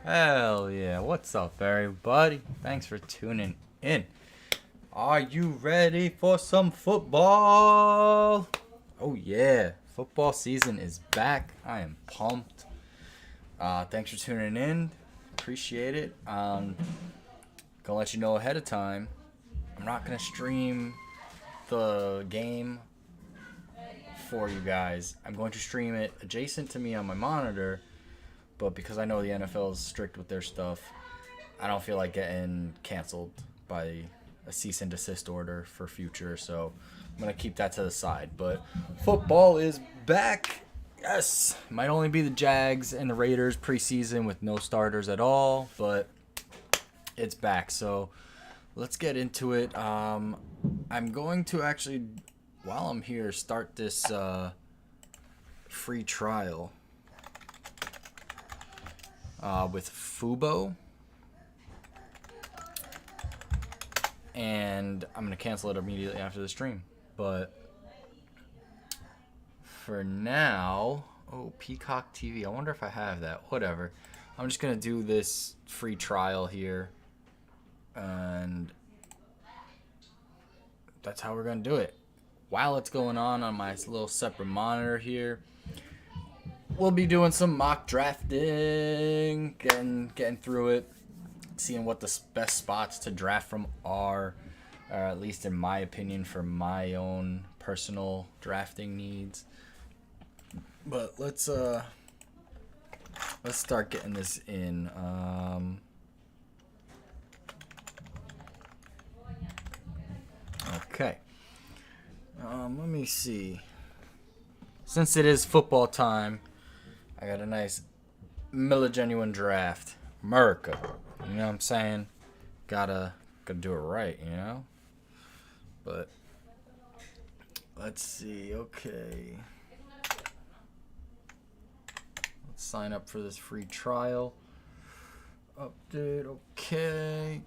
Hell yeah. What's up, everybody? Thanks for tuning in. Are you ready for some football? Oh, yeah. Football season is back. I am pumped. Thanks for tuning in. Appreciate it. Gonna let you know ahead of time. I'm not gonna stream the game for you guys. I'm going to stream it adjacent to me on my monitor, but because I know the NFL is strict with their stuff, I don't feel like getting canceled by a cease and desist order for future, so I'm gonna keep that to the side. But football is back. Yes, might only be the Jags and the Raiders preseason with no starters at all, but it's back. So let's get into it. I'm going to actually, while I'm here, start this free trial with Fubo. And I'm going to cancel it immediately after the stream. But for now, Peacock TV. I wonder if I have that. Whatever. I'm just going to do this free trial here. And that's how we're going to do it. While it's going on my little separate monitor here, we'll be doing some mock drafting, getting through it, seeing what the best spots to draft from are, or at least in my opinion, for my own personal drafting needs. But let's start getting this in. Okay. Let me see. Since it is football time, I got a nice Miller Genuine draft. America. You know what I'm saying? Gotta do it right, you know? But let's see. Okay. Let's sign up for this free trial. Update. Okay.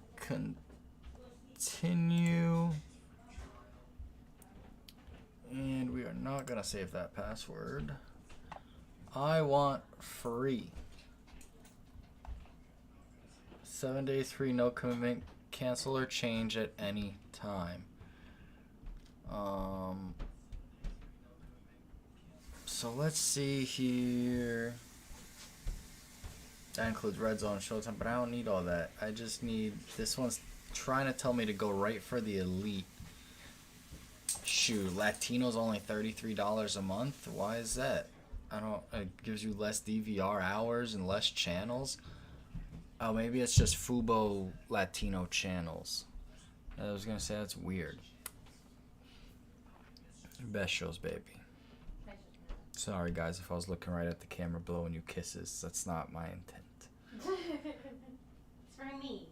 Continue. And we are not going to save that password. I want free. 7 days free, no commitment. Cancel or change at any time. So let's see here. That includes Red Zone, Showtime, but I don't need all that. I just need, this one's trying to tell me to go right for the elite. Shoot, Latino's only $33 a month. Why is that? It gives you less DVR hours and less channels. Oh, maybe it's just Fubo Latino channels. I was gonna say that's weird. Best shows, baby. Sorry, guys, if I was looking right at the camera blowing you kisses. That's not my intent. It's for me.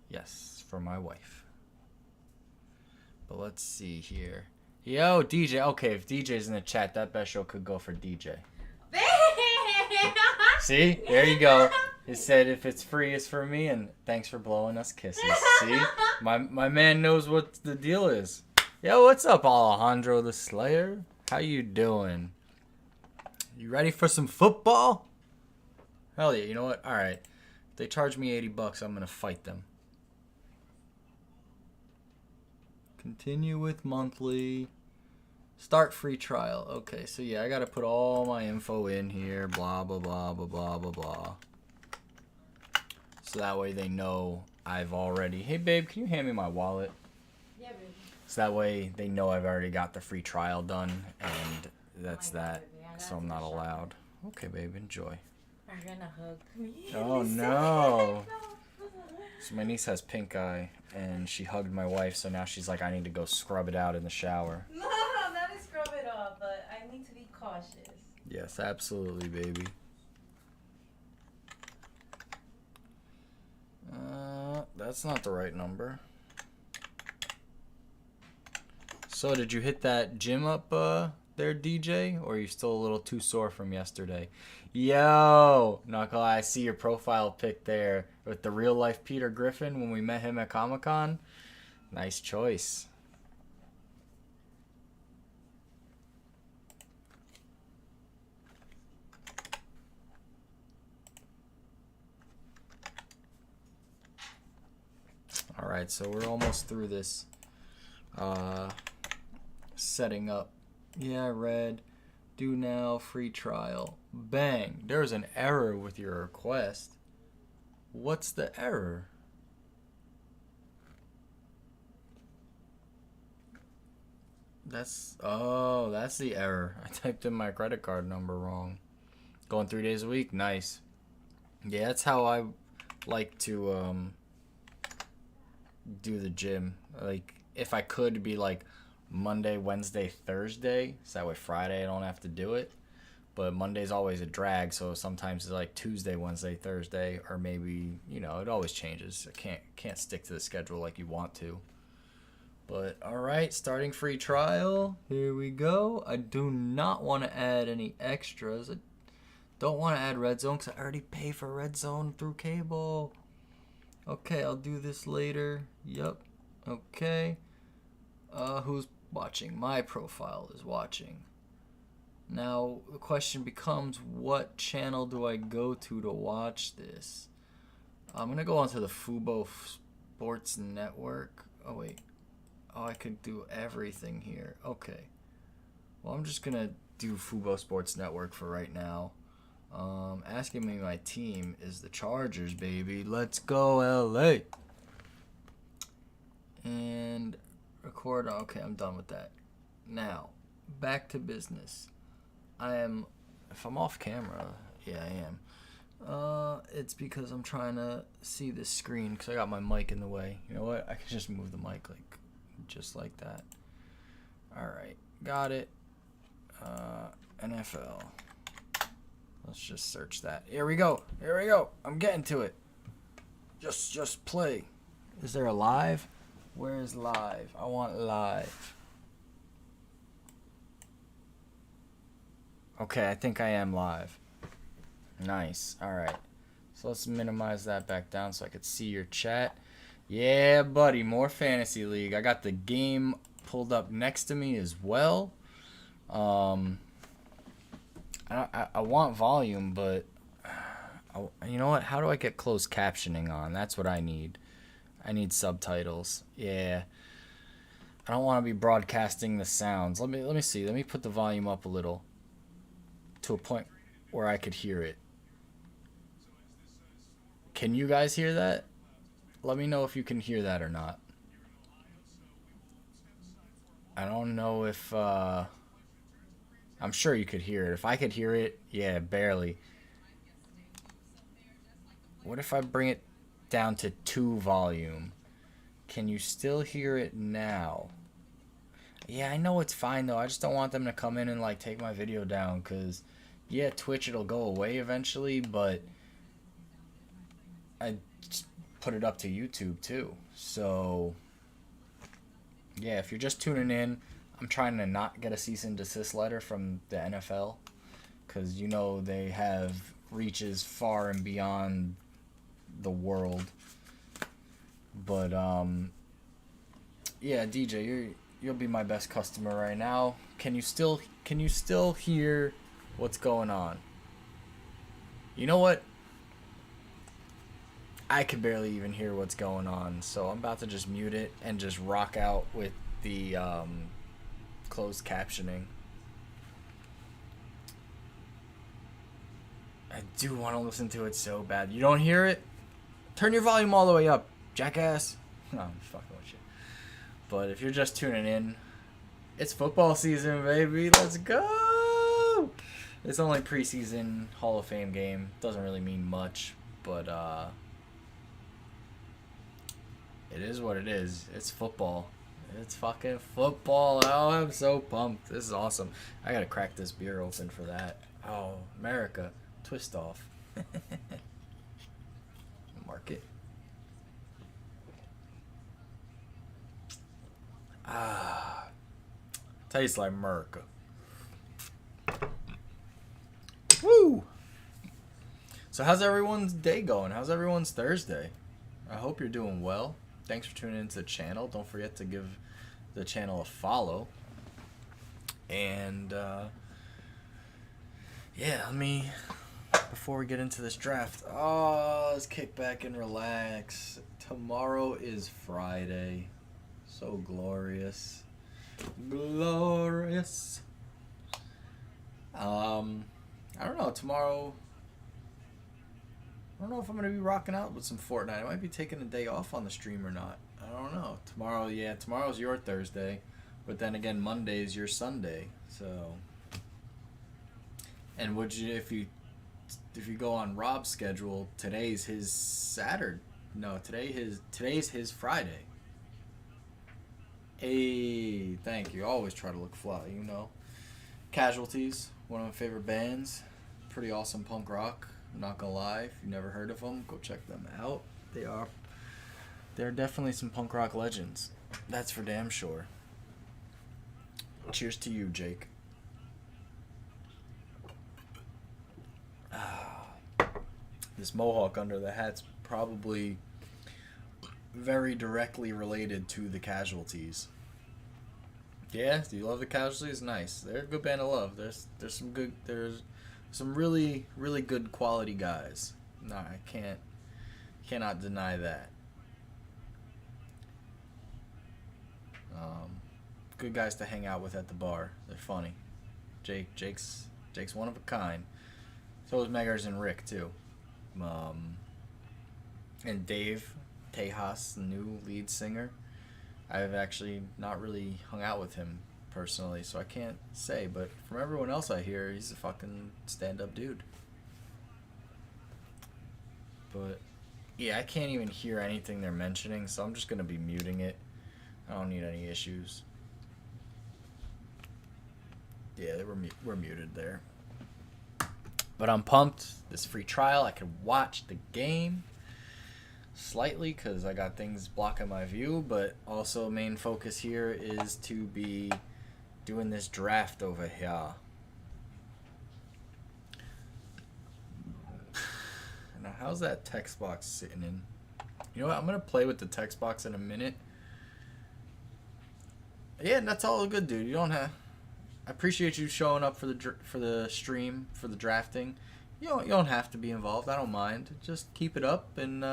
Yes, for my wife. But let's see here. Yo, DJ. Okay, if DJ's in the chat, that best show could go for DJ. See? There you go. He said if it's free, it's for me, and thanks for blowing us kisses. See? My man knows what the deal is. Yo, what's up, Alejandro the Slayer? How you doing? You ready for some football? Hell yeah, you know what? Alright. If they charge me $80, I'm gonna fight them. Continue with monthly. Start free trial. Okay, so yeah, I gotta put all my info in here. Blah, blah, blah, blah, blah, blah, blah. So that way they know I've already... Hey, babe, can you hand me my wallet? Yeah, baby. So that way they know I've already got the free trial done, and that's that. Yeah, So I'm not allowed. Okay, babe, enjoy. Are you gonna hug me? Oh, no. So my niece has pink eye, and she hugged my wife, so now she's like, I need to go scrub it out in the shower. No, not to scrub it off, but I need to be cautious. Yes, absolutely, baby. That's not the right number. So did you hit that gym up there, DJ? Or are you still a little too sore from yesterday? Yo! Not gonna lie, I see your profile pic there with the real life Peter Griffin when we met him at Comic-Con. Nice choice. Alright, so we're almost through this setting up. Yeah, red. Do now, free trial. Bang. There's an error with your request. What's the error? That's the error. I typed in my credit card number wrong. Going 3 days a week? Nice. Yeah, that's how I like to do the gym. Like, if I could be like Monday, Wednesday, Thursday, so that way Friday I don't have to do it. But Monday's always a drag, so sometimes it's like Tuesday, Wednesday, Thursday, or maybe, you know, it always changes. I can't stick to the schedule like you want to. But alright, starting free trial. Here we go. I do not want to add any extras. I don't want to add Red Zone because I already pay for Red Zone through cable. Okay, I'll do this later. Yep. Okay. Who's watching? My profile is watching. Now, the question becomes, what channel do I go to watch this? I'm going to go onto the Fubo Sports Network. Oh, wait. Oh, I could do everything here. Okay. Well, I'm just going to do Fubo Sports Network for right now. Asking me my team is the Chargers, baby. Let's go, LA. And record. Okay, I'm done with that. Now, back to business. If I'm off camera, yeah, I am. It's because I'm trying to see this screen because I got my mic in the way. You know what? I can just move the mic just like that. Alright, got it. NFL. Let's just search that. Here we go. I'm getting to it. Just play. Is there a live? Where is live? I want live. Okay, I think I am live. Nice. Alright. So let's minimize that back down so I could see your chat. Yeah, buddy. More Fantasy League. I got the game pulled up next to me as well. I want volume, but you know what? How do I get closed captioning on? That's what I need. I need subtitles. Yeah. I don't want to be broadcasting the sounds. Let me see. Let me put the volume up a little to a point where I could hear it. Can you guys hear that? Let me know if you can hear that or not. I don't know if I'm sure you could hear it. If I could hear it, yeah, barely. What if I bring it down to 2 volume? Can you still hear it now? Yeah, I know it's fine though. I just don't want them to come in and like take my video down because yeah, Twitch it'll go away eventually, but I just put it up to YouTube too. So yeah, if you're just tuning in, I'm trying to not get a cease and desist letter from the NFL because you know they have reaches far and beyond the world. But yeah, DJ, you'll be my best customer right now. Can you still hear what's going on? You know what? I can barely even hear what's going on, so I'm about to just mute it and just rock out with the closed captioning. I do want to listen to it so bad. You don't hear it? Turn your volume all the way up, jackass. No, I'm fucking with you. But if you're just tuning in, it's football season, baby. Let's go! It's only preseason Hall of Fame game. Doesn't really mean much, but it is what it is. It's football. It's fucking football. Oh, I'm so pumped. This is awesome. I gotta crack this beer open for that. Oh, America. Twist off. Market. Ah. Tastes like America. Woo! So how's everyone's day going? How's everyone's Thursday? I hope you're doing well. Thanks for tuning into the channel. Don't forget to give the channel a follow. And yeah, let me before we get into this draft. Oh, let's kick back and relax. Tomorrow is Friday. So glorious. Glorious. I don't know. Tomorrow, I don't know if I'm going to be rocking out with some Fortnite. I might be taking a day off on the stream or not. I don't know. Tomorrow, yeah, tomorrow's your Thursday. But then again, Monday's your Sunday. So, and would you, if you go on Rob's schedule, today's his Saturday. No, today's his Friday. Hey, thank you. I always try to look fly, you know. Casualties, one of my favorite bands. Pretty awesome punk rock. I'm not gonna lie. If you've never heard of them, go check them out. They're definitely some punk rock legends. That's for damn sure. Cheers to you, Jake. This mohawk under the hat's probably very directly related to the Casualties. Yeah, do you love the Casualties? Nice. They're a good band to love. There's some really good quality guys. No, I cannot deny that. Good guys to hang out with at the bar. They're funny. Jake's one of a kind. So is Meggers and Rick too. And Dave Tejas, the new lead singer. I've actually not really hung out with him personally, so I can't say, but from everyone else I hear, he's a fucking stand-up dude. But yeah, I can't even hear anything they're mentioning, so I'm just gonna be muting it. I don't need any issues. Yeah, we're muted there. But I'm pumped. This free trial, I can watch the game slightly because I got things blocking my view, but also main focus here is to be doing this draft over here. Now, how's that text box sitting in? You know what? I'm going to play with the text box in a minute. Yeah, and that's all good, dude. You don't have... I appreciate you showing up for the stream, for the drafting. You don't have to be involved. I don't mind. Just keep it up, and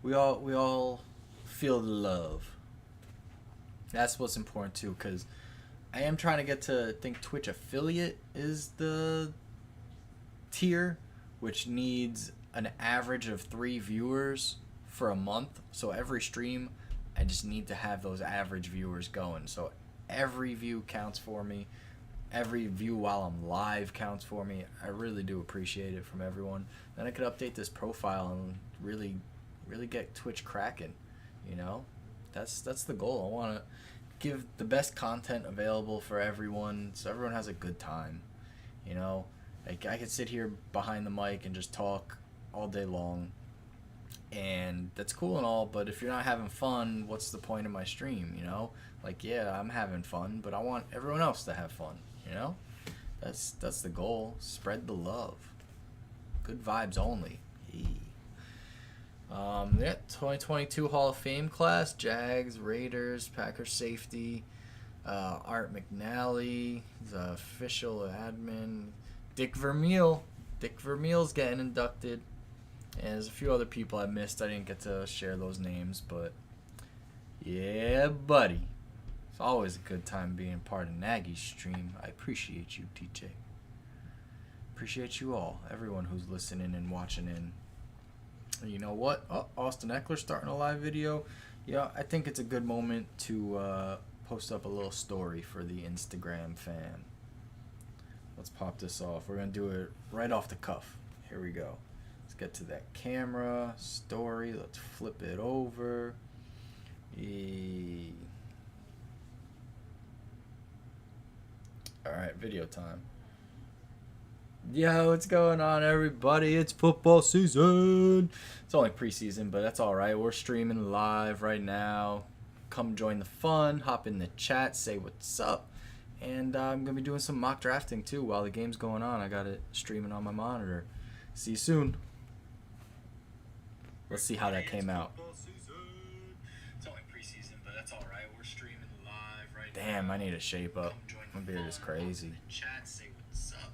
we all feel the love. That's what's important too, because I am trying to get to, I think Twitch affiliate is the tier, which needs an average of 3 viewers for a month. So every stream, I just need to have those average viewers going. So every view counts for me. Every view while I'm live counts for me. I really do appreciate it from everyone. Then I could update this profile and really get Twitch cracking. You know, that's the goal. I want to give the best content available for everyone, so everyone has a good time. You know, like I could sit here behind the mic and just talk all day long, and that's cool and all, but if you're not having fun, what's the point of my stream? You know, like, yeah, I'm having fun, but I want everyone else to have fun. You know, that's the goal. Spread the love. Good vibes only. Yeah, 2022 Hall of Fame class: Jags, Raiders, Packers safety, Art McNally, the official admin, Dick Vermeil. Dick Vermeil's getting inducted, and there's a few other people I missed. I didn't get to share those names, but yeah, buddy. It's always a good time being part of Nagy's stream. I appreciate you, TJ. Appreciate you all, everyone who's listening and watching in. You know what? Oh, Austin Eckler starting a live video. Yeah, I think it's a good moment to post up a little story for the Instagram fam. Let's pop this off. We're going to do it right off the cuff. Here we go. Let's get to that camera. Story. Let's flip it over. Alright, video time. Yo, what's going on, everybody? It's football season. It's only preseason, but that's alright. We're streaming live right now. Come join the fun. Hop in the chat. Say what's up. And I'm going to be doing some mock drafting, too, while the game's going on. I got it streaming on my monitor. See you soon. Let's see how that came out. It's only preseason, but that's alright. We're streaming live right now. Damn, I need to shape up. My beard is crazy. Chat, say what's up.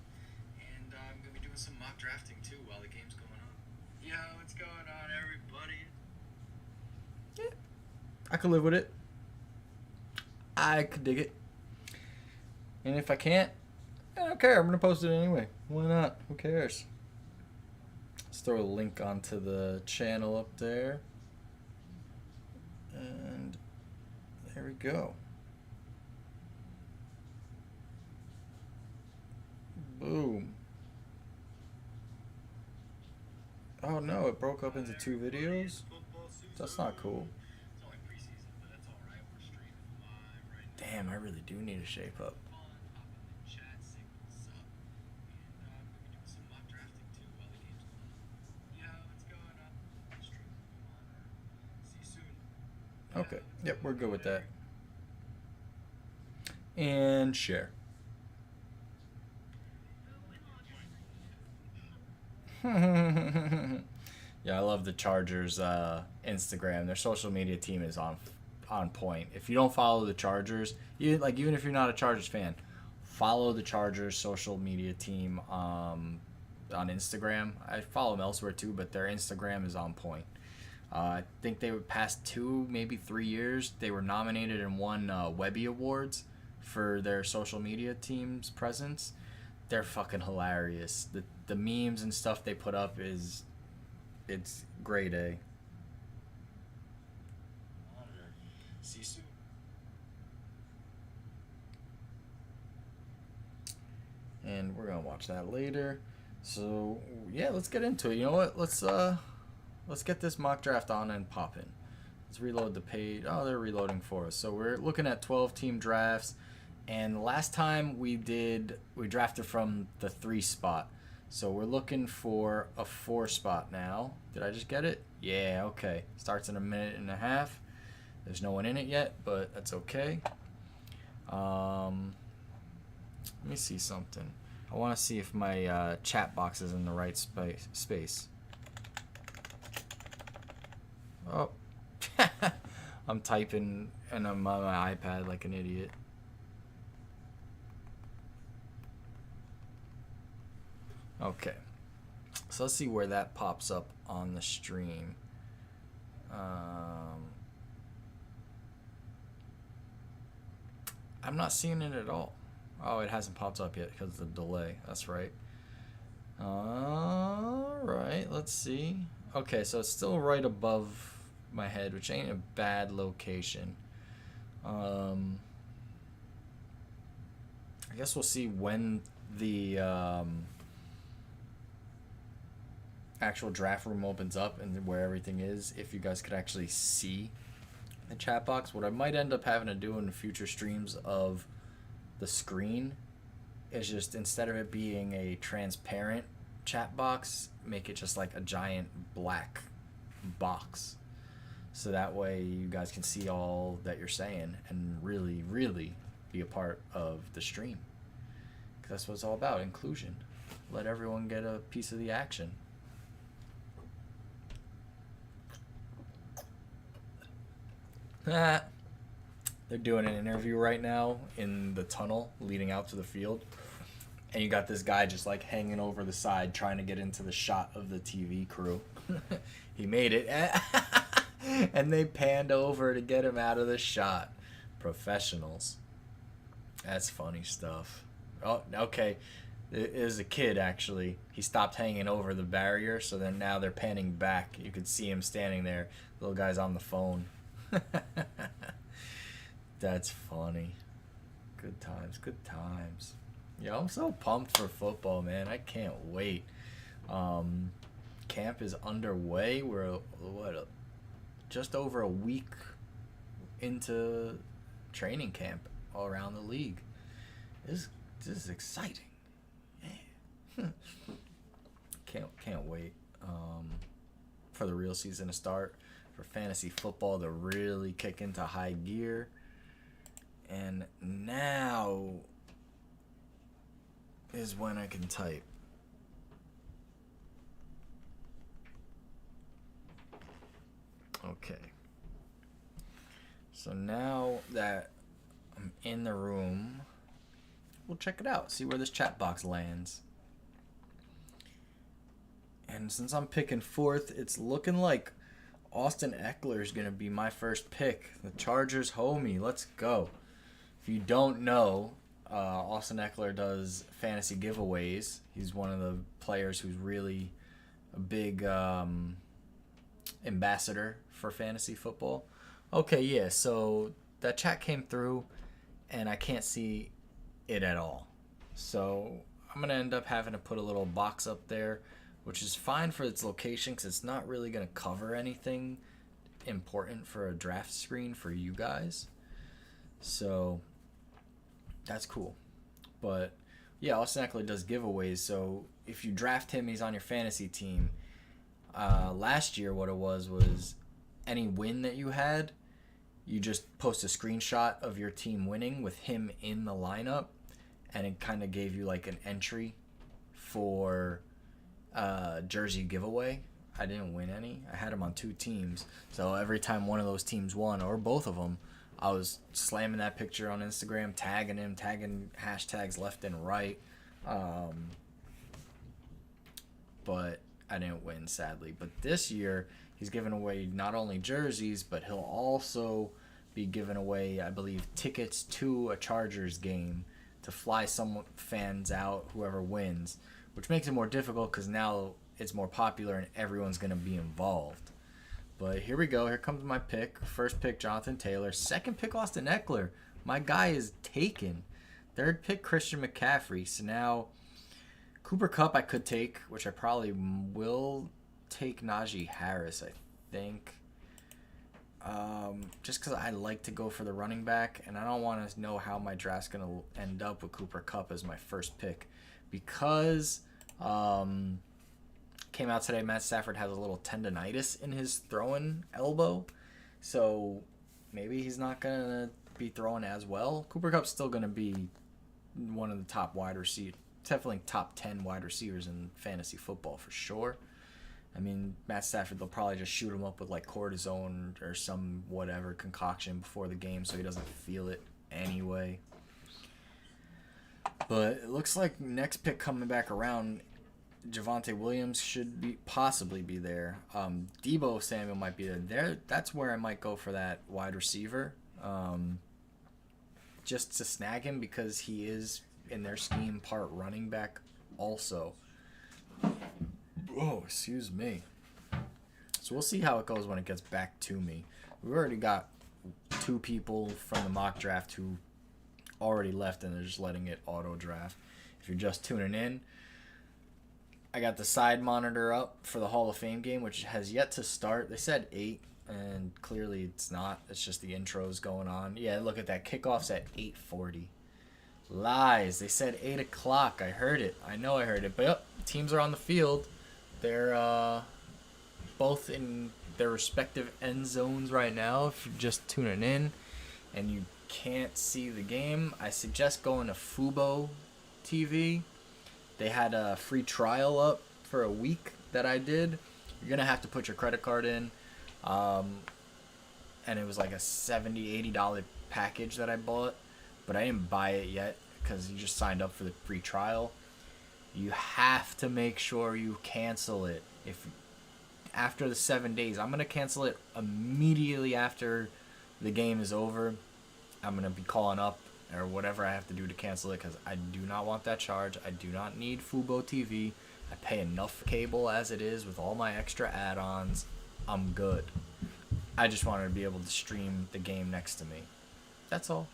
And I'm going to be doing drafting too while the game's going on. Yo, what's going on, everybody? Yeah, I could live with it. I could dig it. And if I can't, I don't care. I'm gonna post it anyway. Why not? Who cares? Let's throw a link onto the channel up there. And there we go. Boom. Oh no, it broke up into 2 videos? That's not cool. Damn, I really do need to shape up. Okay, yep, we're good with that. And share. Yeah, I love the Chargers Instagram. Their social media team is on point. If you don't follow the Chargers, even if you're not a Chargers fan, follow the Chargers social media team on Instagram. I follow them elsewhere too, but their Instagram is on point. I think they were past 2, maybe 3 years. They were nominated and won Webby Awards for their social media team's presence. They're fucking hilarious. The memes and stuff they put up it's grade A. See you soon. And we're gonna watch that later. So yeah, let's get into it. You know what? Let's get this mock draft on and popping. Let's reload the page. Oh, they're reloading for us. So we're looking at 12 team drafts. And last time we drafted from the 3 spot. So we're looking for a 4 spot now. Did I just get it? Yeah, okay. Starts in a minute and a half. There's no one in it yet, but that's okay. Let me see something. I want to see if my chat box is in the right space. Oh, I'm typing and I'm on my iPad like an idiot. Okay, so let's see where that pops up on the stream. I'm not seeing it at all. Oh, it hasn't popped up yet because of the delay. That's right. All right, let's see. Okay, so it's still right above my head, which ain't a bad location. I guess we'll see when the actual draft room opens up and where everything is, if you guys could actually see the chat box. What I might end up having to do in future streams of the screen is just, instead of it being a transparent chat box, make it just like a giant black box, so that way you guys can see all that you're saying and really be a part of the stream, because that's what it's all about. Inclusion. Let everyone get a piece of the action. They're doing an interview right now in the tunnel leading out to the field, and you got this guy just like hanging over the side trying to get into the shot of the TV crew. He made it. And they panned over to get him out of the shot. Professionals. That's funny stuff. Oh, okay. It was a kid, actually. He stopped hanging over the barrier, so then now they're panning back. You could see him standing there. Little guy's on the phone. That's funny. Good times, good times. Yo, I'm so pumped for football, man. I can't wait. Camp is underway. We're just over a week into training camp all around the league. This is exciting. Yeah. Can't wait for the real season to start, for fantasy football to really kick into high gear. And now is when I can type. Okay. So now that I'm in the room, we'll check it out. See where this chat box lands. And since I'm picking fourth, it's looking like Austin Eckler is going to be my first pick. The Chargers homie. Let's go. If you don't know, Austin Eckler does fantasy giveaways. He's one of the players who's really a big ambassador for fantasy football. Okay, yeah, so that chat came through, and I can't see it at all. So I'm going to end up having to put a little box up there, which is fine for its location because it's not really going to cover anything important for a draft screen for you guys. So that's cool. But yeah, Austin Eckler does giveaways. So if you draft him, he's on your fantasy team. Last year, what it was any win that you had, you just post a screenshot of your team winning with him in the lineup, and it kind of gave you like an entry for jersey giveaway. I didn't win any. I had him on 2 teams, so every time one of those teams won, or both of them, I was slamming that picture on Instagram, tagging him, tagging hashtags left and right. But I didn't win, sadly. But this year, he's giving away not only jerseys, but he'll also be giving away, I believe, tickets to a Chargers game to fly some fans out, whoever wins, which makes it more difficult because now it's more popular and everyone's going to be involved. But here we go. Here comes my pick. First pick, Jonathan Taylor. Second pick, Austin Eckler. My guy is taken. Third pick, Christian McCaffrey. So now Cooper Kupp I could take, which I probably will take Najee Harris, I think. Just because I like to go for the running back, and I don't want to know how my draft's going to end up with Cooper Kupp as my first pick. Because came out today, Matt Stafford has a little tendonitis in his throwing elbow. So maybe he's not going to be throwing as well. Cooper Kupp's still going to be one of the top wide receivers, definitely top 10 wide receivers in fantasy football for sure. I mean, Matt Stafford, they'll probably just shoot him up with like cortisone or some whatever concoction before the game so he doesn't feel it anyway. But it looks like next pick coming back around, Javonte Williams should possibly be there. Deebo Samuel might be there. That's where I might go for that wide receiver, just to snag him because he is in their scheme part running back also. Oh, excuse me. So we'll see how it goes when it gets back to me. We've already got 2 people from the mock draft who already left and they're just letting it auto draft. If you're just tuning in, I got the side monitor up for the Hall of Fame game, which has yet to start. They said 8, and clearly it's not. It's just the intros going on. Yeah, look at that. Kickoff's at 8:40. Lies. They said 8 o'clock. I heard it. I know I heard it. But yep, teams are on the field. They're both in their respective end zones right now. If you're just tuning in and you can't see the game, I suggest going to Fubo TV. They had a free trial up for a week that I did. You're going to have to put your credit card in. And it was like a $70, $80 package that I bought. But I didn't buy it yet because you just signed up for the free trial. You have to make sure you cancel it. If after the 7 days, I'm going to cancel it immediately after the game is over. I'm going to be calling up or whatever I have to do to cancel it because I do not want that charge. I do not need Fubo TV. I pay enough cable as it is with all my extra add-ons. I'm good. I just wanted to be able to stream the game next to me. That's all.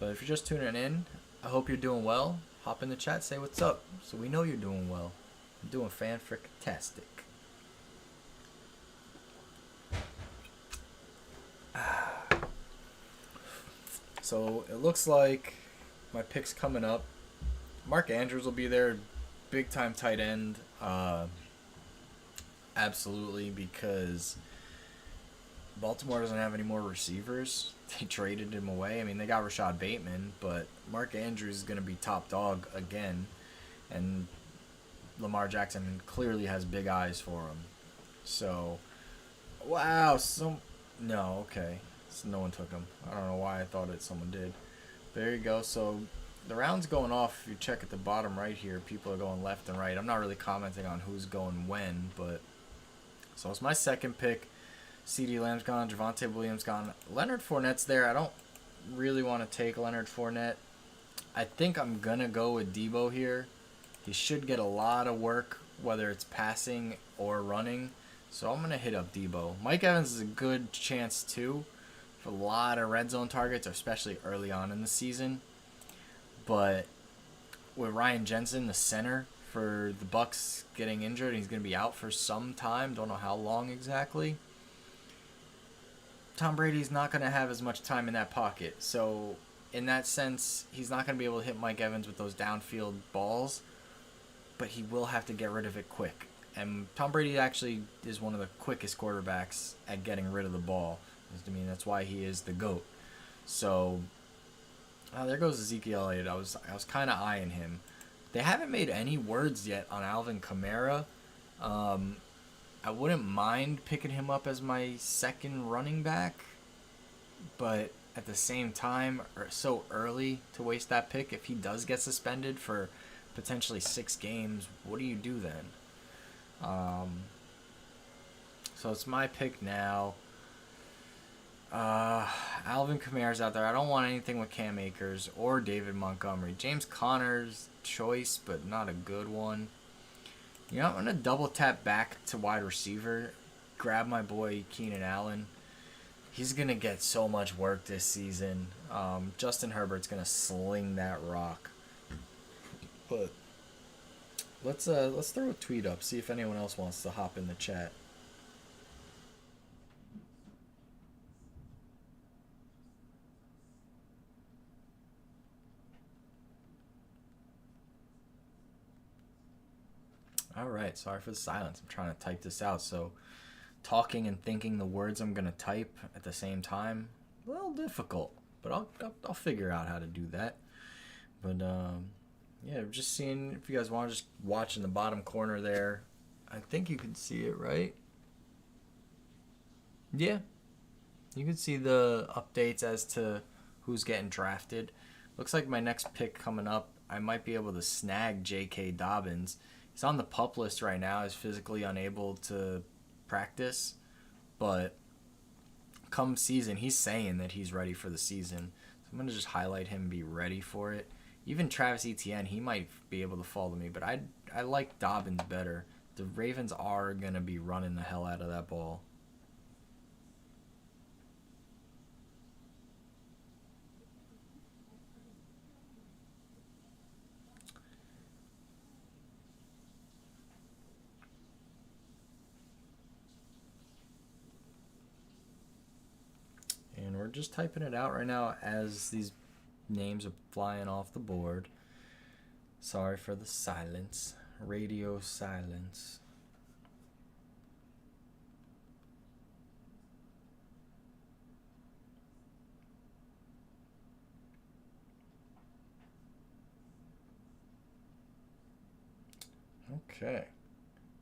But if you're just tuning in, I hope you're doing well. Hop in the chat, say what's up, so we know you're doing well. I'm doing fan-frick-tastic. So it looks like my pick's coming up. Mark Andrews will be there, big-time tight end. Absolutely, because Baltimore doesn't have any more receivers. They traded him away. I mean, they got Rashad Bateman, but Mark Andrews is going to be top dog again. And Lamar Jackson clearly has big eyes for him. So, wow. No, okay. So no one took him. I don't know why I thought someone did. There you go. So the round's going off. If you check at the bottom right here, people are going left and right. I'm not really commenting on who's going when, but so it's my second pick. CeeDee Lamb's gone, Javonte Williams gone. Leonard Fournette's there. I don't really want to take Leonard Fournette. I think I'm going to go with Debo here. He should get a lot of work, whether it's passing or running. So I'm going to hit up Debo. Mike Evans is a good chance, too, for a lot of red zone targets, especially early on in the season. But with Ryan Jensen, the center for the Bucks, getting injured, he's going to be out for some time. Don't know how long exactly. Tom Brady's not going to have as much time in that pocket. So in that sense, he's not going to be able to hit Mike Evans with those downfield balls, but he will have to get rid of it quick. And Tom Brady actually is one of the quickest quarterbacks at getting rid of the ball. I mean, that's why he is the GOAT. So there goes Ezekiel Elliott. I was kind of eyeing him. They haven't made any words yet on Alvin Kamara. I wouldn't mind picking him up as my second running back, but at the same time, so early to waste that pick. If he does get suspended for potentially 6 games, what do you do then? So it's my pick now. Alvin Kamara's out there. I don't want anything with Cam Akers or David Montgomery. James Conner's choice, but not a good one. You know, I'm going to double tap back to wide receiver, grab my boy Keenan Allen. He's going to get so much work this season. Justin Herbert's going to sling that rock. But let's throw a tweet up, see if anyone else wants to hop in the chat. All right, sorry for the silence. I'm trying to type this out. So talking and thinking the words I'm going to type at the same time, a little difficult, but I'll figure out how to do that. But yeah, just seeing if you guys want to just watch in the bottom corner there. I think you can see it, right? Yeah. You can see the updates as to who's getting drafted. Looks like my next pick coming up, I might be able to snag J.K. Dobbins. He's on the PUP list right now. He's physically unable to practice. But come season, he's saying that he's ready for the season. So I'm going to just highlight him and be ready for it. Even Travis Etienne, he might be able to follow me. But I like Dobbins better. The Ravens are going to be running the hell out of that ball. And we're just typing it out right now as these names are flying off the board. Sorry for the silence. Radio silence. Okay.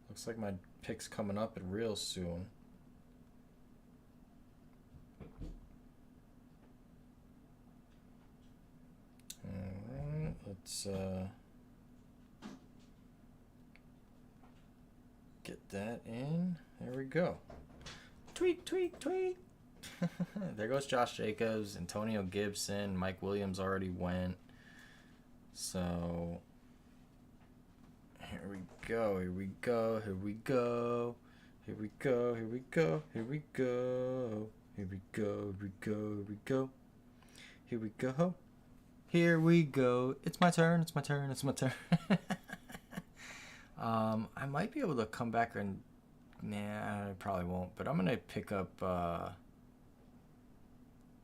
Looks like my pick's coming up real soon. Alright, let's get that in. There we go. Tweet, tweet, tweet. There goes Josh Jacobs, Antonio Gibson, Mike Williams already went. So here we go, here we go, here we go. Here we go, here we go, here we go. Here we go, here we go, here we go. Here we go. Here we go. It's my turn, it's my turn, it's my turn. I might be able to come back and... Nah, I probably won't. But I'm going to pick up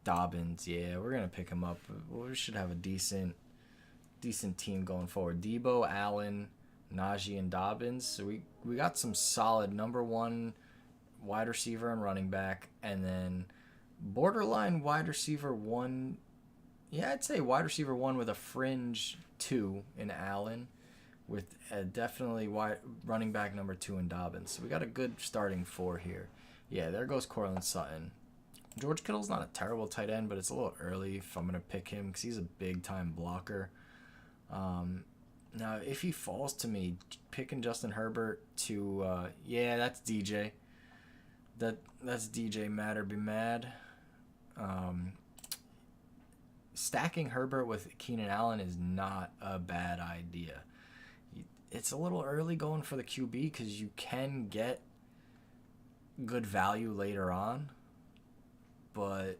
Dobbins. Yeah, we're going to pick him up. We should have a decent team going forward. Debo, Allen, Najee, and Dobbins. So we got some solid number one wide receiver and running back. And then borderline wide receiver one. Yeah, I'd say wide receiver one with a fringe two in Allen, with definitely wide running back number 2 in Dobbins. So we got a good starting 4 here. Yeah, there goes Courtland Sutton. George Kittle's not a terrible tight end, but it's a little early if I'm going to pick him because he's a big-time blocker. Now, if he falls to me, picking Justin Herbert to yeah, that's DJ. That's DJ mad or be mad. Stacking Herbert with Keenan Allen is not a bad idea. It's a little early going for the QB because you can get good value later on. But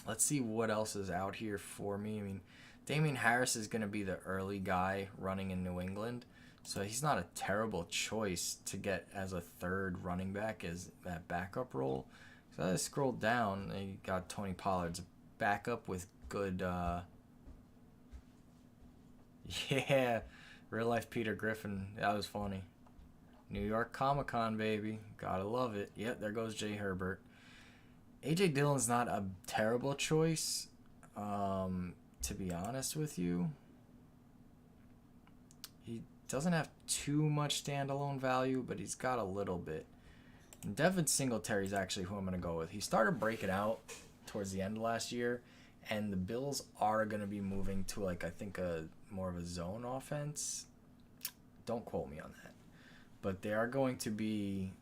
let's see what else is out here for me. I mean, Damian Harris is going to be the early guy running in New England. So he's not a terrible choice to get as a third running back as that backup role. So I scrolled down and you got Tony Pollard's backup with good, yeah, real life Peter Griffin. That was funny. New York Comic Con, baby. Gotta love it. Yep, there goes Jay Herbert. A.J. Dillon's not a terrible choice, to be honest with you. He doesn't have too much standalone value, but he's got a little bit. And Devin Singletary is actually who I'm going to go with. He started breaking out towards the end of last year, and the Bills are going to be moving to, like, I think a more of a zone offense. Don't quote me on that. But they are going to be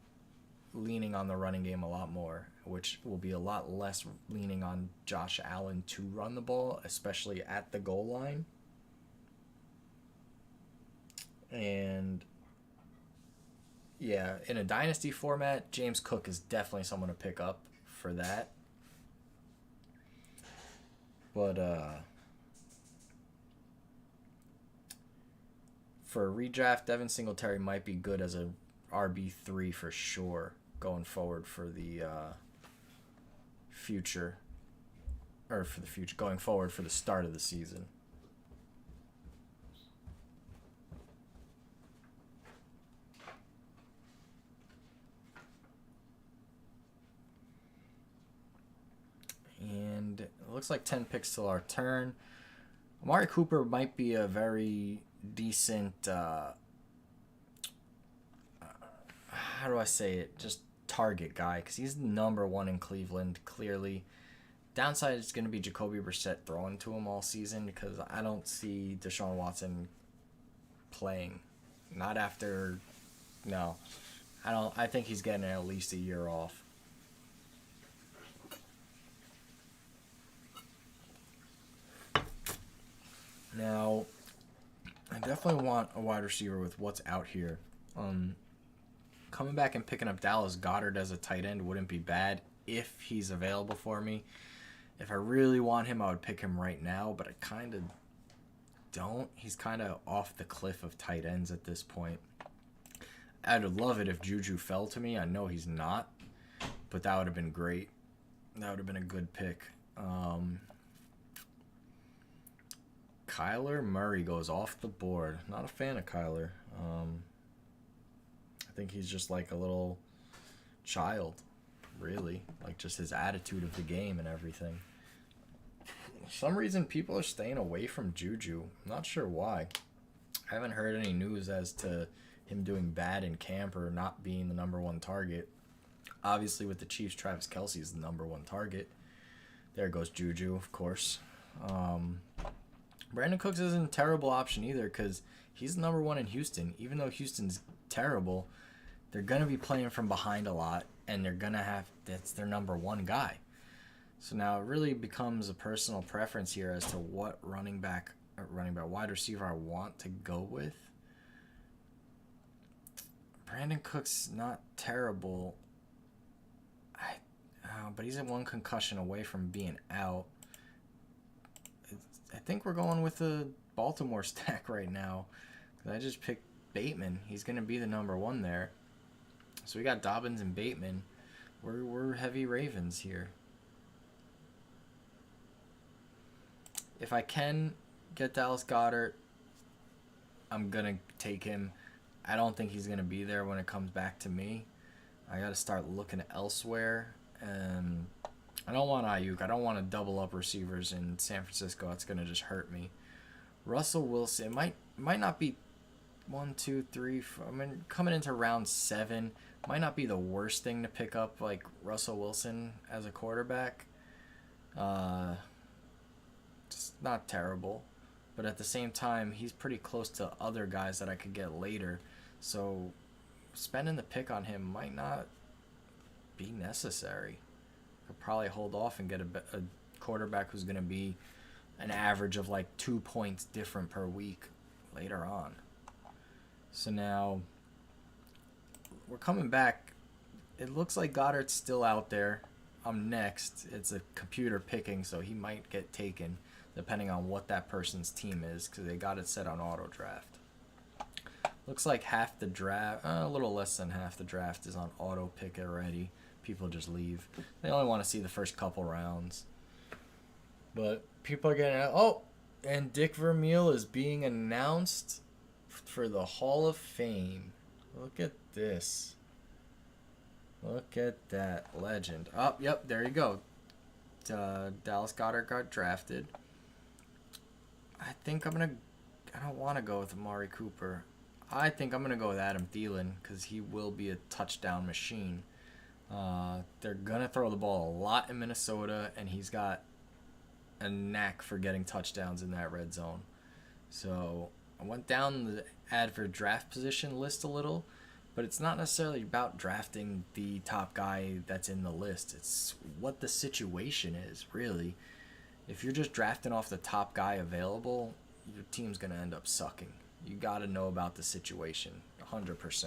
leaning on the running game a lot more, which will be a lot less leaning on Josh Allen to run the ball, especially at the goal line. And yeah, in a dynasty format, James Cook is definitely someone to pick up for that. But for a redraft, Devin Singletary might be good as a RB3 for sure going forward for the future. Or for the future, going forward for the start of the season. And it looks like 10 picks till our turn. Amari Cooper might be a very decent, how do I say it? Just target guy, because he's the number one in Cleveland, clearly. Downside is going to be Jacoby Brissett throwing to him all season, because I don't see Deshaun Watson playing. Not after, no. I think he's getting at least a year off. Now, I definitely want a wide receiver with what's out here. Coming back and picking up Dallas Goedert as a tight end wouldn't be bad if he's available for me. If I really want him, I would pick him right now, but I kind of don't. He's kind of off the cliff of tight ends at this point. I'd love it if Juju fell to me. I know he's not, but that would have been great. That would have been a good pick. Kyler Murray goes off the board. Not a fan of Kyler. I think he's just like a little child, really. Like just his attitude of the game and everything. For some reason, people are staying away from Juju. I'm not sure why. I haven't heard any news as to him doing bad in camp or not being the number one target. Obviously, with the Chiefs, Travis Kelce is the number one target. There goes Juju, of course. Brandon Cooks isn't a terrible option either because he's the number one in Houston. Even though Houston's terrible, they're going to be playing from behind a lot, and they're going to have – that's their number one guy. So now it really becomes a personal preference here as to what wide receiver I want to go with. Brandon Cooks not terrible, but he's at one concussion away from being out. I think we're going with the Baltimore stack right now. I just picked Bateman. He's going to be the number one there. So we got Dobbins and Bateman. We're heavy Ravens here. If I can get Dallas Goedert, I'm going to take him. I don't think he's going to be there when it comes back to me. I got to start looking elsewhere. I don't want Ayuk. I don't want to double up receivers in San Francisco. That's going to just hurt me. Russell Wilson might not be 1, 2, 3, 4. I mean, coming into round 7 might not be the worst thing to pick up like Russell Wilson as a quarterback. Just not terrible. but at the same time, he's pretty close to other guys that I could get later. So spending the pick on him might not be necessary. Could probably hold off and get a quarterback who's going to be an average of like 2 points different per week later on. So now we're coming back. It looks like Goddard's still out there. I'm next. It's a computer picking, so he might get taken depending on what that person's team is because they got it set on auto draft. Looks like half the draft, a little less than half the draft is on auto pick already. People just leave. They only want to see the first couple rounds. But people are getting out. Oh, and Dick Vermeil is being announced for the Hall of Fame. Look at this. Look at that legend. Oh, yep, there you go. Dallas Goedert got drafted. I think I don't want to go with Amari Cooper. I think I'm going to go with Adam Thielen because he will be a touchdown machine. They're going to throw the ball a lot in Minnesota, and he's got a knack for getting touchdowns in that red zone. So I went down the ad for draft position list a little, but it's not necessarily about drafting the top guy that's in the list. It's what the situation is, really. If you're just drafting off the top guy available, your team's going to end up sucking. You got to know about the situation, 100%.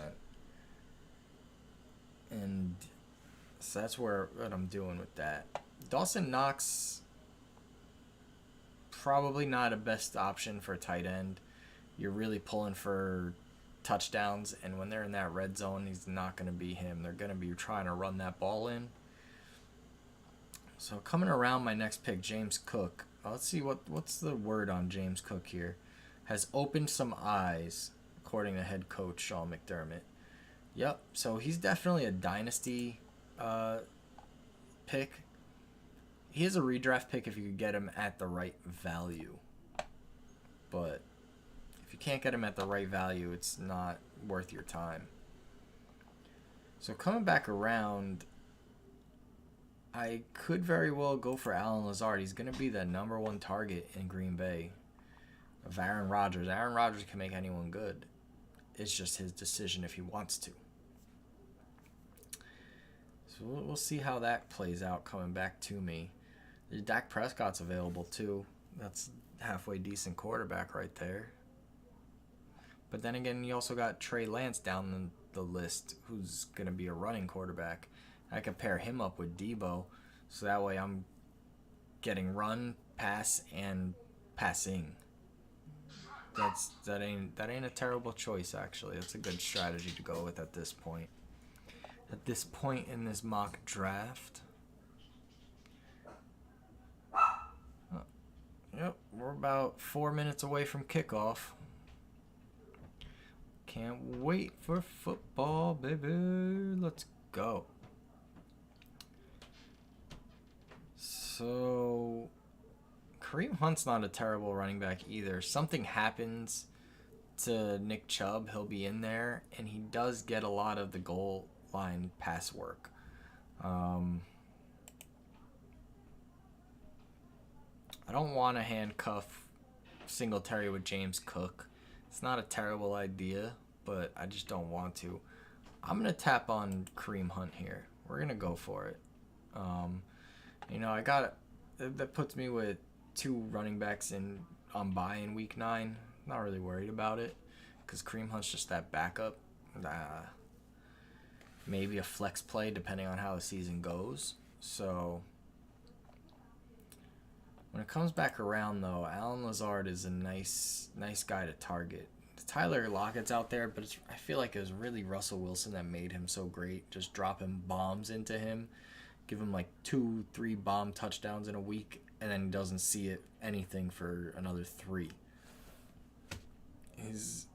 And so that's what I'm doing with that. Dawson Knox, probably not a best option for a tight end. You're really pulling for touchdowns, and when they're in that red zone, he's not going to be him. They're going to be trying to run that ball in. So coming around my next pick, James Cook. Let's see what's the word on James Cook here. Has opened some eyes, according to head coach Sean McDermott. Yep, so he's definitely a dynasty pick. He is a redraft pick if you could get him at the right value. But if you can't get him at the right value, it's not worth your time. So coming back around, I could very well go for Allen Lazard. He's going to be the number one target in Green Bay of Aaron Rodgers. Aaron Rodgers can make anyone good. It's just his decision if he wants to. So we'll see how that plays out coming back to me. Dak Prescott's available too. That's halfway decent quarterback right there. But then again, you also got Trey Lance down the list, who's going to be a running quarterback. I can pair him up with Debo, so that way I'm getting run, pass, and passing. That ain't a terrible choice, actually. That's a good strategy to go with at this point. At this point in this mock draft. Yep, we're about 4 minutes away from kickoff. Can't wait for football, baby. Let's go. So, Kareem Hunt's not a terrible running back either. Something happens to Nick Chubb, he'll be in there, and he does get a lot of the goal line pass work. I don't want to handcuff Singletary with James Cook. It's not a terrible idea, but I just don't want to. I'm going to tap on Kareem Hunt here. We're going to go for it. I got it. That puts me with 2 running backs on bye in week 9. Not really worried about it because Kareem Hunt's just that backup. Maybe a flex play depending on how the season goes. So when it comes back around, though, Allen Lazard is a nice guy to target. Tyler Lockett's out there, but I feel like it was really Russell Wilson that made him so great. Just dropping bombs into him, give him like 2-3 bomb touchdowns in a week, and then he doesn't see anything for another 3. He's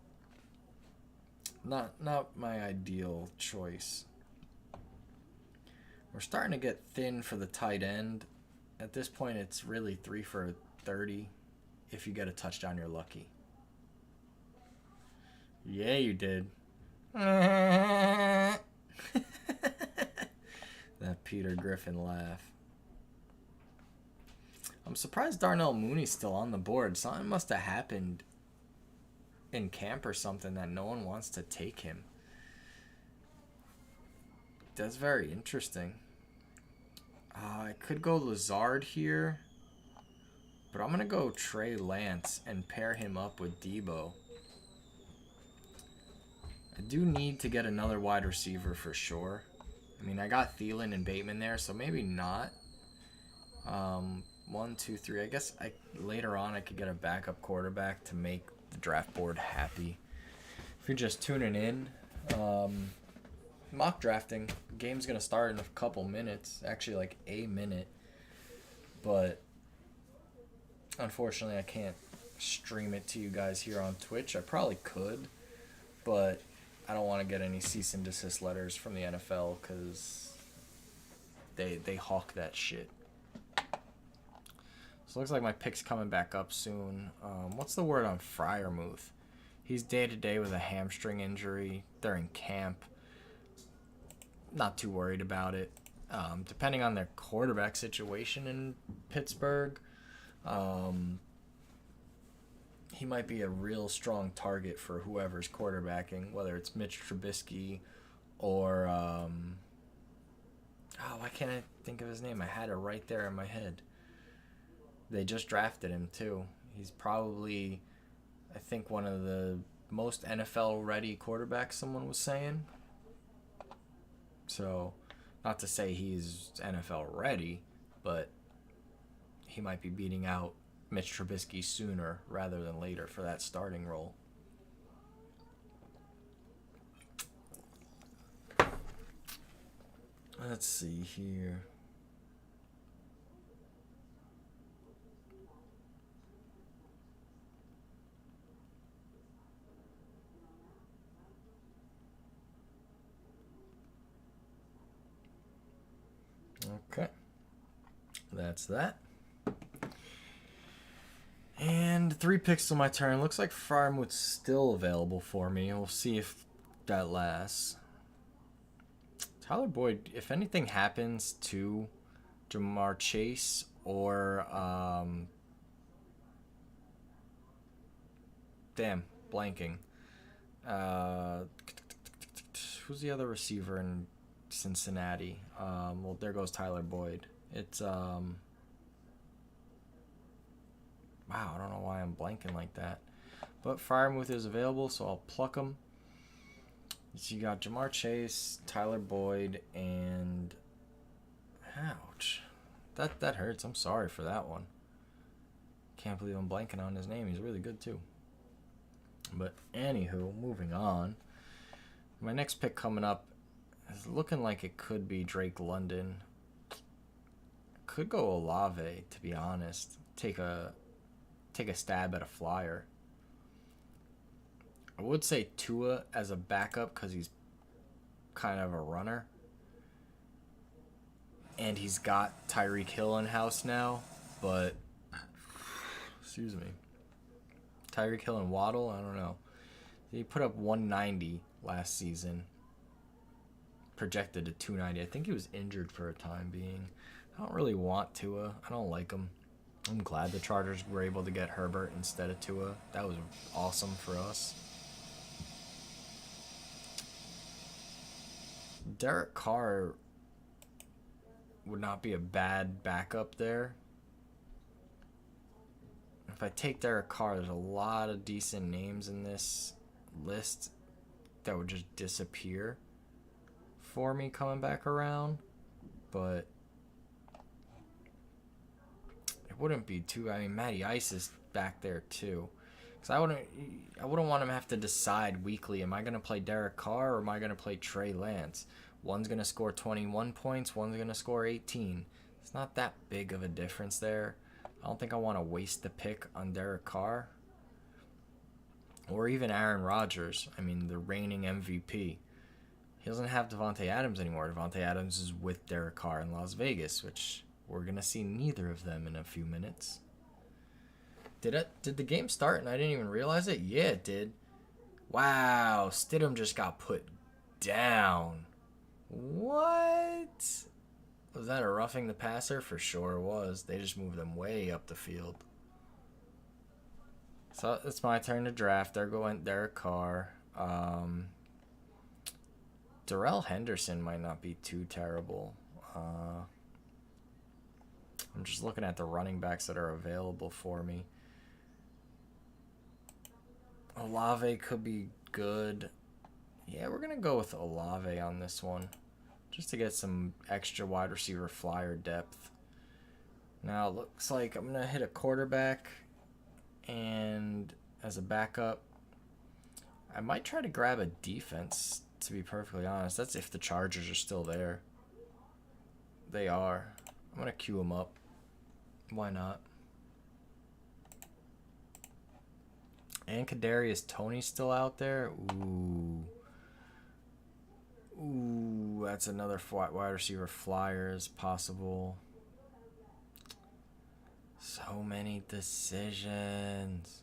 not my ideal choice. We're starting to get thin for the tight end. At this point, it's really 3 for 30. If you get a touchdown, you're lucky. Yeah, you did. That Peter Griffin laugh. I'm surprised Darnell Mooney's still on the board. Something must have happened in camp or something that no one wants to take him. That's very interesting. I could go Lazard here, but I'm going to go Trey Lance and pair him up with Debo. I do need to get another wide receiver for sure. I mean, I got Thielen and Bateman there, so maybe not. 1, 2, 3. I guess later on I could get a backup quarterback to make the draft board happy. If you're just tuning in, mock drafting. The game's going to start in a couple minutes. Actually, like a minute. But unfortunately, I can't stream it to you guys here on Twitch. I probably could, but I don't want to get any cease and desist letters from the NFL because they hawk that shit. So it looks like my pick's coming back up soon. What's the word on Freiermuth? He's day-to-day with a hamstring injury. They're in camp. Not too worried about it. Depending on their quarterback situation in Pittsburgh, he might be a real strong target for whoever's quarterbacking, whether it's Mitch Trubisky or why can't I think of his name? I had it right there in my head. They just drafted him too. He's probably, I think, one of the most NFL-ready quarterbacks, someone was saying. So, not to say he's NFL-ready, but he might be beating out Mitch Trubisky sooner rather than later for that starting role. Let's see here. Okay. That's that. And 3 picks to my turn. Looks like Freiermuth's still available for me. We'll see if that lasts. Tyler Boyd, if anything happens to Jamar Chase or blanking. Who's the other receiver in Cincinnati? Well, there goes Tyler Boyd. It's wow, I don't know why I'm blanking like that. But Freiermuth is available, so I'll pluck him. So you got Jamar Chase, Tyler Boyd, and ouch. That hurts. I'm sorry for that one. Can't believe I'm blanking on his name. He's really good too. But anywho, moving on. My next pick coming up is looking like it could be Drake London. Could go Olave, to be honest. Take a stab at a flyer. I would say Tua as a backup because he's kind of a runner. And he's got Tyreek Hill in house now, but excuse me. Tyreek Hill and Waddle, I don't know. He put up 190 last season. Projected to 290. I think he was injured for a time being. I don't really want Tua. I don't like him. I'm glad the Chargers were able to get Herbert instead of Tua. That was awesome for us. Derek Carr would not be a bad backup there. If I take Derek Carr, there's a lot of decent names in this list that would just disappear for me coming back around. But it wouldn't be too... I mean, Matty Ice is back there too. Because I wouldn't want him to have to decide weekly, am I going to play Derek Carr or am I going to play Trey Lance? One's going to score 21 points, one's going to score 18. It's not that big of a difference there. I don't think I want to waste the pick on Derek Carr. Or even Aaron Rodgers. I mean, the reigning MVP. He doesn't have Devontae Adams anymore. Devontae Adams is with Derek Carr in Las Vegas, which we're going to see neither of them in a few minutes. Did the game start and I didn't even realize it? Yeah, it did. Wow, Stidham just got put down. What? Was that a roughing the passer? For sure it was. They just moved them way up the field. So it's my turn to draft. They're going Derek Carr. Darrell Henderson might not be too terrible. I'm just looking at the running backs that are available for me. Olave could be good. Yeah, we're going to go with Olave on this one, just to get some extra wide receiver flyer depth. Now it looks like I'm going to hit a quarterback, and as a backup, I might try to grab a defense, to be perfectly honest. That's if the Chargers are still there. They are. I'm going to queue them up. Why not? And Kadarius Toney's still out there. Ooh, that's another wide receiver flyer is possible. So many decisions.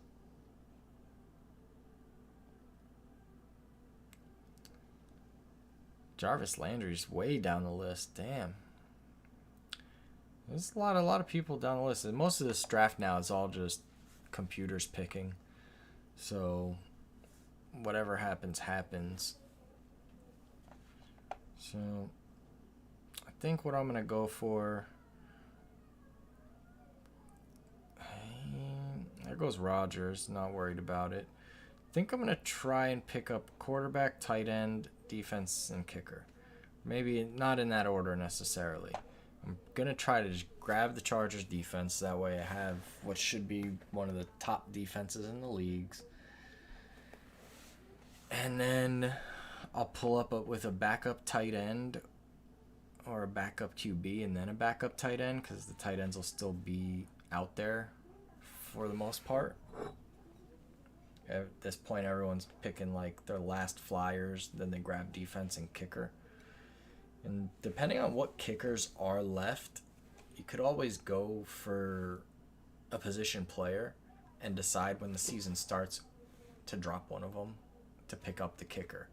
Jarvis Landry's way down the list. Damn. There's a lot of people down the list. And most of this draft now is all just computers picking. So whatever happens, happens. So I think what I'm going to go for... There goes Rodgers. Not worried about it. I think I'm going to try and pick up quarterback, tight end, defense, and kicker. Maybe not in that order necessarily. I'm going to try to just grab the Chargers defense. That way I have what should be one of the top defenses in the leagues. And then I'll pull up with a backup tight end or a backup QB and then a backup tight end, because the tight ends will still be out there for the most part. At this point, everyone's picking like their last flyers, then they grab defense and kicker. And depending on what kickers are left, you could always go for a position player and decide when the season starts to drop one of them to pick up the kicker.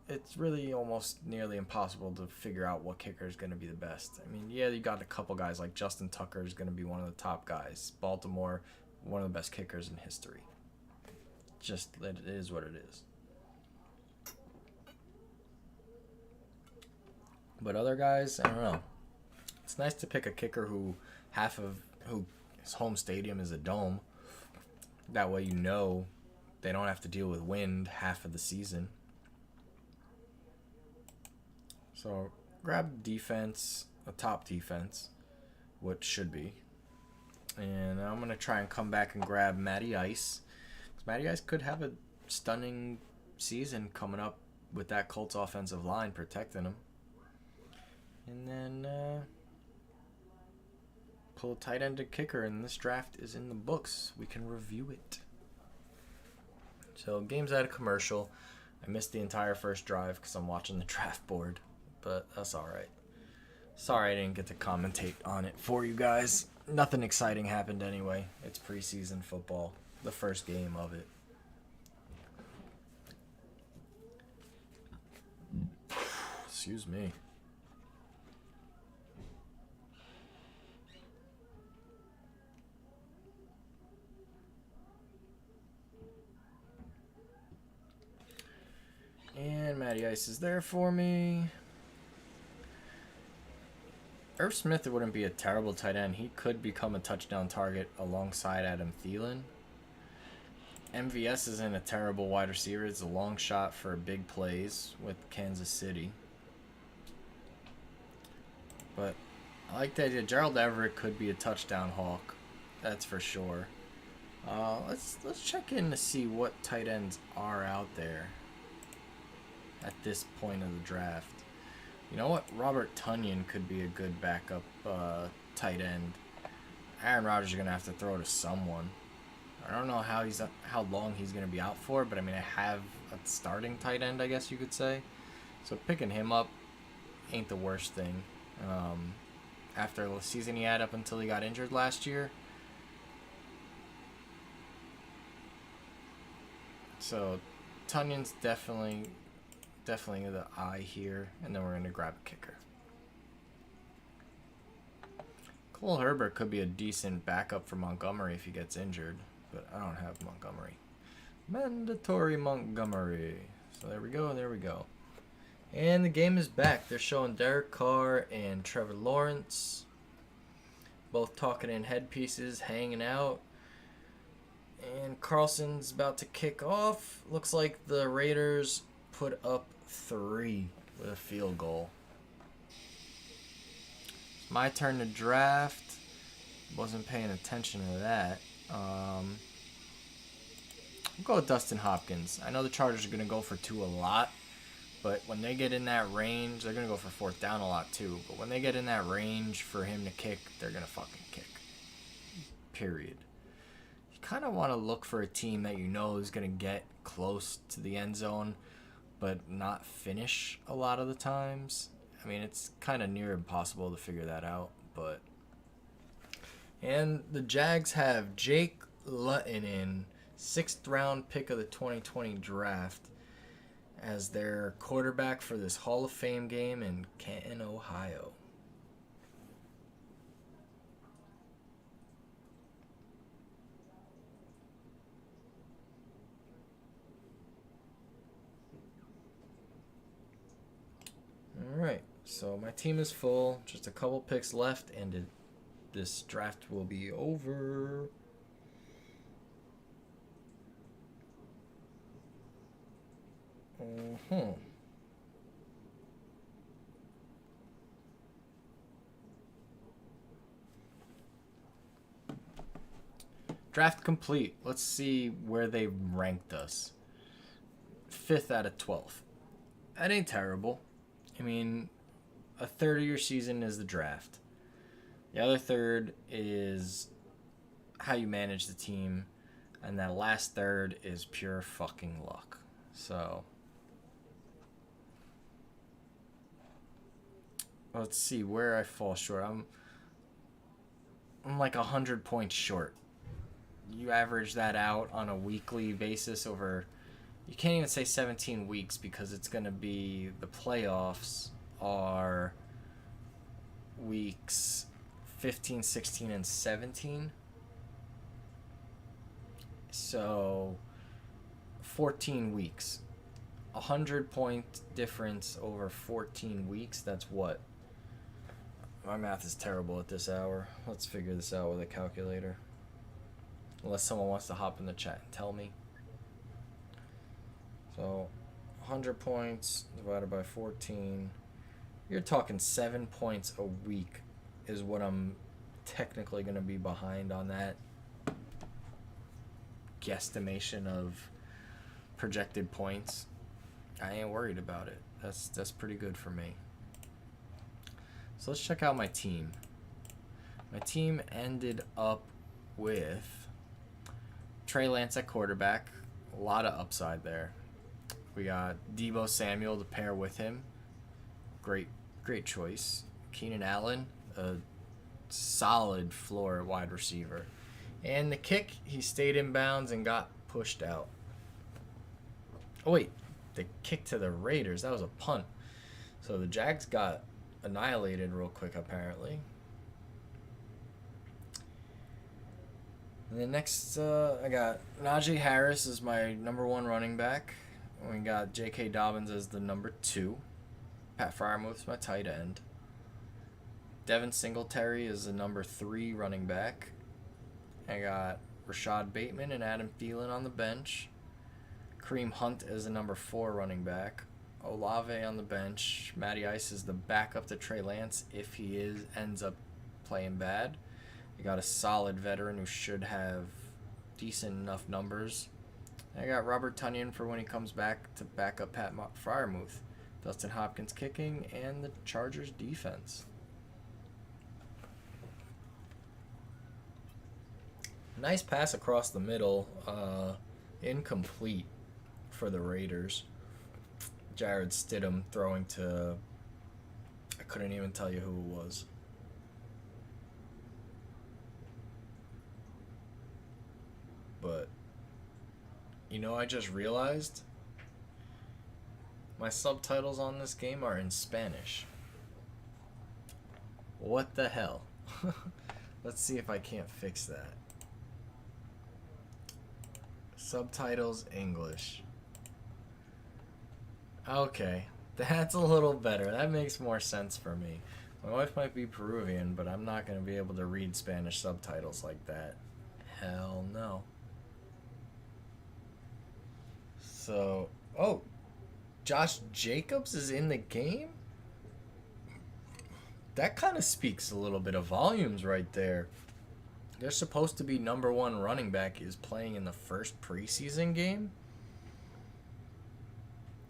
It's really almost nearly impossible to figure out what kicker is going to be the best. I mean, yeah, you got a couple guys like Justin Tucker is going to be one of the top guys. Baltimore, one of the best kickers in history. Just, it is what it is. But other guys, I don't know. It's nice to pick a kicker who his home stadium is a dome. That way you know they don't have to deal with wind half of the season. So grab defense, a top defense, what should be. And I'm going to try and come back and grab Matty Ice. Because Matty Ice could have a stunning season coming up with that Colts offensive line protecting him. And then pull a tight end and kicker, and this draft is in the books. We can review it. So game's at a commercial. I missed the entire first drive because I'm watching the draft board, but that's all right. Sorry I didn't get to commentate on it for you guys. Nothing exciting happened anyway. It's preseason football, the first game of it. Excuse me. And Matty Ice is there for me. Irv Smith wouldn't be a terrible tight end. He could become a touchdown target alongside Adam Thielen. MVS isn't a terrible wide receiver. It's a long shot for big plays with Kansas City. But I like the idea. Gerald Everett could be a touchdown hawk. That's for sure. Let's check in to see what tight ends are out there at this point of the draft. You know what? Robert Tonyan could be a good backup tight end. Aaron Rodgers is going to have to throw to someone. I don't know how long he's going to be out for, but I mean, I have a starting tight end, I guess you could say. So picking him up ain't the worst thing. After the season he had up until he got injured last year. So Tonyan's definitely the eye here, and then we're going to grab a kicker. Khalil Herbert could be a decent backup for Montgomery if he gets injured, but I don't have Montgomery. Mandatory Montgomery. So there we go, there we go. And the game is back. They're showing Derek Carr and Trevor Lawrence. Both talking in headpieces, hanging out. And Carlson's about to kick off. Looks like the Raiders put up 3 with a field goal. It's my turn to draft. Wasn't paying attention to that. We'll go with Dustin Hopkins. I know the Chargers are going to go for 2 a lot, but when they get in that range, they're going to go for 4th down a lot too. But when they get in that range for him to kick, they're going to fucking kick. Period. You kind of want to look for a team that you know is going to get close to the end zone, but not finish a lot of the times. I mean, it's kind of near impossible to figure that out, but... And the Jags have Jake Luton in, 6th round pick of the 2020 draft, as their quarterback for this Hall of Fame game in Canton, Ohio. Alright, so my team is full. Just a couple picks left, and this draft will be over. Draft complete. Let's see where they ranked us. 5th out of 12th. That ain't terrible. I mean, a third of your season is the draft. The other third is how you manage the team. And that last third is pure fucking luck. So... let's see where I fall short. I'm like 100 points short. You average that out on a weekly basis over, you can't even say 17 weeks because it's going to be, the playoffs are weeks 15, 16, and 17. So 14 weeks. 100-point difference over 14 weeks. That's what? My math is terrible at this hour. Let's figure this out with a calculator. Unless someone wants to hop in the chat and tell me. So, 100 points divided by 14. You're talking 7 points a week is what I'm technically going to be behind on that guesstimation of projected points. I ain't worried about it. That's pretty good for me. So let's check out my team. My team ended up with Trey Lance at quarterback. A lot of upside there. We got Deebo Samuel to pair with him. Great choice. Keenan Allen, a solid floor wide receiver. And the kick, he stayed in bounds and got pushed out. Oh wait, the kick to the Raiders, that was a punt. So the Jags got annihilated real quick apparently. And then next, I got Najee Harris as my number 1 running back. We got J.K. Dobbins as the number 2. Pat Freiermuth's my tight end. Devin Singletary is the number 3 running back. I got Rashad Bateman and Adam Thielen on the bench. Kareem Hunt as the number 4 running back. Olave on the bench. Matty Ice is the backup to Trey Lance if he ends up playing bad. You got a solid veteran who should have decent enough numbers. I got Robert Tonyan for when he comes back to back up Pat Freiermuth. Dustin Hopkins kicking, and the Chargers defense. Nice pass across the middle. Incomplete for the Raiders. Jared Stidham throwing to... I couldn't even tell you who it was. But, you know, I just realized my subtitles on this game are in Spanish. What the hell? Let's see if I can't fix that. Subtitles English. Okay, that's a little better. That makes more sense for me. My wife might be Peruvian, but I'm not going to be able to read Spanish subtitles like that. Hell no. So, oh, Josh Jacobs is in the game? That kind of speaks a little bit of volumes right there. They're supposed to be number one running back is playing in the first preseason game.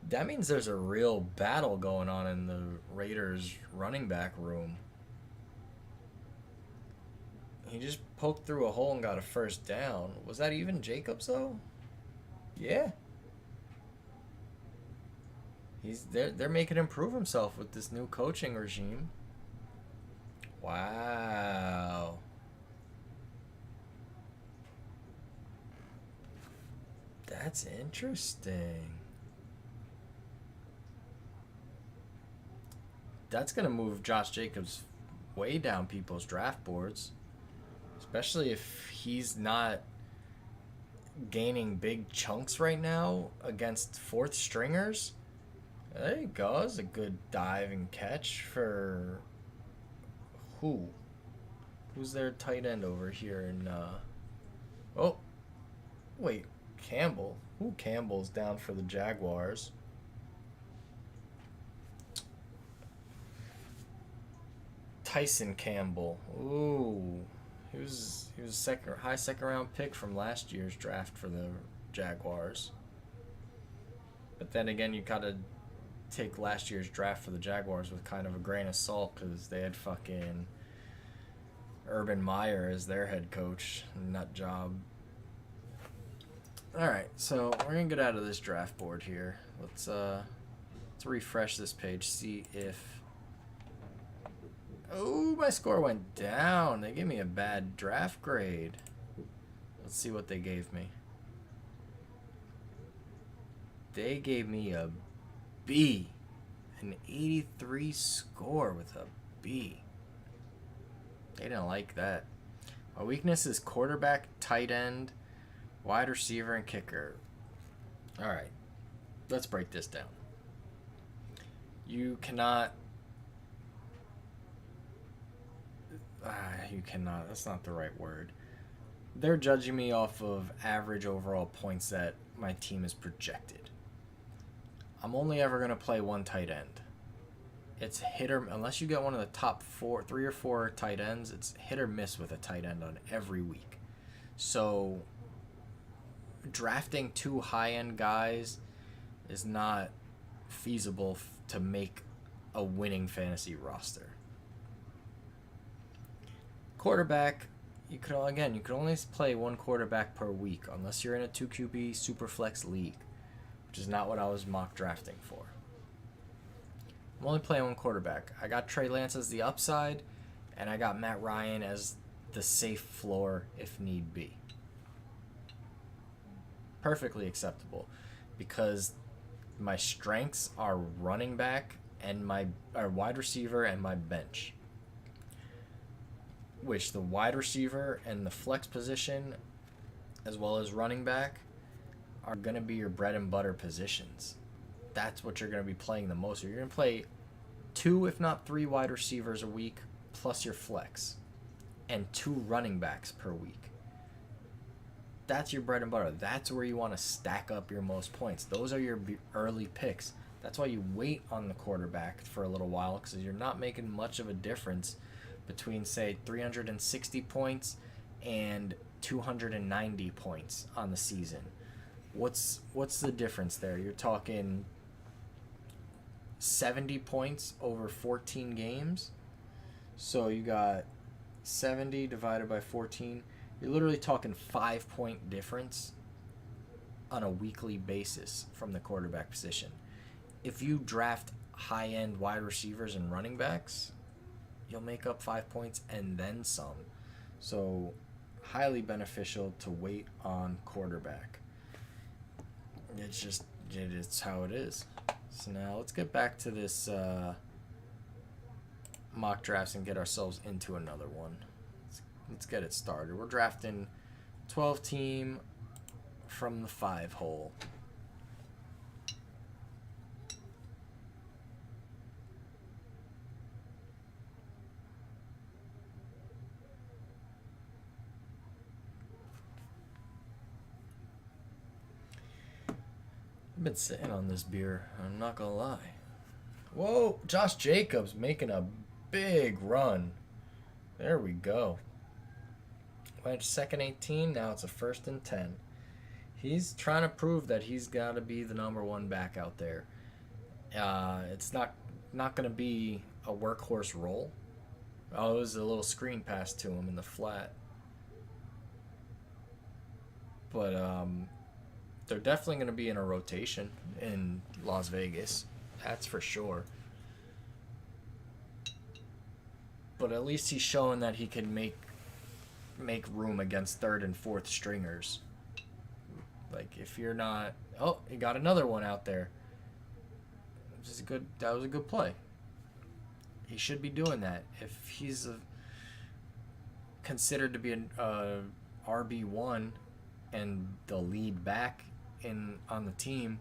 That means there's a real battle going on in the Raiders running back room. He just poked through a hole and got a first down. Was that even Jacobs though? Yeah. They're making him prove himself with this new coaching regime. Wow. That's interesting. That's going to move Josh Jacobs way down people's draft boards. Especially if he's not gaining big chunks right now against fourth stringers. There you go. That's a good dive and catch for who? Who's their tight end over here in oh, wait, Campbell. Who Campbell's down for the Jaguars? Tyson Campbell. Ooh. He was a high second round pick from last year's draft for the Jaguars. But then again, you gotta take last year's draft for the Jaguars with kind of a grain of salt because they had fucking Urban Meyer as their head coach. Nut job. Alright, so we're gonna get out of this draft board here. Let's refresh this page, see if... Oh, my score went down. They gave me a bad draft grade. Let's see what they gave me. They gave me a B. An 83 score with a B. They didn't like that. My weakness is quarterback, tight end, wide receiver, and kicker. Alright. Let's break this down. You cannot... you cannot. That's not the right word. They're judging me off of average overall points that my team is projected. I'm only ever going to play one tight end. It's hit or... Unless you get one of the top 3 or 4 tight ends, it's hit or miss with a tight end on every week. So, drafting 2 high-end guys is not feasible to make a winning fantasy roster. Quarterback, you could only play one quarterback per week unless you're in a 2 QB super flex league, which is not what I was mock drafting for. I'm only playing one quarterback. I got Trey Lance as the upside, and I got Matt Ryan as the safe floor if need be. Perfectly acceptable, because my strengths are running back and my wide receiver and my bench. Which the wide receiver and the flex position, as well as running back, are going to be your bread and butter positions. That's what you're going to be playing the most. You're going to play 2, if not 3 wide receivers a week, plus your flex, and 2 running backs per week. That's your bread and butter. That's where you want to stack up your most points. Those are your early picks. That's why you wait on the quarterback for a little while, because you're not making much of a difference between, say, 360 points and 290 points on the season. What's the difference there? You're talking 70 points over 14 games. So you got 70 divided by 14. You're literally talking 5-point difference on a weekly basis from the quarterback position. If you draft high-end wide receivers and running backs, you'll make up 5 points and then some. So, highly beneficial to wait on quarterback. It's how it is. So now let's get back to this mock drafts and get ourselves into another one. Let's let's get it started. We're drafting 12 team from the 5 hole. I've been sitting on this beer, I'm not gonna lie. Whoa, Josh Jacobs making a big run. There we go. Went second 18, now it's a first and 10. He's trying to prove that he's got to be the number 1 back out there. It's not going to be a workhorse role. Oh, it was a little screen pass to him in the flat. But they're definitely going to be in a rotation in Las Vegas. That's for sure. But at least he's showing that he can make room against 3rd and 4th stringers. Like, if you're not... Oh, he got another one out there. That was a good play. He should be doing that. If he's considered to be an RB1 and the lead back on the team,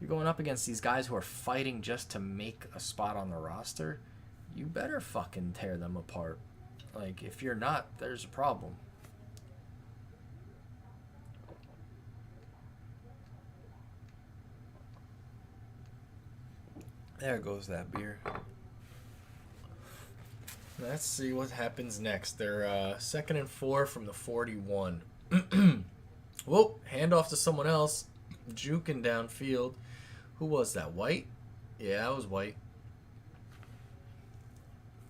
you're going up against these guys who are fighting just to make a spot on the roster. You better fucking tear them apart. Like, if you're not, there's a problem. There goes that beer. Let's see what happens next. They're 2nd and 4 from the 41. Whoa, handoff to someone else. Juking downfield. Who was that? White? Yeah, that was White.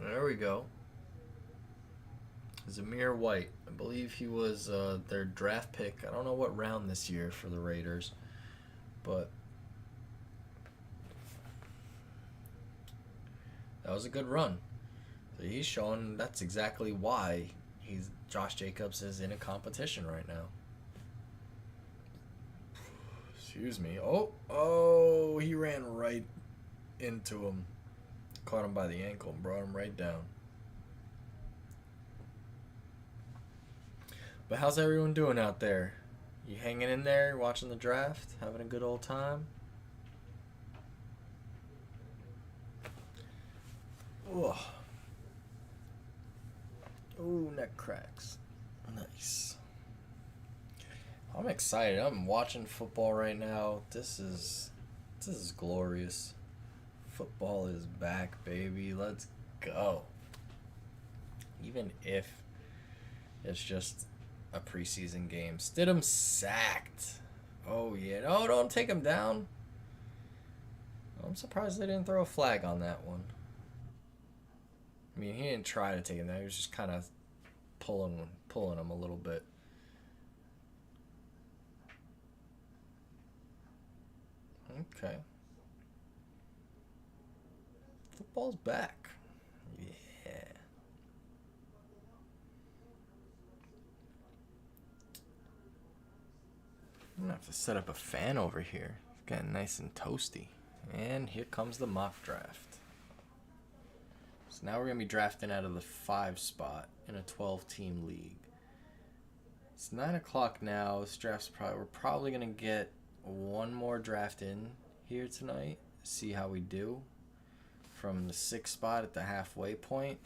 There we go. Zamir White. I believe he was their draft pick. I don't know what round this year for the Raiders. But that was a good run. So he's showing that's exactly why Josh Jacobs is in a competition right now. Excuse me. Oh, he ran right into him. Caught him by the ankle and brought him right down. But how's everyone doing out there? You hanging in there, watching the draft, having a good old time? Oh, neck cracks. Nice. I'm excited. I'm watching football right now. This is glorious. Football is back, baby. Let's go. Even if it's just a preseason game. Stidham sacked. Oh, yeah. No, don't take him down. I'm surprised they didn't throw a flag on that one. I mean, he didn't try to take him down. He was just kind of pulling him a little bit. Okay. Football's back. Yeah. I'm gonna have to set up a fan over here. It's getting nice and toasty. And here comes the mock draft. So now we're gonna be drafting out of the 5 spot in a 12-team league. It's 9 o'clock now. This draft's we're probably gonna get one more draft in here tonight. See how we do from the 6th spot at the halfway point.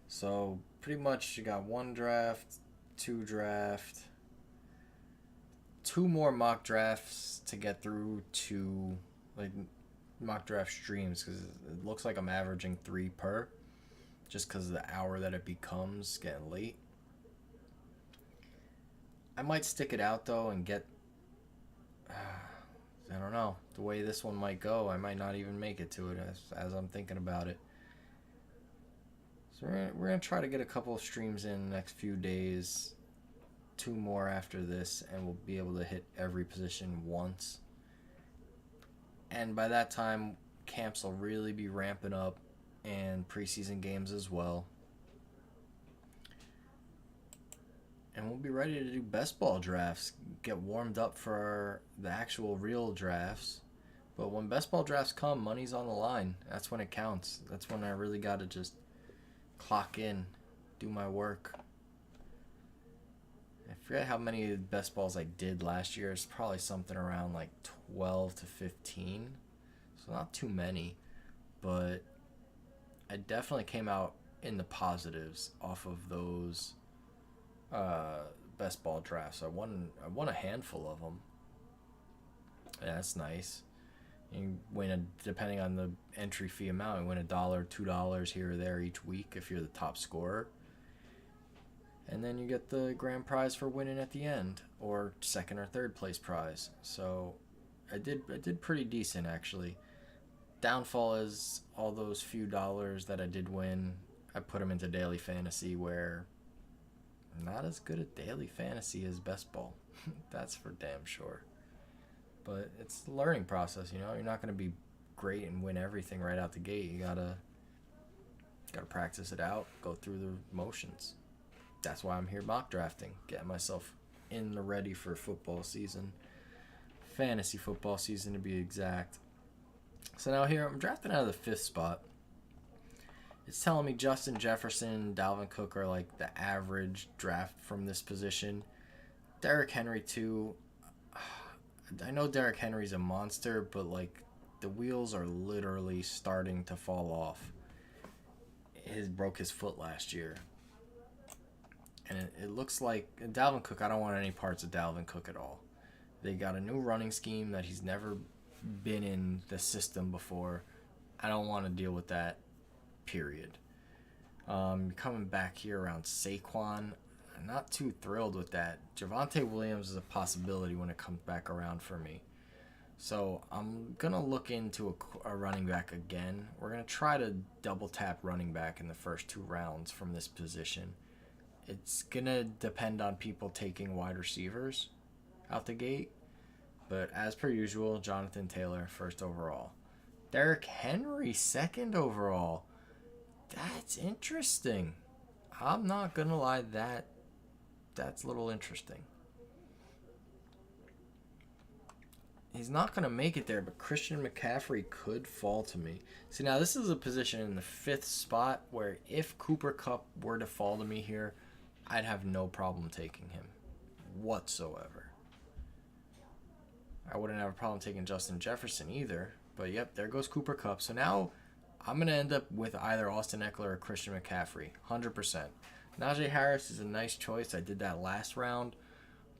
So pretty much you got 1 draft, 2 draft, 2 more mock drafts to get through to like mock draft streams, because it looks like I'm averaging 3 per, just because of the hour that it becomes getting late. I might stick it out though and get I don't know, the way this one might go, I might not even make it to it as I'm thinking about it. So we're gonna try to get a couple of streams in the next few days, 2 more after this, and we'll be able to hit every position once. And by that time, camps will really be ramping up, and preseason games as well. And we'll be ready to do best ball drafts, get warmed up for the actual real drafts. But when best ball drafts come, money's on the line. That's when it counts. That's when I really got to just clock in, do my work. I forget how many best balls I did last year. It's probably something around like 12 to 15. So not too many. But I definitely came out in the positives off of those best ball drafts. I won a handful of them. Yeah, that's nice. You win depending on the entry fee amount, you win $1, $2 here or there each week if you're the top scorer. And then you get the grand prize for winning at the end, or second or third place prize. So I did pretty decent actually. Downfall is all those few dollars that I did win, I put them into daily fantasy, where I'm not as good at daily fantasy as best ball. That's for damn sure. But it's the learning process, you know. You're not going to be great and win everything right out the gate. You gotta practice it out, go through the motions. That's why I'm here mock drafting, getting myself in the ready for football season, fantasy football season to be exact. So now here I'm drafting out of the fifth spot. It's telling me Justin Jefferson, Dalvin Cook are like the average draft from this position. Derrick Henry too. I know Derrick Henry's a monster, but like the wheels are literally starting to fall off. He broke his foot last year. And it looks like Dalvin Cook, I don't want any parts of Dalvin Cook at all. They got a new running scheme that he's never been in the system before. I don't want to deal with that, period. Coming back here around Saquon, I'm not too thrilled with that. Javonte Williams is a possibility when it comes back around for me. So I'm going to look into a running back again. We're going to try to double tap running back in the first 2 rounds from this position. It's going to depend on people taking wide receivers out the gate. But as per usual, Jonathan Taylor, first overall. Derrick Henry, second overall. That's interesting. I'm not going to lie, that's a little interesting. He's not going to make it there, but Christian McCaffrey could fall to me. See, now this is a position in the 5th spot where if Cooper Kupp were to fall to me here, I'd have no problem taking him whatsoever. I wouldn't have a problem taking Justin Jefferson either. But yep, there goes Cooper Kupp. So now I'm going to end up with either Austin Eckler or Christian McCaffrey. 100%. Najee Harris is a nice choice. I did that last round.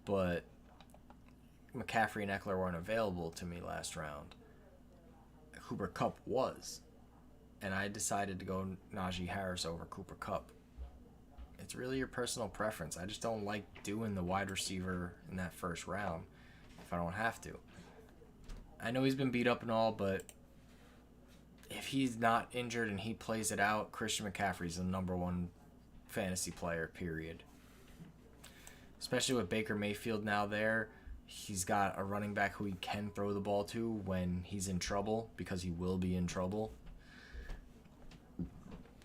But McCaffrey and Eckler weren't available to me last round. Cooper Kupp was. And I decided to go Najee Harris over Cooper Kupp. It's really your personal preference. I just don't like doing the wide receiver in that first round if I don't have to. I know he's been beat up and all, but if he's not injured and he plays it out, Christian McCaffrey's the number 1 fantasy player, period. Especially with Baker Mayfield now there. He's got a running back who he can throw the ball to when he's in trouble, because he will be in trouble.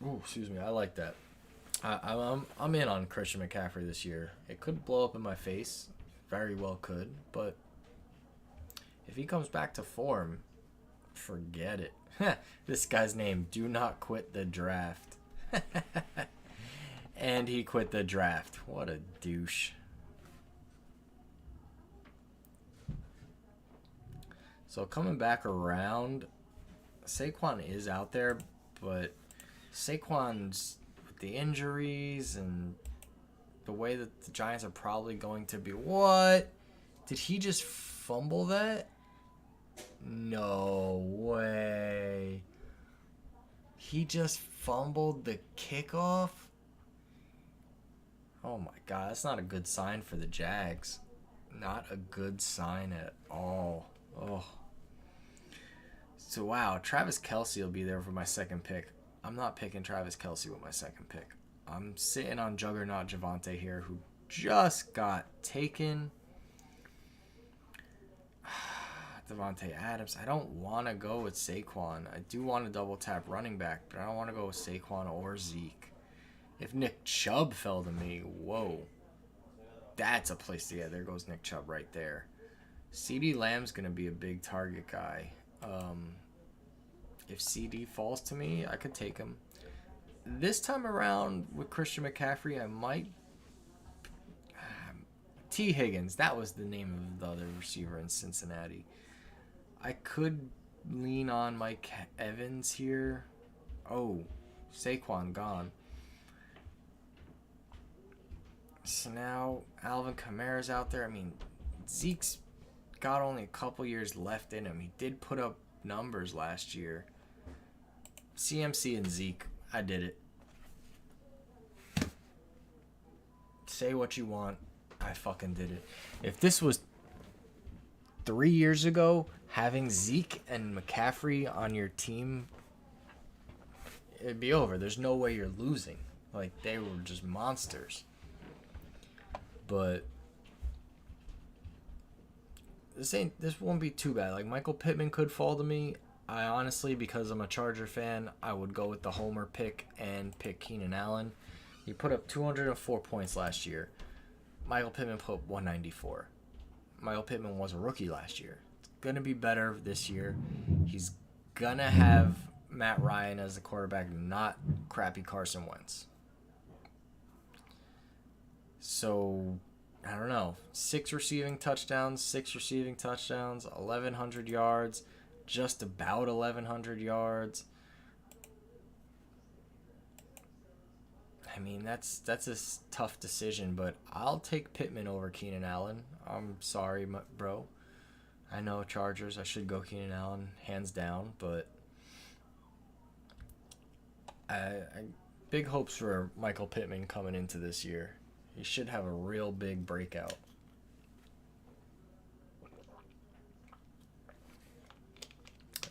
Ooh, excuse me. I like that. I'm in on Christian McCaffrey this year. It could blow up in my face. Very well could. But if he comes back to form, forget it. This guy's name, do not quit the draft. And he quit the draft. What a douche. So coming back around, Saquon is out there, but Saquon's with the injuries and the way that the Giants are probably going to be. What? Did he just fumble that? No way. He just fumbled the kickoff? Oh my God, that's not a good sign for the Jags. Not a good sign at all. Oh. So wow, Travis Kelce will be there for my second pick. I'm not picking Travis Kelce with my second pick. I'm sitting on Juggernaut Javonte here, who just got taken. Devontae Adams. I don't want to go with Saquon. I do want to double tap running back, but I don't want to go with Saquon or Zeke. If Nick Chubb fell to me, whoa. That's a place to get. There goes Nick Chubb right there. CeeDee Lamb's going to be a big target guy. If CD falls to me, I could take him. This time around with Christian McCaffrey, I T. Higgins. That was the name of the other receiver in Cincinnati. I could lean on Mike Evans here. Oh, Saquon gone. So now Alvin Kamara's out there. I mean, Zeke's got only a couple years left in him. He did put up numbers last year. CMC and Zeke, I did it. Say what you want. I fucking did it. If this was 3 years ago, having Zeke and McCaffrey on your team, it'd be over. There's no way you're losing. Like, they were just monsters. But this won't be too bad. Like, Michael Pittman could fall to me. I honestly, because I'm a Charger fan, I would go with the homer pick and pick Keenan Allen. He put up 204 points last year. Michael Pittman put up 194. Michael Pittman was a rookie last year. It's going to be better this year. He's going to have Matt Ryan as the quarterback, not crappy Carson Wentz. So, I don't know. 6 receiving touchdowns, 1,100 yards, just about 1,100 yards. I mean, that's a tough decision, but I'll take Pittman over Keenan Allen. I'm sorry, bro. I know Chargers. I should go Keenan Allen, hands down, but I big hopes for Michael Pittman coming into this year. He should have a real big breakout.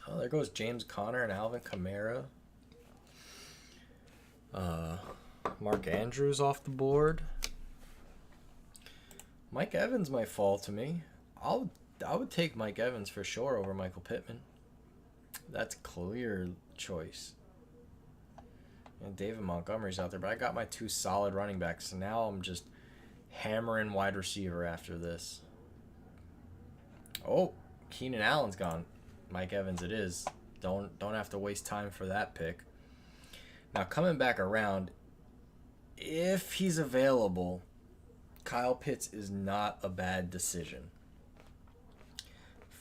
Oh, there goes James Conner and Alvin Kamara. Mark Andrews off the board. Mike Evans might fall to me. I would take Mike Evans for sure over Michael Pittman. That's a clear choice. And David Montgomery's out there, but I got my 2 solid running backs, so now I'm just hammering wide receiver after this. Oh, Keenan Allen's gone. Mike Evans it is. Don't have to waste time for that pick. Now coming back around, if he's available, Kyle Pitts is not a bad decision.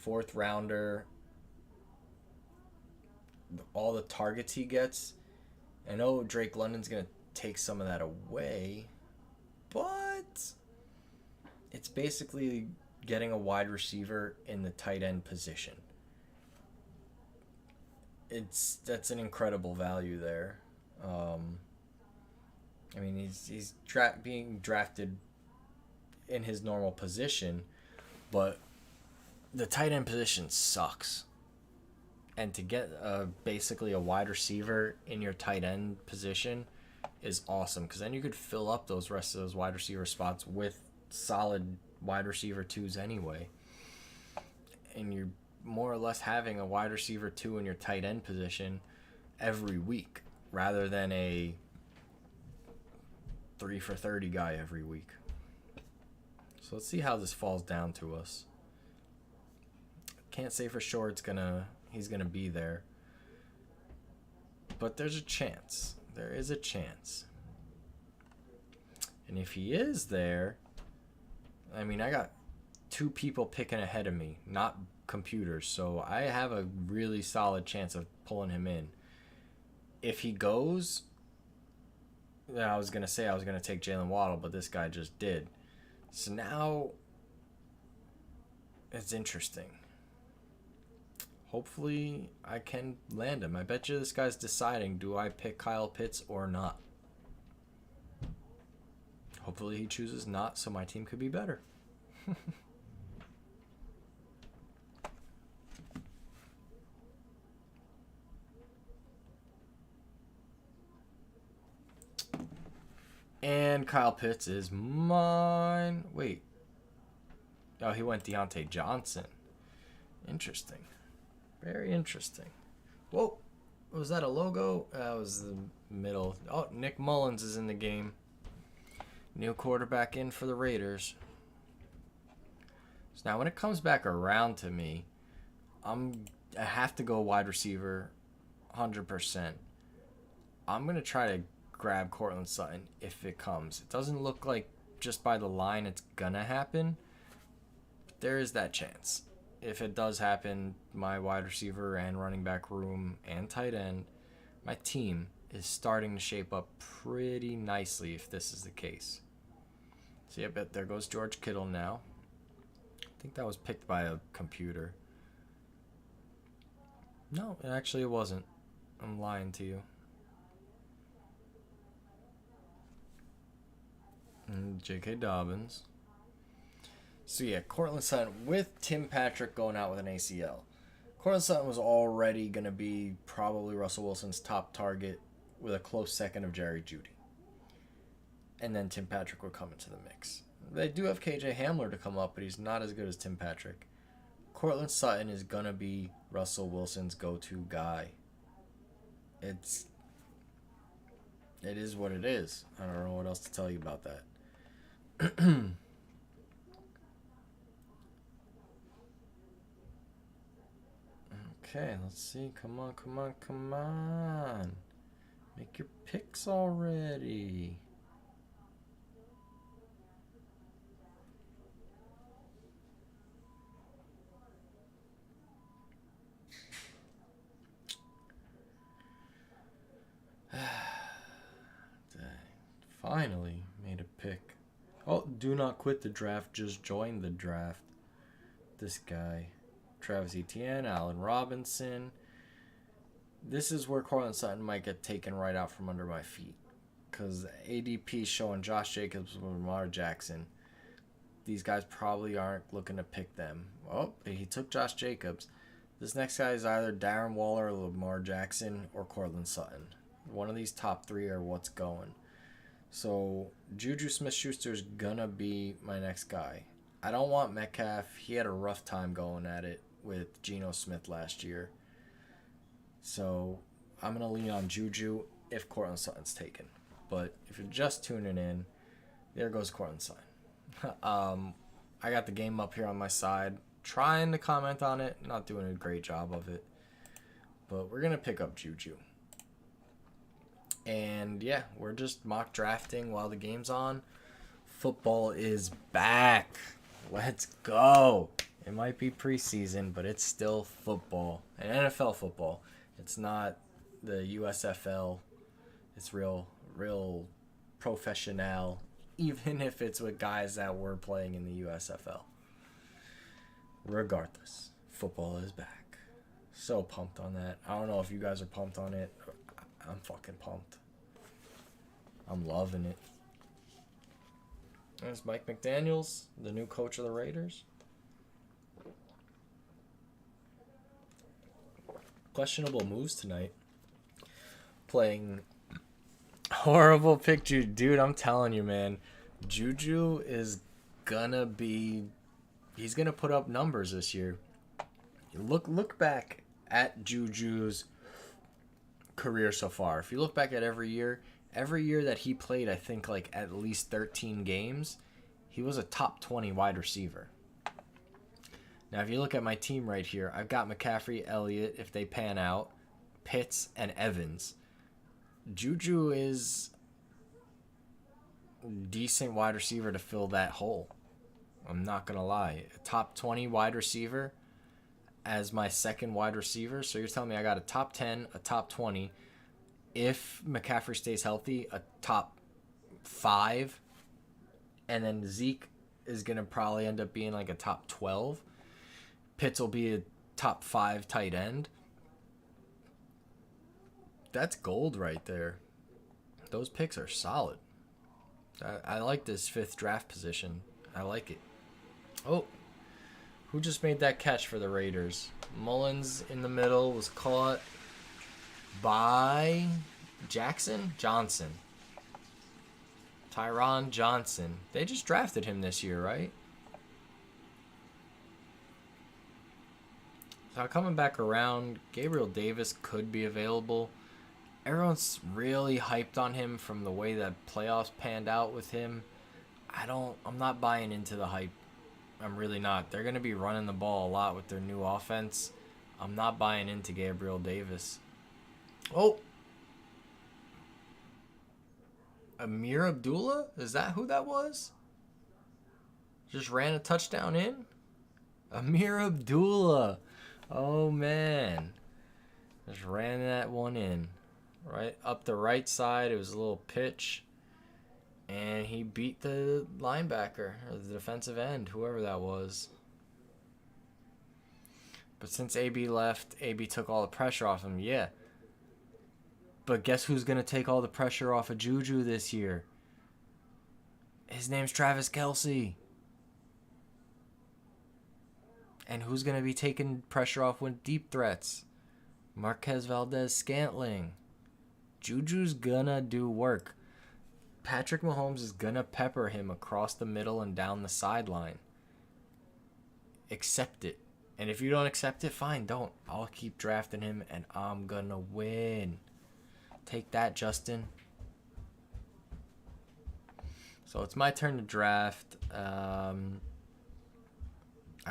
4th rounder, all the targets he gets. I know Drake London's going to take some of that away, but it's basically getting a wide receiver in the tight end position. That's an incredible value there. I mean, he's being drafted in his normal position, but the tight end position sucks. And to get basically a wide receiver in your tight end position is awesome, because then you could fill up those rest of those wide receiver spots with solid wide receiver 2s anyway. And you're more or less having a wide receiver 2 in your tight end position every week, rather than a 3 for 30 guy every week. So let's see how this falls down to us. Can't say for sure he's gonna be there, but there's a chance. There is a chance. And if he is there, I mean, I got 2 people picking ahead of me, not computers, so I have a really solid chance of pulling him in. If he goes, I was going to say I was going to take Jalen Waddle, but this guy just did. So now it's interesting. Hopefully I can land him. I bet you this guy's deciding, do I pick Kyle Pitts or not? Hopefully he chooses not, so my team could be better. And Kyle Pitts is mine. Wait. Oh, he went Deontay Johnson. Interesting. Very interesting. Whoa. Was that a logo? That was the middle. Oh, Nick Mullins is in the game. New quarterback in for the Raiders. So now when it comes back around to me, I have to go wide receiver 100%. I'm going to try to grab Cortland Sutton if it comes. It doesn't look like just by the line it's gonna happen. But there is that chance. If it does happen, my wide receiver and running back room and tight end, my team is starting to shape up pretty nicely if this is the case. See, I bet there goes George Kittle now. I think that was picked by a computer. No, it wasn't. I'm lying to you. And J.K. Dobbins. So yeah, Cortland Sutton with Tim Patrick going out with an ACL. Cortland Sutton was already going to be probably Russell Wilson's top target with a close second of Jerry Jeudy. And then Tim Patrick would come into the mix. They do have KJ Hamler to come up, but he's not as good as Tim Patrick. Cortland Sutton is going to be Russell Wilson's go-to guy. It is what it is. I don't know what else to tell you about that. Okay, let's see. Come on. Make your picks already. Finally made a pick. Oh, do not quit the draft. Just join the draft. This guy. Travis Etienne, Allen Robinson. This is where Cortland Sutton might get taken right out from under my feet. Because ADP showing Josh Jacobs and Lamar Jackson. These guys probably aren't looking to pick them. Oh, he took Josh Jacobs. This next guy is either Darren Waller, Lamar Jackson, or Cortland Sutton. One of these top three are what's going. So, Juju Smith-Schuster's gonna be my next guy. I don't want Metcalf. He had a rough time going at it with Geno Smith last year. So, I'm gonna lean on Juju if Cortland Sutton's taken. But if you're just tuning in, there goes Cortland Sutton. I got the game up here on my side. Trying to comment on it. Not doing a great job of it. But we're gonna pick up Juju. And yeah, we're just mock drafting while the game's on. Football is back. Let's go. It might be preseason, but it's still football. And NFL football. It's not the USFL. It's real professional, even if it's with guys that were playing in the USFL. Regardless, football is back. So pumped on that. I don't know if you guys are pumped on it. I'm fucking pumped. I'm loving it. There's Mike McDaniels, the new coach of the Raiders. Questionable moves tonight. Playing horrible pick Juju. Dude, I'm telling you, man. Juju is gonna be... He's gonna put up numbers this year. Look back at Juju's career so far. If you look back at every year that he played, I think like at least 13 games, he was a top 20 wide receiver. Now, if you look at my team right here, I've got McCaffrey, Elliott, if they pan out, Pitts, and Evans. Juju is a decent wide receiver to fill that hole. I'm not going to lie. A top 20 wide receiver as my second wide receiver. So you're telling me I got a top 10, a top 20. If McCaffrey stays healthy, a top 5. And then Zeke is going to probably end up being like a top 12. Pitts will be a top 5 tight end. That's gold right there. Those picks are solid. I like this 5th draft position. I like it. Oh, who just made that catch for the Raiders? Mullins in the middle was caught by Johnson. Tyron Johnson. They just drafted him this year, right? So coming back around, Gabriel Davis could be available. Everyone's really hyped on him from the way that playoffs panned out with him. I'm not buying into the hype. I'm really not. They're going to be running the ball a lot with their new offense. I'm not buying into Gabriel Davis. Oh. Amir Abdullah? Is that who that was? Just ran a touchdown in. Amir Abdullah. Oh, man. Just ran that one in. Right up the right side. It was a little pitch. And he beat the linebacker, or the defensive end, whoever that was. But since AB left, AB took all the pressure off him. Yeah. But guess who's going to take all the pressure off of Juju this year? His name's Travis Kelce. And who's going to be taking pressure off with deep threats? Marquez Valdez-Scantling. Juju's going to do work. Patrick Mahomes is going to pepper him across the middle and down the sideline. Accept it. And if you don't accept it, fine, don't. I'll keep drafting him, and I'm going to win. Take that, Justin. So it's my turn to draft. I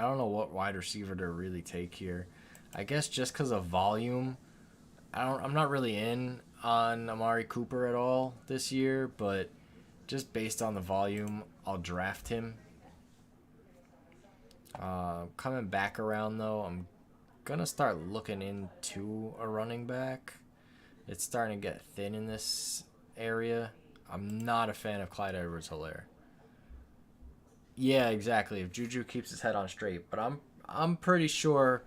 don't know what wide receiver to really take here. I guess just because of volume, I'm not really in on Amari Cooper at all this year, but just based on the volume, I'll draft him. Coming back around though, I'm gonna start looking into a running back. It's starting to get thin in this area. I'm not a fan of Clyde Edwards-Helaire. Yeah, exactly. If Juju keeps his head on straight, but I'm pretty sure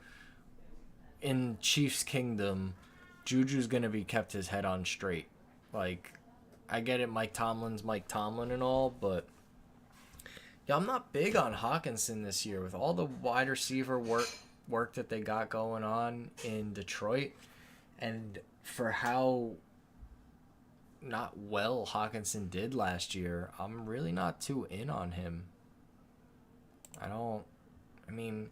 in Chiefs Kingdom, Juju's gonna be kept his head on straight. Like, I get it, Mike Tomlin's Mike Tomlin and all, but yeah, I'm not big on Hawkinson this year with all the wide receiver work that they got going on in Detroit, and for how not well Hawkinson did last year. I'm really not too in on him. I mean,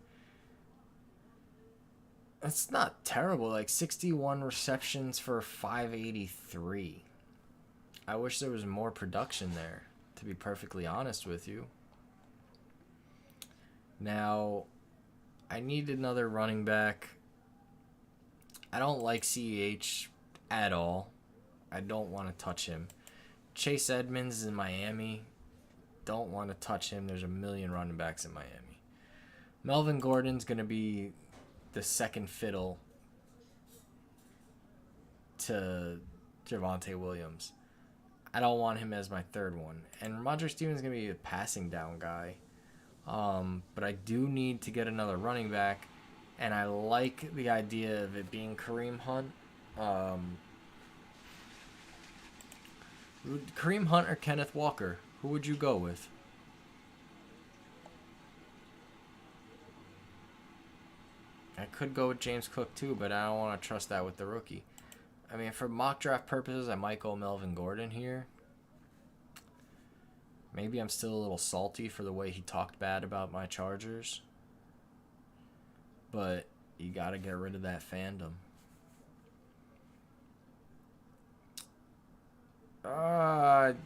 it's not terrible. Like 61 receptions for 583. I wish there was more production there, to be perfectly honest with you. Now, I need another running back. I don't like CEH at all. I don't want to touch him. Chase Edmonds is in Miami. Don't want to touch him. There's a million running backs in Miami. Melvin Gordon's going to be the second fiddle to Javonte Williams. I don't want him as my third one. And Ramondre Stevens is going to be a passing down guy. But I do need to get another running back. And I like the idea of it being Kareem Hunt. Kareem Hunt or Kenneth Walker? Who would you go with? I could go with James Cook too, but I don't want to trust that with the rookie. I mean, for mock draft purposes, I might go Melvin Gordon here. Maybe I'm still a little salty for the way he talked bad about my Chargers. But you got to get rid of that fandom.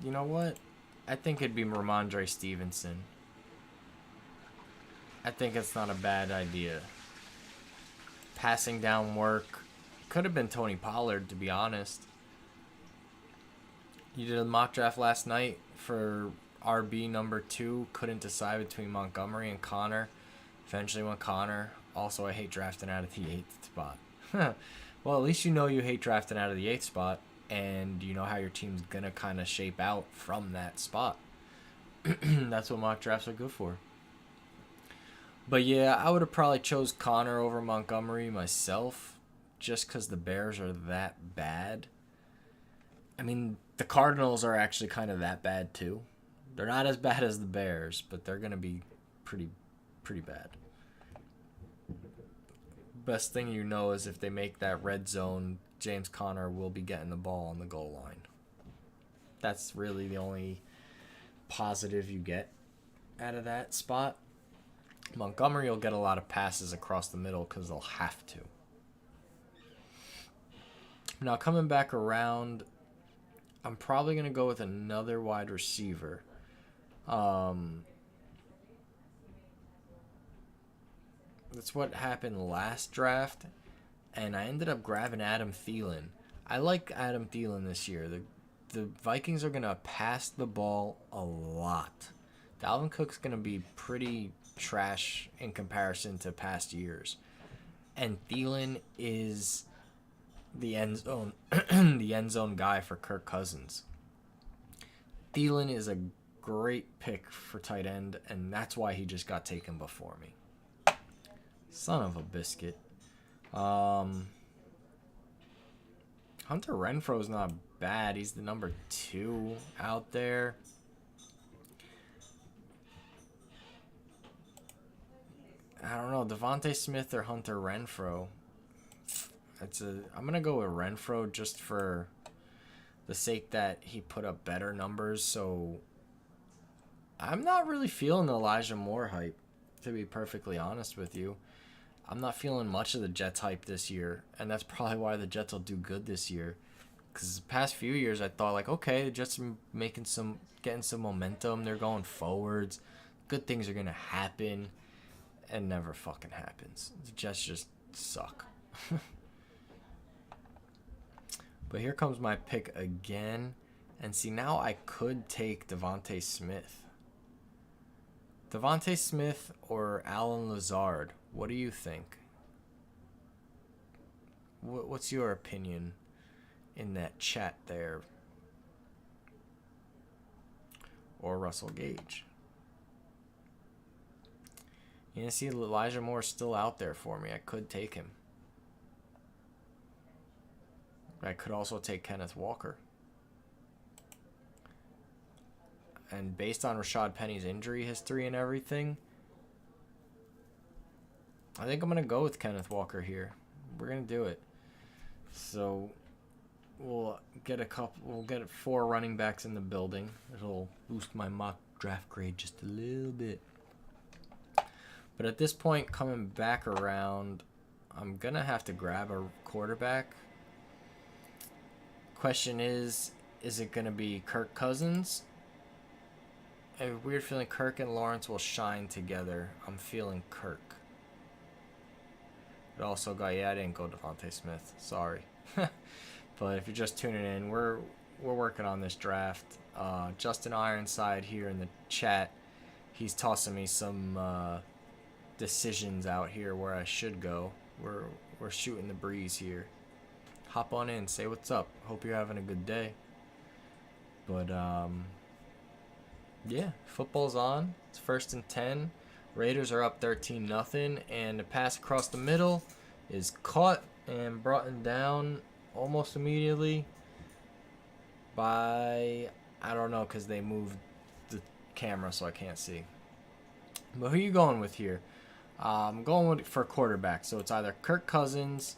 You know what? I think it'd be Ramondre Stevenson. I think it's not a bad idea. Passing down work. Could have been Tony Pollard, to be honest. You did a mock draft last night for RB number 2. Couldn't decide between Montgomery and Connor. Eventually went Connor. Also, I hate drafting out of the 8th spot. Well, at least you know you hate drafting out of the 8th spot. And you know how your team's going to kind of shape out from that spot. That's what mock drafts are good for. But yeah, I would have probably chose Connor over Montgomery myself. Just because the Bears are that bad. I mean, the Cardinals are actually kind of that bad too. They're not as bad as the Bears, but they're going to be pretty bad. Best thing you know is if they make that red zone, James Conner will be getting the ball on the goal line. That's really the only positive you get out of that spot. Montgomery will get a lot of passes across the middle because they'll have to. Now, coming back around, I'm probably going to go with another wide receiver. That's what happened last draft, and I ended up grabbing Adam Thielen. I like Adam Thielen this year. The Vikings are going to pass the ball a lot. Dalvin Cook's going to be pretty trash in comparison to past years. And Thielen is the end zone the end zone guy for Kirk Cousins. Thielen is a great pick for tight end, and that's why he just got taken before me. Son of a biscuit. Hunter Renfro's not bad. He's the number 2 out there. I don't know, Devontae Smith or Hunter Renfro. I'm gonna go with Renfro just for the sake that he put up better numbers. So I'm not really feeling the Elijah Moore hype, to be perfectly honest with you. I'm not feeling much of the Jets hype this year, and that's probably why the Jets will do good this year. Because the past few years, I thought like, okay, the Jets are getting some momentum. They're going forwards. Good things are gonna happen, and never fucking happens. The Jets just suck. But here comes my pick again, and see now I could take Devontae Smith. Devontae Smith or Alan Lazard. What do you think? What's your opinion in that chat there? Or Russell Gage? You see, Elijah Moore's still out there for me. I could take him. I could also take Kenneth Walker. And based on Rashad Penny's injury history and everything, I think I'm going to go with Kenneth Walker here. We're going to do it. So we'll get 4 running backs in the building. It'll boost my mock draft grade just a little bit. But at this point, coming back around, I'm going to have to grab a quarterback. Question is it going to be Kirk Cousins? I have a weird feeling Kirk and Lawrence will shine together. I'm feeling Kirk. It also got, I didn't go Devontae Smith. Sorry. But if you're just tuning in, we're working on this draft. Justin Ironside here in the chat, he's tossing me some decisions out here where I should go. We're shooting the breeze here. Hop on in, say what's up. Hope you're having a good day. But yeah, football's on. It's 1st and 10. Raiders are up 13-0, and the pass across the middle is caught and brought down almost immediately by, I don't know, because they moved the camera so I can't see. But who are you going with here? I'm going for quarterback, so it's either Kirk Cousins,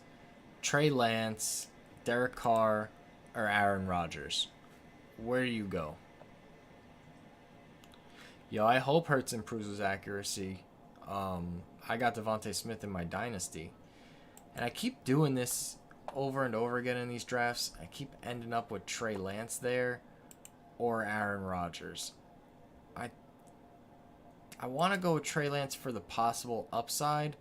Trey Lance, Derek Carr, or Aaron Rodgers. Where do you go? Yo, I hope Hurts improves his accuracy. I got Devontae Smith in my dynasty. And I keep doing this over and over again in these drafts. I keep ending up with Trey Lance there or Aaron Rodgers. I want to go with Trey Lance for the possible upside,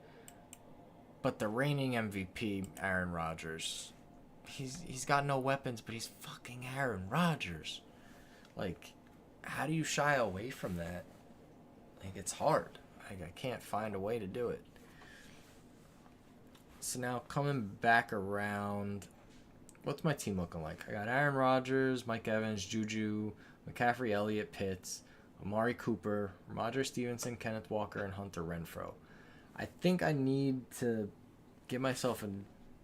but the reigning MVP, Aaron Rodgers, he's got no weapons, but he's fucking Aaron Rodgers. Like, how do you shy away from that? Like, it's hard. I can't find a way to do it. So now coming back around, what's my team looking like? I got Aaron Rodgers, Mike Evans, Juju, McCaffrey, Elliott, Pitts, Amari Cooper, Roger Stevenson, Kenneth Walker, and Hunter Renfro. I think I need to give myself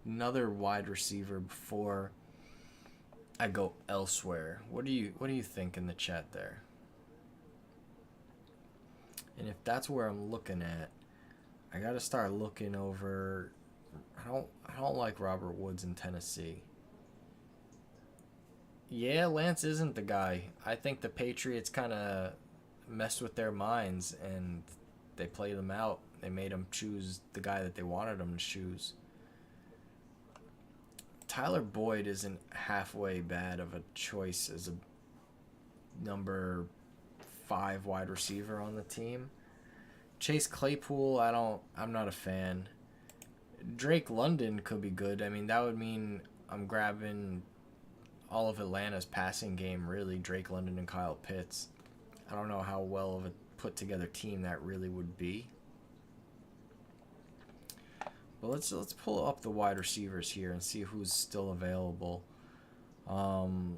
another wide receiver before I go elsewhere. What do you think in the chat there? And if that's where I'm looking at, I got to start looking over. I don't like Robert Woods in Tennessee. Yeah, Lance isn't the guy. I think the Patriots kind of messed with their minds and they played them out. They made them choose the guy that they wanted them to choose. Tyler Boyd isn't halfway bad of a choice as a number 5 wide receiver on the team. Chase Claypool, I'm not a fan. Drake London could be good. I mean, that would mean I'm grabbing all of Atlanta's passing game, really. Drake London and Kyle Pitts. I don't know how well of a put together team that really would be. But let's pull up the wide receivers here and see who's still available. Traylon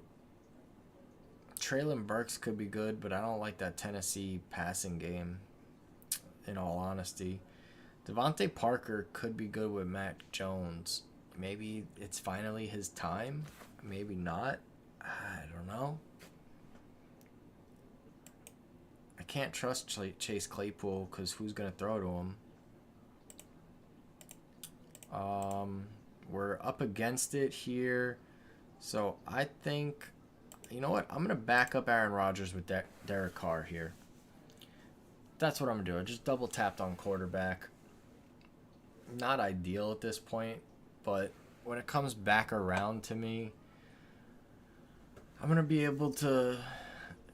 Burks could be good, but I don't like that Tennessee passing game, in all honesty. Devontae Parker could be good with Mac Jones. Maybe it's finally his time. Maybe not. I don't know. I can't trust Chase Claypool because who's going to throw to him? We're up against it here. So I think, you know what? I'm going to back up Aaron Rodgers with Derek Carr here. That's what I'm going to do. I just double tapped on quarterback. Not ideal at this point, but when it comes back around to me, I'm going to be able to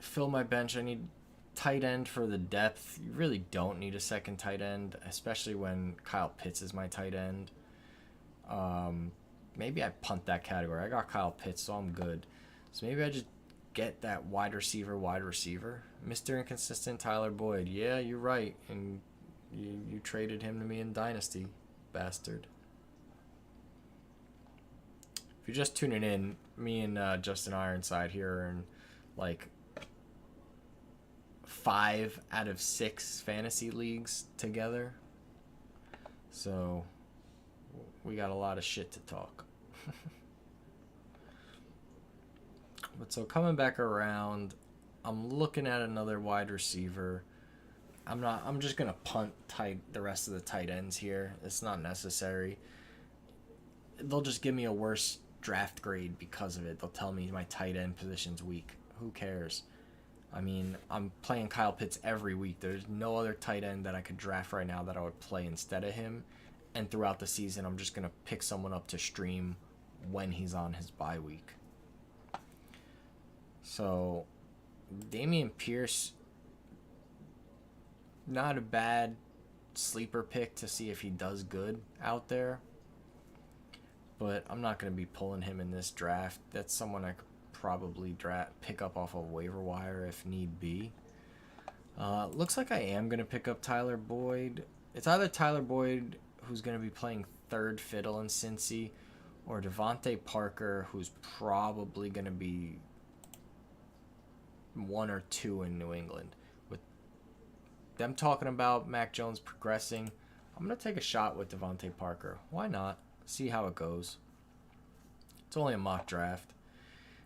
fill my bench. I need tight end for the depth. You really don't need a second tight end, especially when Kyle Pitts is my tight end. Maybe I punt that category. I got Kyle Pitts, so I'm good. So maybe I just get that wide receiver. Mr. Inconsistent Tyler Boyd. Yeah, you're right. And you traded him to me in Dynasty, bastard. If you're just tuning in, me and Justin Ironside here are in like 5 out of 6 fantasy leagues together. So we got a lot of shit to talk. But so coming back around, I'm looking at another wide receiver. I'm just gonna punt the rest of the tight ends here. It's not necessary. They'll just give me a worse draft grade because of it. They'll tell me my tight end position's weak. Who cares? I mean, I'm playing Kyle Pitts every week. There's no other tight end that I could draft right now that I would play instead of him. And throughout the season, I'm just going to pick someone up to stream when he's on his bye week. So, Dameon Pierce, not a bad sleeper pick to see if he does good out there. But I'm not going to be pulling him in this draft. That's someone I could probably pick up off of waiver wire if need be. Looks like I am going to pick up Tyler Boyd. It's either Tyler Boyd, who's going to be playing third fiddle in Cincy, or Devontae Parker, who's probably going to be 1 or 2 in New England. With them talking about Mac Jones progressing, I'm going to take a shot with Devontae Parker. Why not? See how it goes. It's only a mock draft.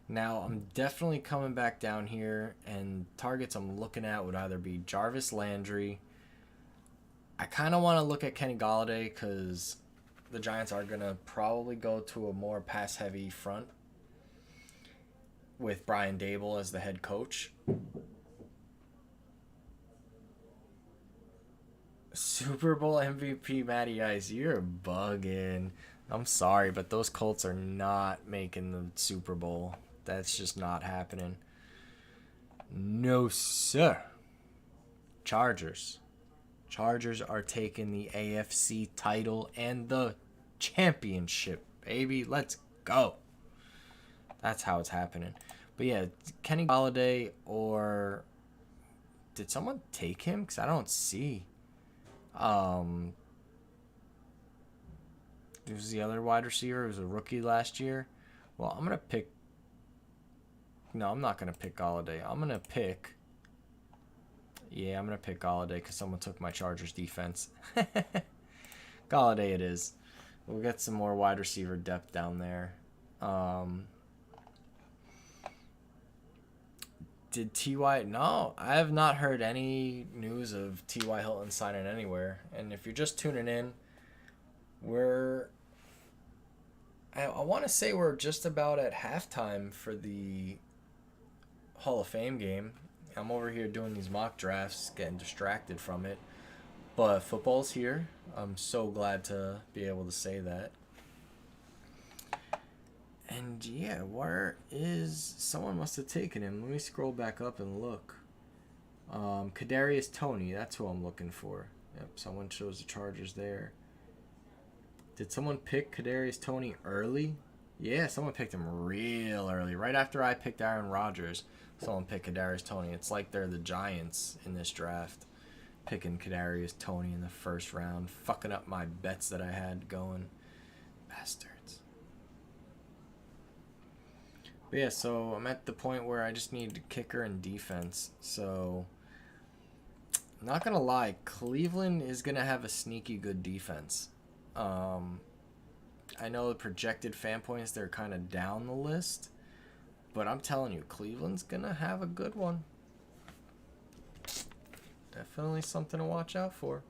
Now, I'm definitely coming back down here, and targets I'm looking at would either be Jarvis Landry. I kind of want to look at Kenny Golladay because the Giants are going to probably go to a more pass-heavy front with Brian Daboll as the head coach. Super Bowl MVP Matty Ice, you're bugging. I'm sorry, but those Colts are not making the Super Bowl. That's just not happening. No, sir. Chargers. Chargers are taking the AFC title and the championship, baby. Let's go. That's how it's happening. But yeah, Kenny Golladay, or did someone take him? Because I don't see. Who's the other wide receiver? He was a rookie last year. Well, I'm going to pick. No, I'm not going to pick Golladay. I'm going to pick. Yeah, I'm going to pick Golladay because someone took my Chargers defense. Golladay it is. We'll get some more wide receiver depth down there. Did T.Y. No, I have not heard any news of T.Y. Hilton signing anywhere. And if you're just tuning in, I want to say we're just about at halftime for the Hall of Fame game. I'm over here doing these mock drafts, getting distracted from it. But football's here. I'm so glad to be able to say that. And yeah, where is... Someone must have taken him. Let me scroll back up and look. Kadarius Toney, that's who I'm looking for. Yep, someone shows the Chargers there. Did someone pick Kadarius Toney early? Yeah, someone picked him real early. Right after I picked Aaron Rodgers, someone picked Kadarius Toney. It's like they're the Giants in this draft, picking Kadarius Toney in the first round, fucking up my bets that I had going. Bastards. But yeah, so I'm at the point where I just need kicker and defense. So, not gonna lie, Cleveland is gonna have a sneaky good defense. I know the projected fan points, they're kind of down the list. But I'm telling you, Cleveland's going to have a good one. Definitely something to watch out for.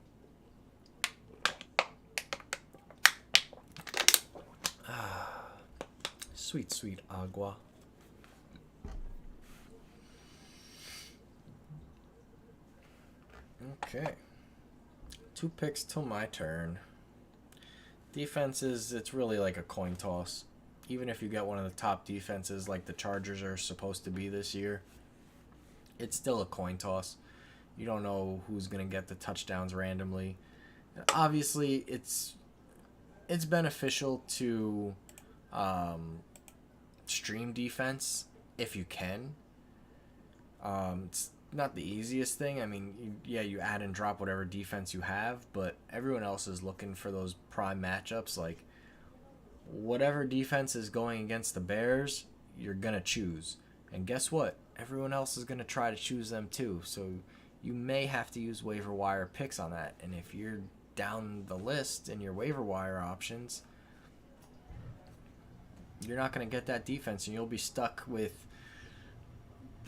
Sweet, sweet agua. Okay. 2 picks till my turn. Defenses, it's really like a coin toss. Even if you get one of the top defenses like the Chargers are supposed to be this year, it's still a coin toss. You don't know who's going to get the touchdowns randomly. Obviously, it's beneficial to stream defense if you can. It's not the easiest thing. I mean, you add and drop whatever defense you have, but everyone else is looking for those prime matchups. Like, whatever defense is going against the Bears, you're going to choose. And guess what? Everyone else is going to try to choose them too. So you may have to use waiver wire picks on that. And if you're down the list in your waiver wire options, you're not going to get that defense, and you'll be stuck with,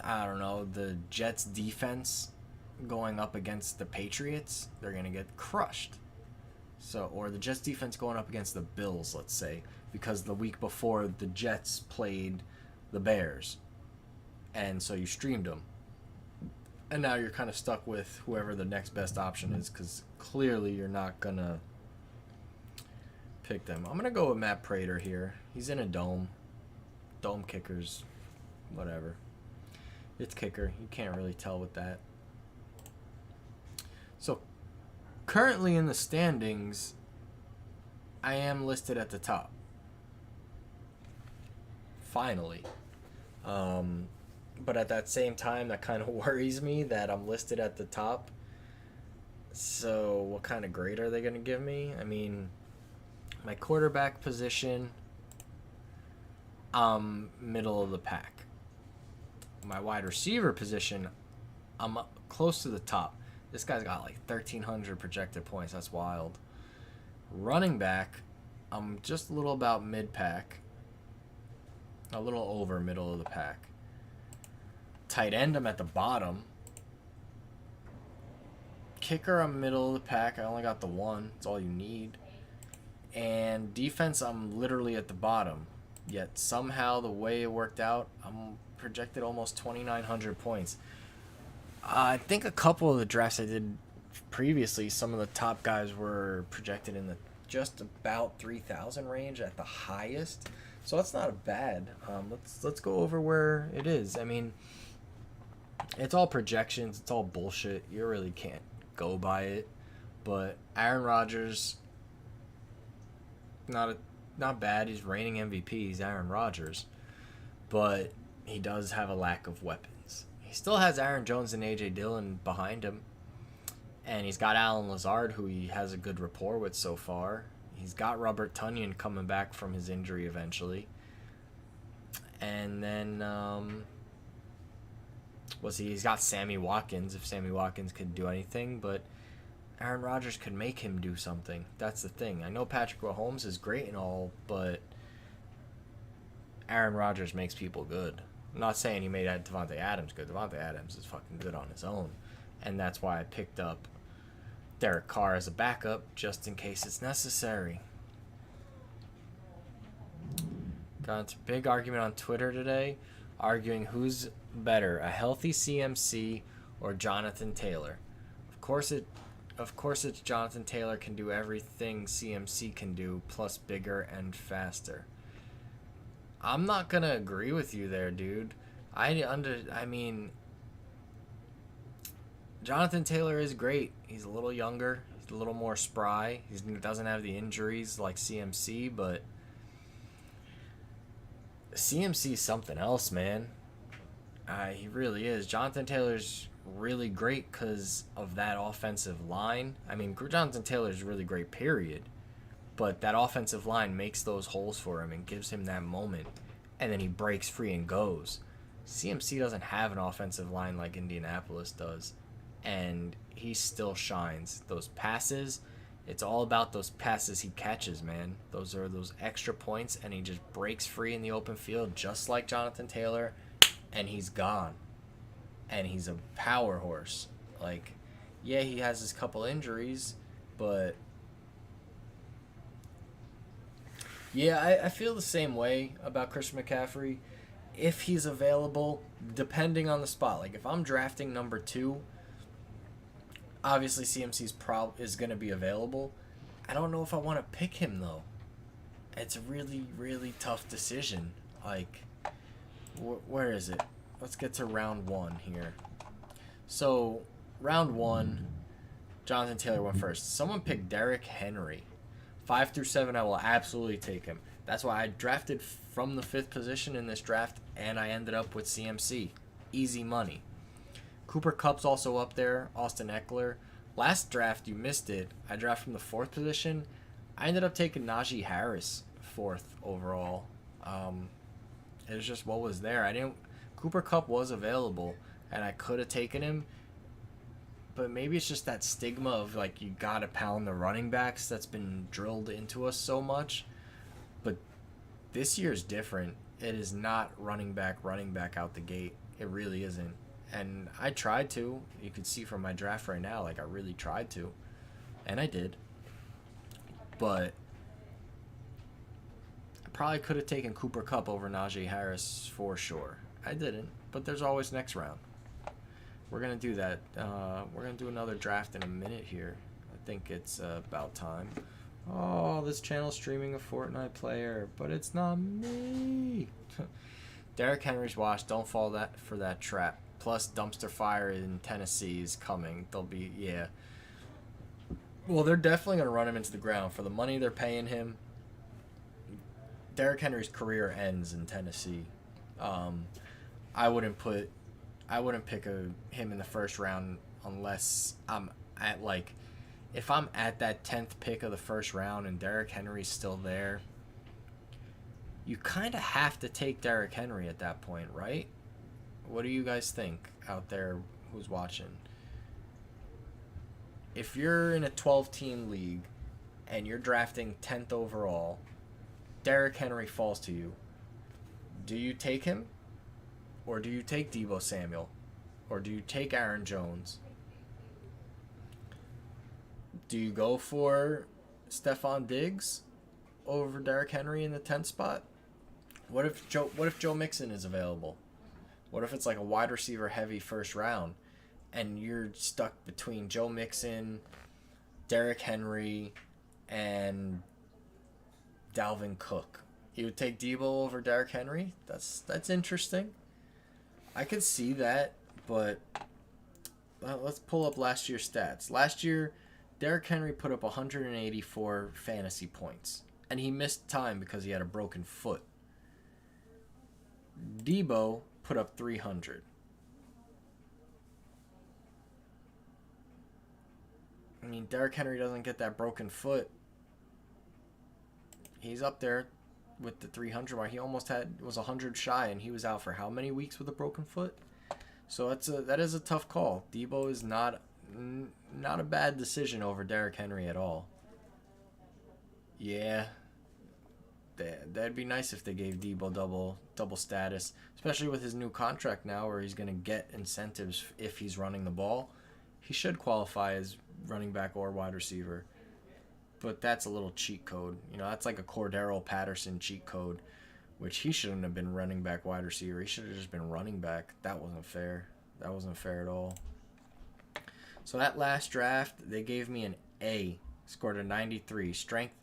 I don't know, the Jets defense going up against the Patriots. They're going to get crushed. So, or the Jets defense going up against the Bills, let's say, because the week before the Jets played the Bears. And so you streamed them. And now you're kind of stuck with whoever the next best option is, because clearly you're not going to pick them. I'm going to go with Matt Prater here. He's in a dome. Dome kickers, whatever. It's kicker. You can't really tell with that. So, currently in the standings, I am listed at the top. Finally. But at that same time, that kind of worries me that I'm listed at the top. So, what kind of grade are they going to give me? I mean, my quarterback position, middle of the pack. My wide receiver position, I'm up close to the top. This guy's got like 1,300 projected points. That's wild. Running back, I'm just a little about mid-pack. A little over middle of the pack. Tight end, I'm at the bottom. Kicker, I'm middle of the pack. I only got the one. That's all you need. And defense, I'm literally at the bottom. Yet somehow the way it worked out, I'm projected almost 2,900 points. I think a couple of the drafts I did previously, some of the top guys were projected in the just about 3,000 range at the highest. So that's not bad. Let's go over where it is. I mean, it's all projections. It's all bullshit. You really can't go by it. But Aaron Rodgers, not bad. He's reigning MVP. He's Aaron Rodgers. But he does have a lack of weapons. He still has Aaron Jones and A.J. Dillon behind him. And he's got Alan Lazard, who he has a good rapport with so far. He's got Robert Tonyan coming back from his injury eventually. And then, he's got Sammy Watkins, if Sammy Watkins could do anything. But Aaron Rodgers could make him do something. That's the thing. I know Patrick Mahomes is great and all, but Aaron Rodgers makes people good. I'm not saying he made Devontae Adams good. Devontae Adams is fucking good on his own. And that's why I picked up Derek Carr as a backup, just in case it's necessary. Got into a big argument on Twitter today, arguing who's better, a healthy CMC or Jonathan Taylor. Of course it's Jonathan Taylor can do everything CMC can do, plus bigger and faster. I'm not gonna agree with you there, dude. I mean, Jonathan Taylor is great. He's a little younger. He's a little more spry. He doesn't have the injuries like CMC, but CMC's something else, man. He really is. Jonathan Taylor's really great because of that offensive line. I mean, Jonathan Taylor's really great, period. But that offensive line makes those holes for him and gives him that moment. And then he breaks free and goes. CMC doesn't have an offensive line like Indianapolis does. And he still shines. Those passes, it's all about those passes he catches, man. Those are those extra points, and he just breaks free in the open field just like Jonathan Taylor, and he's gone. And he's a power horse. Like, yeah, he has his couple injuries, but yeah, I feel the same way about Christian McCaffrey. If he's available, depending on the spot. Like, if I'm drafting number 2, obviously CMC's is going to be available. I don't know if I want to pick him, though. It's a really, really tough decision. Like, where is it? Let's get to round 1 here. So, round 1, Jonathan Taylor went first. Someone picked Derrick Henry. 5 through 7, I will absolutely take him. That's why I drafted from the 5th position in this draft, and I ended up with CMC. Easy money. Cooper Kupp's also up there. Austin Eckler. Last draft, you missed it. I drafted from the 4th position. I ended up taking Najee Harris 4th overall. It was just what was there. Cooper Kupp was available, and I could have taken him. But maybe it's just that stigma of, like, you got to pound the running backs that's been drilled into us so much. But this year is different. It is not running back out the gate. It really isn't. And I tried to. You can see from my draft right now, like, I really tried to. And I did. But I probably could have taken Cooper Kupp over Najee Harris for sure. I didn't. But there's always next round. We're going to do that. We're going to do another draft in a minute here. I think it's about time. Oh, this channel's streaming a Fortnite player, but it's not me. Derrick Henry's washed. Don't fall for that trap. Plus, dumpster fire in Tennessee is coming. They'll be, yeah. Well, they're definitely going to run him into the ground. For the money they're paying him, Derrick Henry's career ends in Tennessee. I wouldn't pick him in the first round unless I'm at, like, if I'm at that 10th pick of the first round and Derrick Henry's still there, you kind of have to take Derrick Henry at that point, right? What do you guys think out there who's watching? If you're in a 12-team league and you're drafting 10th overall, Derrick Henry falls to you. Do you take him? Or do you take Deebo Samuel? Or do you take Aaron Jones? Do you go for Stephon Diggs over Derrick Henry in the 10th spot? What if Joe Mixon is available? What if it's like a wide receiver heavy first round and you're stuck between Joe Mixon, Derrick Henry, and Dalvin Cook? You would take Deebo over Derrick Henry? That's interesting. I could see that, but let's pull up last year's stats. Last year, Derrick Henry put up 184 fantasy points, and he missed time because he had a broken foot. Deebo put up 300. I mean, Derrick Henry doesn't get that broken foot. He's up there with the 300 mark. He almost was 100 shy, and he was out for how many weeks with a broken foot? So that is a tough call. Deebo is not a bad decision over Derrick Henry at all. Yeah, that'd be nice if they gave Deebo double status, especially with his new contract now, where he's gonna get incentives if he's running the ball. He should qualify as running back or wide receiver. But that's a little cheat code. You know, that's like a Cordero Patterson cheat code, which he shouldn't have been running back wide receiver. He should have just been running back. That wasn't fair. That wasn't fair at all. So that last draft, they gave me an A. Scored a 93. Strength.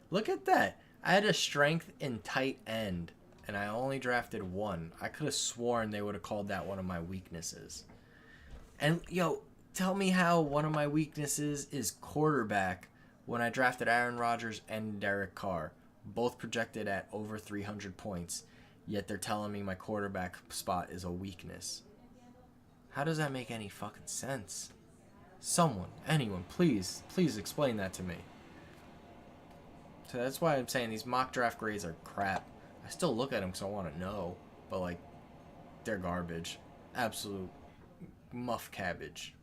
Look at that. I had a strength in tight end, and I only drafted 1. I could have sworn they would have called that one of my weaknesses. And, yo, tell me how one of my weaknesses is quarterback when I drafted Aaron Rodgers and Derek Carr, both projected at over 300 points. Yet they're telling me my quarterback spot is a weakness. How does that make any fucking sense? Someone, anyone, please explain that to me. So that's why I'm saying these mock draft grades are crap. I still look at them because I want to know, but like, they're garbage. Absolute muff cabbage.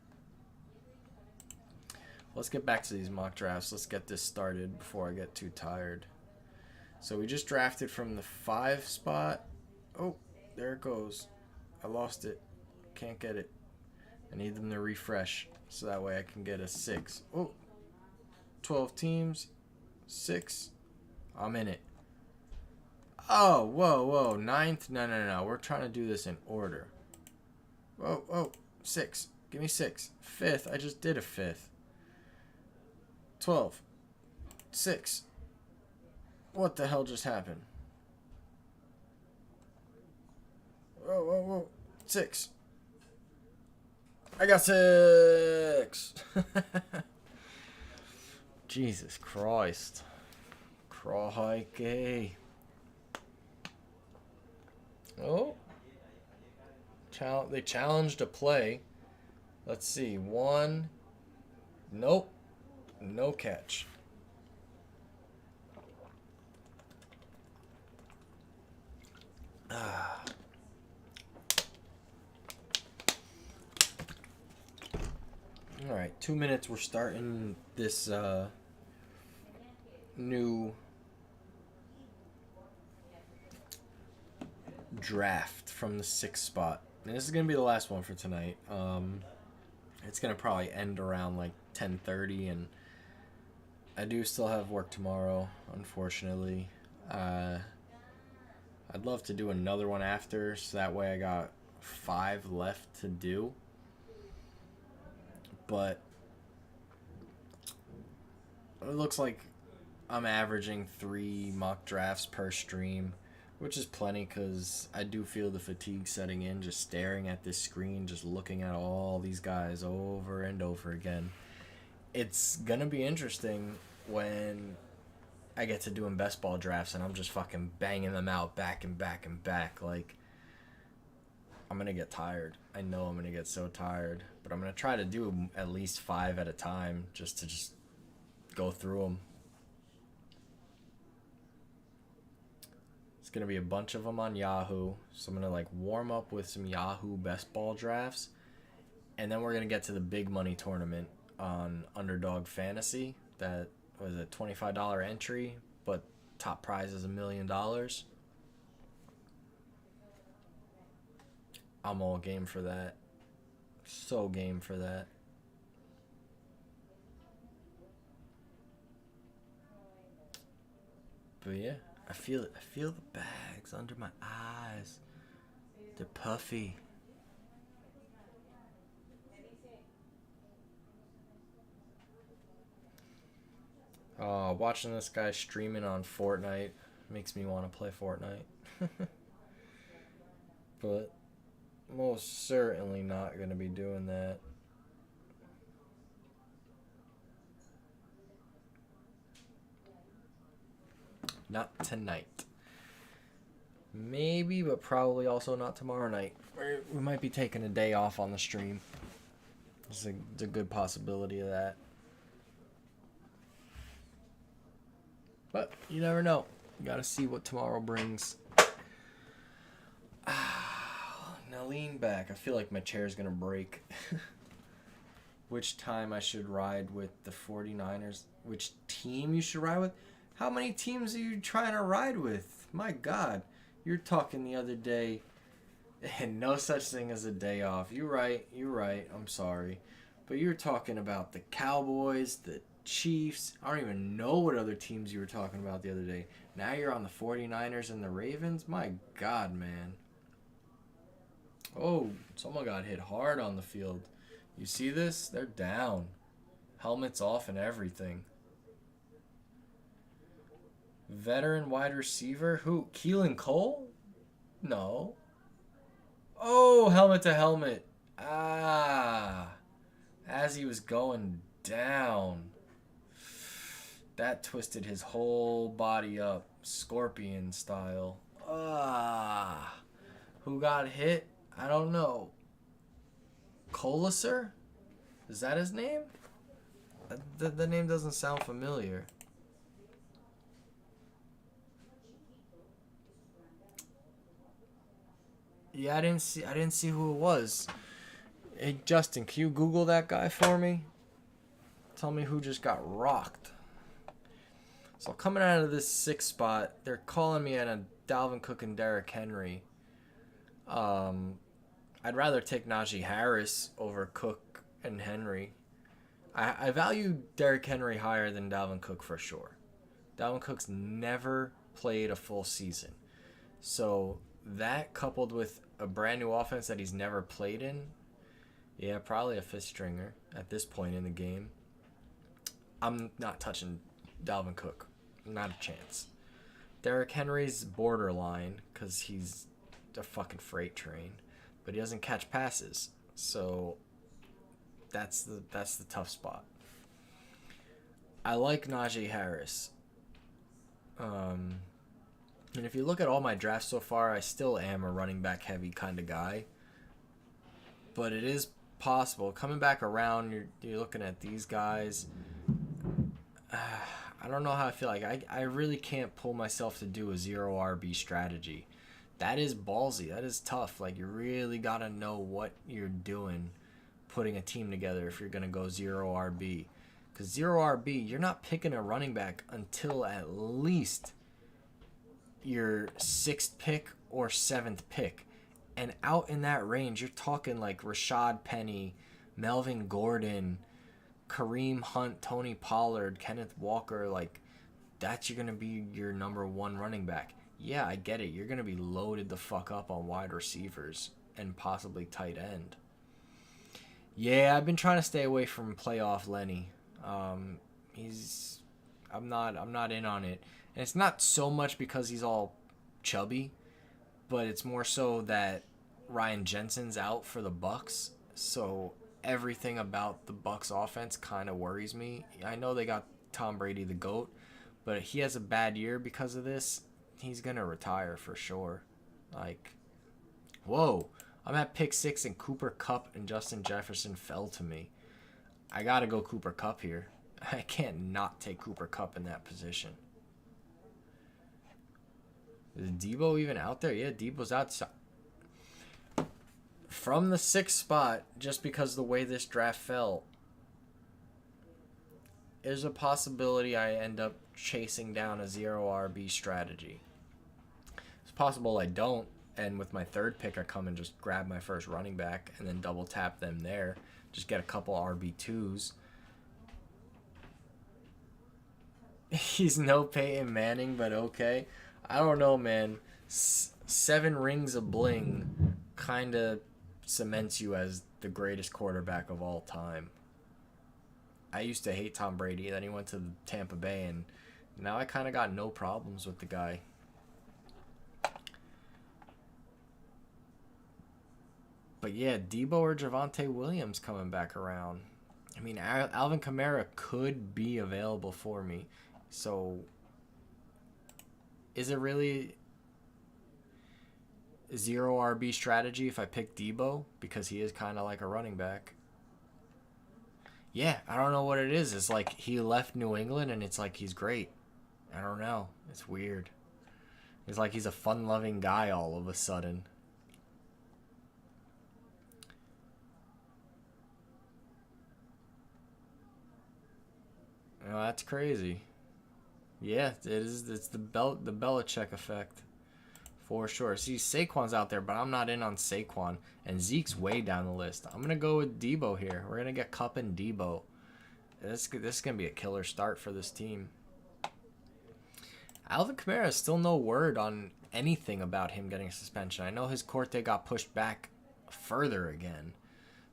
Let's get back to these mock drafts. Let's get this started before I get too tired. So we just drafted from the 5 spot. Oh, there it goes. I lost it. Can't get it. I need them to refresh so that way I can get a 6. Oh, 12 teams. 6. I'm in it. Oh, whoa. 9th? No. We're trying to do this in order. Whoa. 6. Give me 6. 5th. I just did a 5th. 12. 6. What the hell just happened? Whoa. 6. I got 6. Jesus Christ. Crikey. Oh. They challenged a play. Let's see. 1. Nope. No catch. All right, 2 minutes. We're starting this new draft from the 6th spot. And this is gonna be the last one for tonight. It's gonna probably end around like 10:30, and I do still have work tomorrow, unfortunately. I'd love to do another one after, so that way I got 5 left to do. But it looks like I'm averaging 3 mock drafts per stream, which is plenty because I do feel the fatigue setting in just staring at this screen, just looking at all these guys over and over again. It's going to be interesting when I get to doing best ball drafts and I'm just fucking banging them out back and back and back. Like, I'm going to get tired. I know I'm going to get so tired. But I'm going to try to do at least 5 at a time just to go through them. It's going to be a bunch of them on Yahoo. So I'm going to like warm up with some Yahoo best ball drafts. And then we're going to get to the big money tournament on Underdog Fantasy. That was a $25 entry, but top prize is $1 million. I'm all game for that. So game for that. But yeah, I feel it. I feel the bags under my eyes. They're puffy. Watching this guy streaming on Fortnite makes me want to play Fortnite. But most certainly not going to be doing that. Not tonight. Maybe, but probably also not tomorrow night. We might be taking a day off on the stream. There's a good possibility of that. But you never know. You gotta see what tomorrow brings. Now lean back. I feel like my chair's gonna break. Which time I should ride with the 49ers? Which team you should ride with? How many teams are you trying to ride with? My God. You're talking the other day, and no such thing as a day off. You're right. I'm sorry. But you're talking about the Cowboys, the Chiefs. I don't even know what other teams you were talking about the other day. Now you're on the 49ers and the Ravens? My God, man. Oh, someone got hit hard on the field. You see this? They're down. Helmets off and everything. Veteran wide receiver? Who? Keelan Cole? No. Oh, helmet to helmet. As he was going down. That twisted his whole body up. Scorpion style. Who got hit? I don't know. Colasar? Is that his name? The name doesn't sound familiar. Yeah, I didn't see who it was. Hey Justin, can you Google that guy for me? Tell me who just got rocked. So coming out of this 6th spot, they're calling me at a Dalvin Cook and Derrick Henry. I'd rather take Najee Harris over Cook and Henry. I value Derrick Henry higher than Dalvin Cook for sure. Dalvin Cook's never played a full season. So that coupled with a brand new offense that he's never played in, yeah, probably a 5th stringer at this point in the game. I'm not touching Dalvin Cook. Not a chance. Derrick Henry's borderline because he's a fucking freight train, but he doesn't catch passes. So that's the tough spot. I like Najee Harris. And if you look at all my drafts so far, I still am a running back heavy kind of guy. But it is possible. Coming back around, you're looking at these guys. I don't know how I feel like. I really can't pull myself to do a 0 RB strategy. That is ballsy. That is tough. Like, you really got to know what you're doing putting a team together if you're going to go 0 RB. Because 0 RB, you're not picking a running back until at least your 6th pick or 7th pick. And out in that range, you're talking like Rashad Penny, Melvin Gordon, Kareem Hunt, Tony Pollard, Kenneth Walker. Like, that's going to be your number 1 running back. Yeah, I get it. You're going to be loaded the fuck up on wide receivers and possibly tight end. Yeah, I've been trying to stay away from playoff Lenny. I'm not in on it. And it's not so much because he's all chubby, but it's more so that Ryan Jensen's out for the Bucks. So everything about the Bucks offense kind of worries me. I know they got Tom Brady the GOAT, but he has a bad year because of this. He's going to retire for sure. Like, whoa. I'm at pick 6 and Cooper Kupp and Justin Jefferson fell to me. I got to go Cooper Kupp here. I can't not take Cooper Kupp in that position. Is Debo even out there? Yeah, Debo's outside. From the 6th spot, just because of the way this draft fell, there's a possibility I end up chasing down a 0 RB strategy. It's possible I don't, and with my 3rd pick, I come and just grab my first running back and then double tap them there. Just get a couple RB2s. He's no Peyton Manning, but okay. I don't know, man. 7 rings of bling kind of cements you as the greatest quarterback of all time. I used to hate Tom Brady. Then he went to Tampa Bay, and now I kind of got no problems with the guy. But yeah, Debo or Javonte Williams coming back around. I mean, Alvin Kamara could be available for me. So, is it really a 0 RB strategy if I pick Debo? Because he is kind of like a running back. Yeah, I don't know what it is. It's like he left New England and it's like he's great. I don't know. It's weird. It's like he's a fun-loving guy all of a sudden. Oh, that's crazy. Yeah, it is. It's the Belichick effect, for sure. See, Saquon's out there, but I'm not in on Saquon, and Zeke's way down the list. I'm gonna go with Debo here. We're gonna get Kupp and Debo. This is gonna be a killer start for this team. Alvin Kamara, still no word on anything about him getting a suspension. I know his court date got pushed back further again,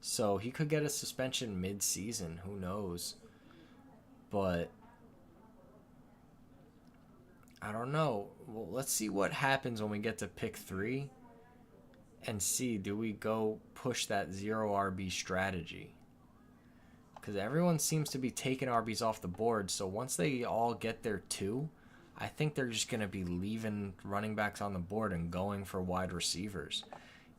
so he could get a suspension mid-season. Who knows? But I don't know. Well, let's see what happens when we get to pick 3 and see, do we go push that 0 RB strategy? Because everyone seems to be taking RBs off the board, so once they all get their 2, I think they're just going to be leaving running backs on the board and going for wide receivers.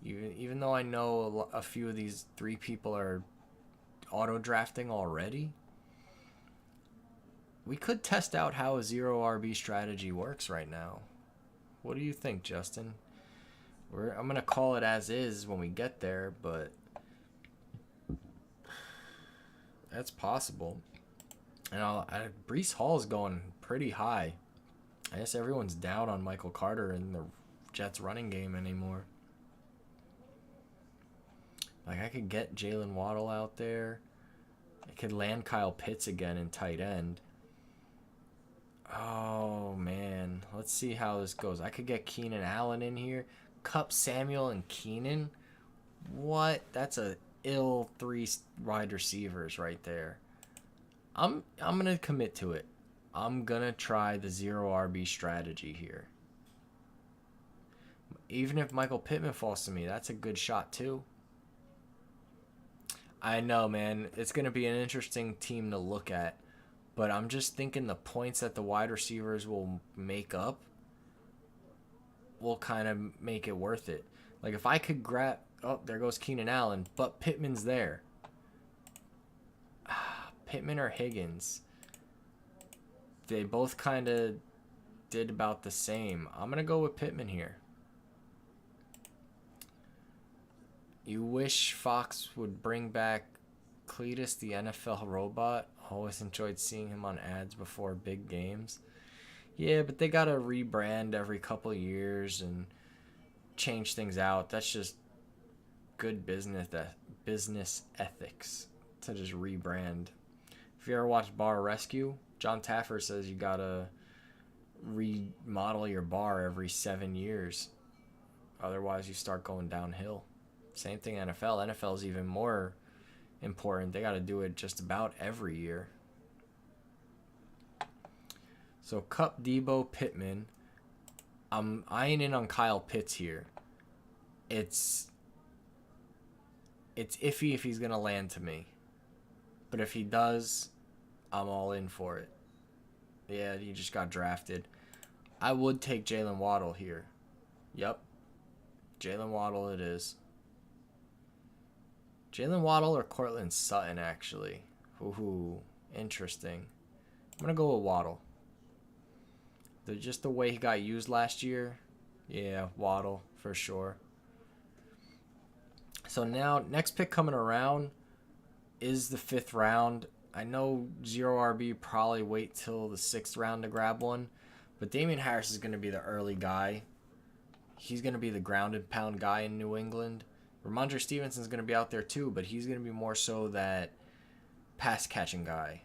Even though I know a few of these 3 people are auto drafting already, we could test out how a 0 RB strategy works right now. What do you think, Justin? I'm going to call it as is when we get there, but that's possible. And Breece Hall's going pretty high. I guess everyone's down on Michael Carter in the Jets running game anymore. Like, I could get Jalen Waddle out there. I could land Kyle Pitts again in tight end. Oh, man. Let's see how this goes. I could get Keenan Allen in here. Kupp, Samuel, and Keenan. What? That's a ill 3 wide receivers right there. I'm going to commit to it. I'm going to try the 0 RB strategy here. Even if Michael Pittman falls to me, that's a good shot too. I know, man. It's going to be an interesting team to look at. But I'm just thinking the points that the wide receivers will make up will kind of make it worth it. Like, if I could grab... Oh, there goes Keenan Allen. But Pittman's there. Pittman or Higgins. They both kind of did about the same. I'm going to go with Pittman here. You wish Fox would bring back Cletus, the NFL robot. Always enjoyed seeing him on ads before big games. Yeah, but they got to rebrand every couple of years and change things out. That's just good business ethics to just rebrand. If you ever watched Bar Rescue, John Taffer says you got to remodel your bar every 7 years. Otherwise, you start going downhill. Same thing NFL. NFL is even more important. They got to do it just about every year. So Kupp, Debo, Pittman. I'm eyeing in on Kyle Pitts here. It's iffy if he's going to land to me. But if he does, I'm all in for it. Yeah, he just got drafted. I would take Jalen Waddle here. Yep. Jalen Waddle it is. Jalen Waddle or Courtland Sutton, actually. Ooh, interesting. I'm going to go with Waddle. Just the way he got used last year. Yeah, Waddle, for sure. So now, next pick coming around is the 5th round. I know 0 RB probably wait till the 6th round to grab one. But Damian Harris is going to be the early guy. He's going to be the ground and pound guy in New England. Ramondre Stevenson's going to be out there too, but he's going to be more so that pass-catching guy.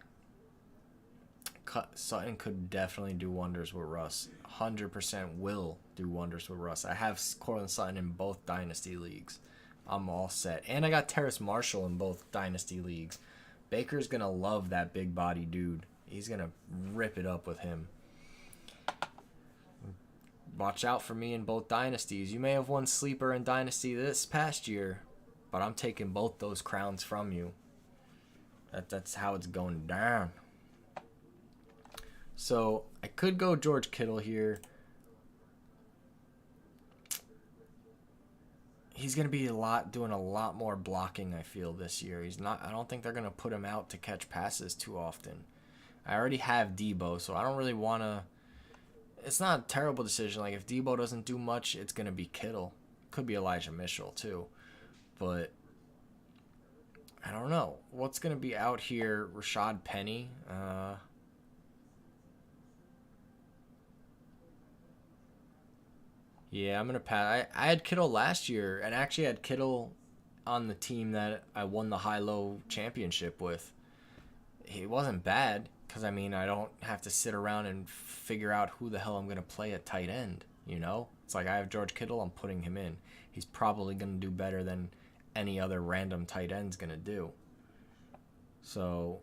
Sutton could definitely do wonders with Russ. 100% will do wonders with Russ. I have Courtland Sutton in both Dynasty leagues. I'm all set. And I got Terrace Marshall in both Dynasty leagues. Baker's going to love that big body dude. He's going to rip it up with him. Watch out for me in both dynasties. You may have won Sleeper in Dynasty this past year, but I'm taking both those crowns from you. That's how it's going down. So I could go George Kittle here. He's going to be doing a lot more blocking, I feel, this year. I don't think they're going to put him out to catch passes too often. I already have Debo, so I don't really want to... It's not a terrible decision. Like, if Debo doesn't do much, it's going to be Kittle. Could be Elijah Mitchell, too. But I don't know. What's going to be out here? Rashad Penny. Yeah, I'm going to pass. I had Kittle last year, and actually had Kittle on the team that I won the high-low championship with. He wasn't bad, because, I mean, I don't have to sit around and figure out who the hell I'm going to play at tight end, you know? It's like I have George Kittle, I'm putting him in. He's probably going to do better than any other random tight end's going to do. So,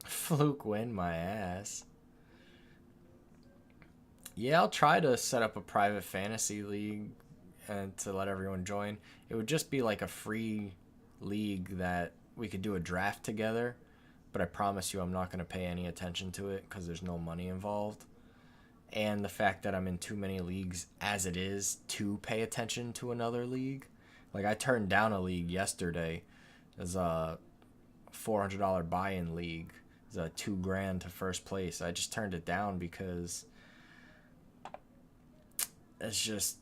fluke win my ass. Yeah, I'll try to set up a private fantasy league and to let everyone join. It would just be like a free league that we could do a draft together. but I promise you I'm not going to pay any attention to it because there's no money involved. And the fact that I'm in too many leagues as it is to pay attention to another league. Like, I turned down a league yesterday. It was a $400 buy-in league. It was $2,000 to first place. I just turned it down because it's just,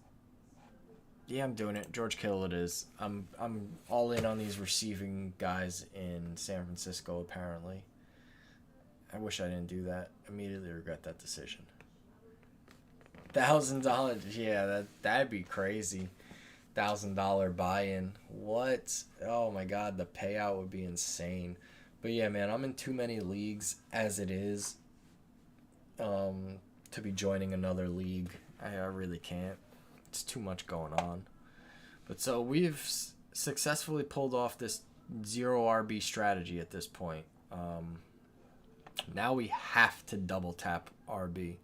yeah, I'm doing it. George Kittle it is. I'm all in on these receiving guys in San Francisco, apparently. I wish I didn't do that. Immediately regret that decision. $1,000, yeah, that'd be crazy. $1,000 buy-in. What? Oh my God, the payout would be insane. But yeah, man, I'm in too many leagues as it is to be joining another league. I really can't. It's too much going on. But so we've successfully pulled off this 0 RB strategy at this point. Now we have to double tap RB.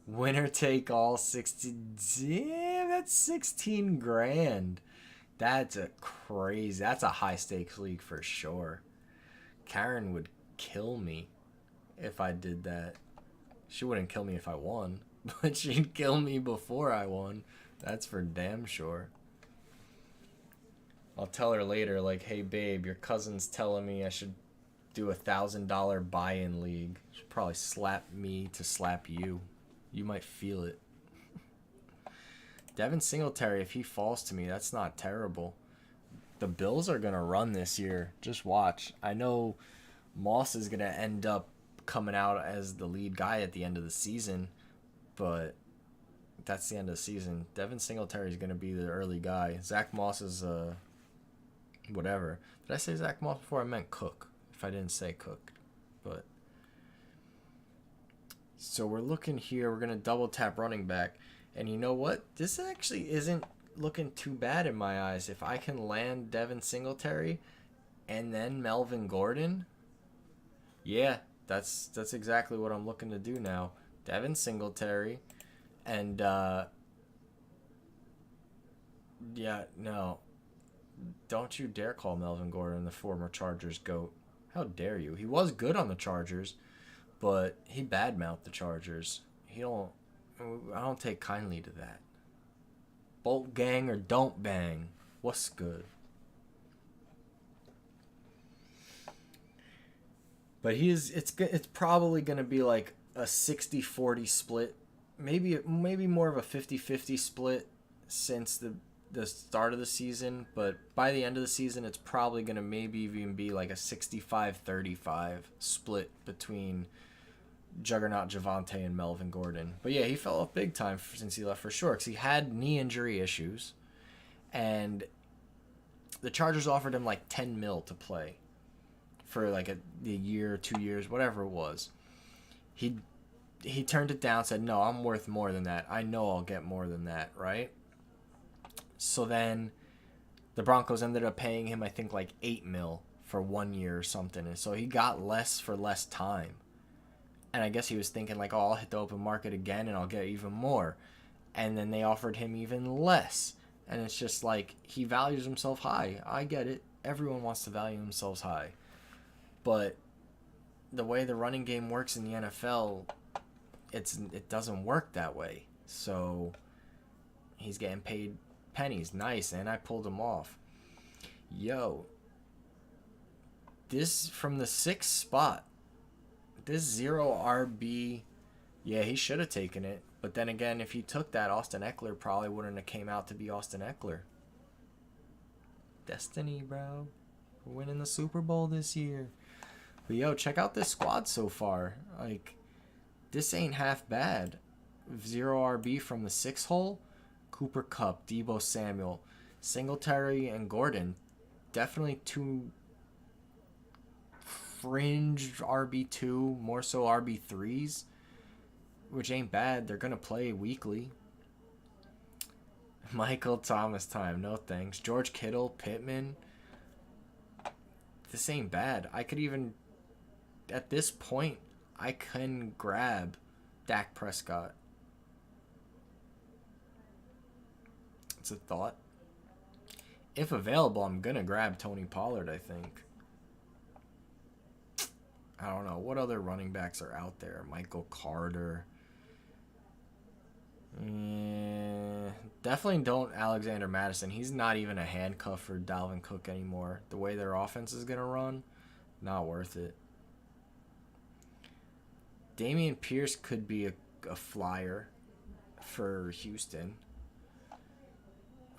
Winner take all 60. Damn, that's 16 grand. That's a crazy. That's a high stakes league for sure. Karen would kill me if I did that. She wouldn't kill me if I won, but she'd kill me before I won. That's for damn sure. I'll tell her later, like, hey babe, your cousin's telling me I should do $1,000 buy-in league. She'll probably slap me to slap you. You might feel it. Devin Singletary, if he falls to me, that's not terrible. The Bills are going to run this year. Just watch. I know Moss is going to end up coming out as the lead guy at the end of the season, but that's the end of the season. Devin Singletary is going to be the early guy. Zach Moss is whatever. Did I say Zach Moss before? I meant Cook, if I didn't say Cook. But so we're looking here. We're going to double tap running back. And you know what? This actually isn't looking too bad in my eyes. If I can land Devin Singletary and then Melvin Gordon, yeah, that's exactly what I'm looking to do now. Devin Singletary and yeah, no. Don't you dare call Melvin Gordon the former Chargers GOAT. How dare you? He was good on the Chargers, but he badmouthed the Chargers. I don't take kindly to that. Bolt gang or don't bang. What's good? But it's probably going to be like a 60-40 split. Maybe more of a 50-50 split since the start of the season, but by the end of the season it's probably going to maybe even be like a 65-35 split between Juggernaut Javonte and Melvin Gordon. But yeah, he fell off big time since he left for sure because he had knee injury issues, and the Chargers offered him like 10 mil to play for like a year, 2 years, whatever it was. He turned it down, said, no, I'm worth more than that. I know I'll get more than that, right? So then the Broncos ended up paying him, I think, like 8 mil for 1 year or something. And so he got less for less time. And I guess he was thinking, like, oh, I'll hit the open market again and I'll get even more. And then they offered him even less. And it's just like, he values himself high. I get it. Everyone wants to value themselves high. But the way the running game works in the NFL, it doesn't work that way. So he's getting paid pennies. Nice. And I pulled him off. Yo. This, from the 6th spot, this 0 RB, yeah, he should have taken it. But then again, if he took that, Austin Eckler probably wouldn't have came out to be Austin Eckler. Destiny, bro. We're winning the Super Bowl this year. But yo, check out this squad so far. Like, this ain't half bad. 0 RB from the 6th hole. Cooper Kupp, Deebo Samuel, Singletary, and Gordon. Definitely two fringe RB2, more so RB3s, which ain't bad. They're going to play weekly. Michael Thomas time, no thanks. George Kittle, Pittman. This ain't bad. I could even, at this point, I can grab Dak Prescott. It's a thought. If available, I'm going to grab Tony Pollard, I think. I don't know. What other running backs are out there? Michael Carter. Definitely don't Alexander Madison. He's not even a handcuff for Dalvin Cook anymore. The way their offense is going to run, not worth it. Dameon Pierce could be a flyer for Houston.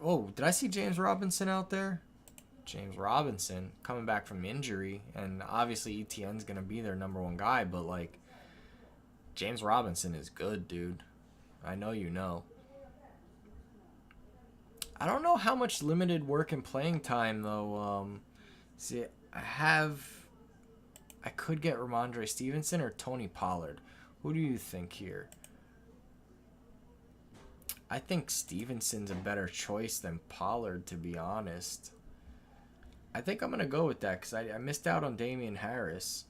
Oh, did I see James Robinson out there? James Robinson coming back from injury, and obviously ETN's going to be their number one guy, but like James Robinson is good, dude. I know you know. I don't know how much limited work and playing time though. See, I could get Ramondre Stevenson or Tony Pollard. Who do you think here? I think Stevenson's a better choice than Pollard, to be honest. I think I'm going to go with that because I missed out on Damian Harris.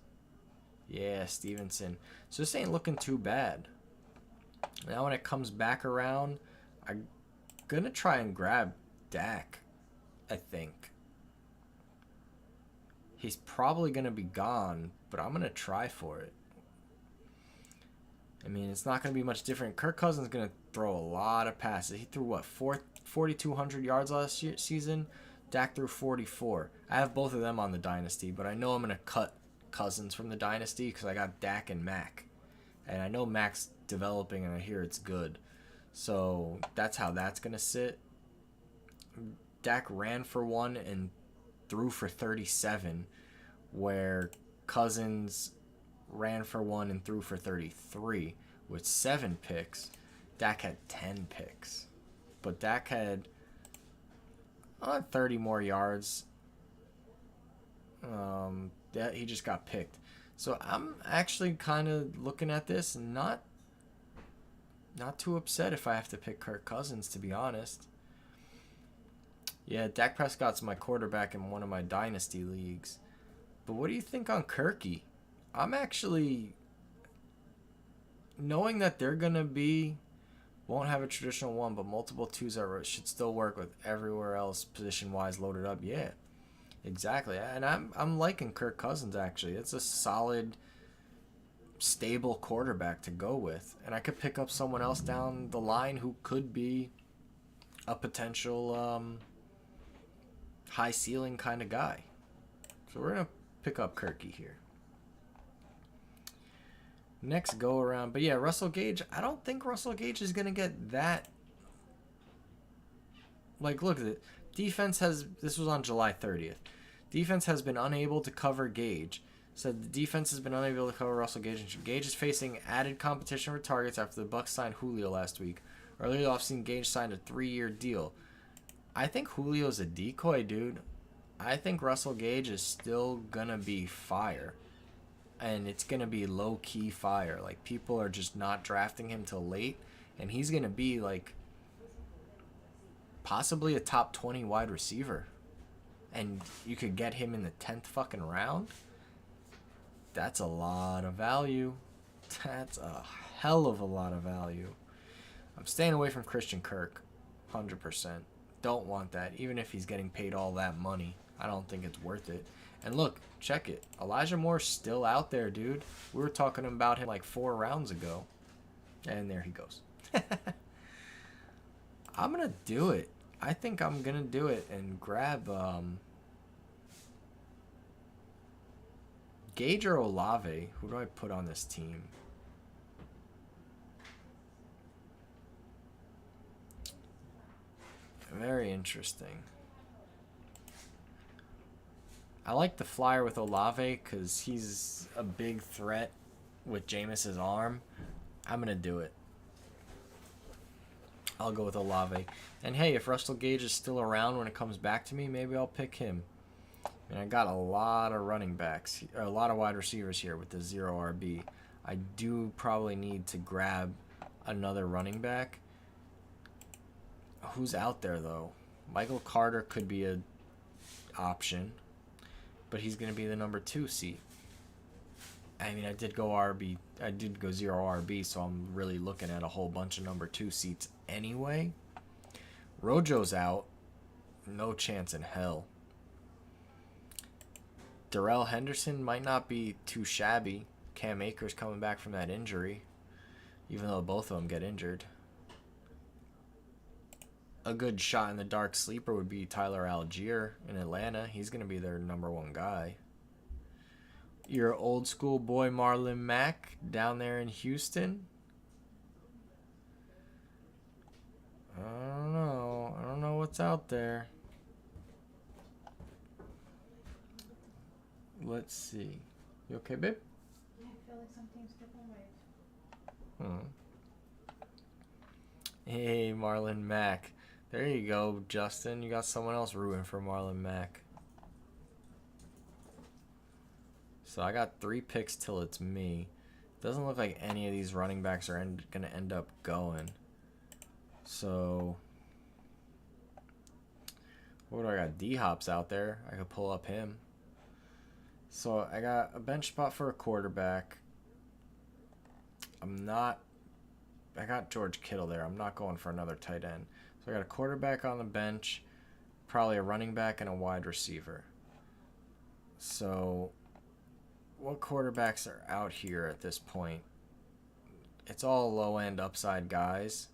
Yeah, Stevenson. So this ain't looking too bad. Now when it comes back around, I'm going to try and grab Dak, I think. He's probably going to be gone, but I'm going to try for it. I mean, it's not going to be much different. Kirk Cousins is going to throw a lot of passes. He threw, what, 4,200 yards last season? Dak threw 44. I have both of them on the Dynasty, but I know I'm going to cut Cousins from the Dynasty because I got Dak and Mac. And I know Mac's developing, and I hear it's good. So that's how that's going to sit. Dak ran for 1 and threw for 37, where Cousins ran for 1 and threw for 33 with 7 picks. Dak had 10 picks. But Dak had 30 more yards. That he just got picked. So I'm actually kind of looking at this and not too upset if I have to pick Kirk Cousins, to be honest. Yeah, Dak Prescott's my quarterback in one of my Dynasty leagues. But what do you think on Kirky? I'm actually, knowing that they're going to won't have a traditional 1, but multiple 2s that should still work with everywhere else position-wise loaded up. Yeah, exactly. And I'm liking Kirk Cousins, actually. It's a solid, stable quarterback to go with. And I could pick up someone else down the line who could be a potential high ceiling kind of guy. So we're going to pick up Kirky here. Next go around. But yeah, Russell Gage, I don't think Russell Gage is going to get that. Like, look at it. This was on July 30th. Defense has been unable to cover Gage. Said the defense has been unable to cover Russell Gage. Gage is facing added competition for targets after the Bucs signed Julio last week. Earlier offseason, Gage signed a 3-year deal. I think Julio's a decoy, dude. I think Russell Gage is still going to be fire. And it's going to be low-key fire. Like, people are just not drafting him till late. And he's going to be, like, possibly a top 20 wide receiver. And you could get him in the 10th fucking round. That's a lot of value. That's a hell of a lot of value. I'm staying away from Christian Kirk. 100%. Don't want that. Even if he's getting paid all that money, I don't think it's worth it. And look, check it. Elijah Moore's still out there, dude. We were talking about him like 4 rounds ago. And there he goes. I'm going to do it. I think I'm going to do it and grab Gage or Olave. Who do I put on this team? Very interesting. I like the flyer with Olave because he's a big threat with Jameis's arm. I'm going to do it. I'll go with Olave. And hey, if Russell Gage is still around when it comes back to me, maybe I'll pick him. And I got a lot of running backs, or a lot of wide receivers here with the 0 RB. I do probably need to grab another running back. Who's out there, though? Michael Carter could be an option, but he's going to be the number 2 seat. I mean, I did go 0 RB, so I'm really looking at a whole bunch of number 2 seats anyway. Rojo's out. No chance in hell. Darrell Henderson might not be too shabby. Cam Akers coming back from that injury, even though both of them get injured. A good shot in the dark sleeper would be Tyler Algier in Atlanta. He's going to be their #1 guy. Your old school boy Marlon Mack down there in Houston. I don't know. I don't know what's out there. Let's see. You okay, babe? Yeah, I feel like something's different with. Hey, Marlon Mack. There you go, Justin. You got someone else rooting for Marlon Mack. So I got 3 picks till it's me. Doesn't look like any of these running backs are going to end up going. So, what do I got? D-Hop's out there. I could pull up him. So I got a bench spot for a quarterback. I got George Kittle there. I'm not going for another tight end. So I got a quarterback on the bench, probably a running back, and a wide receiver. So what quarterbacks are out here at this point? It's all low-end upside guys.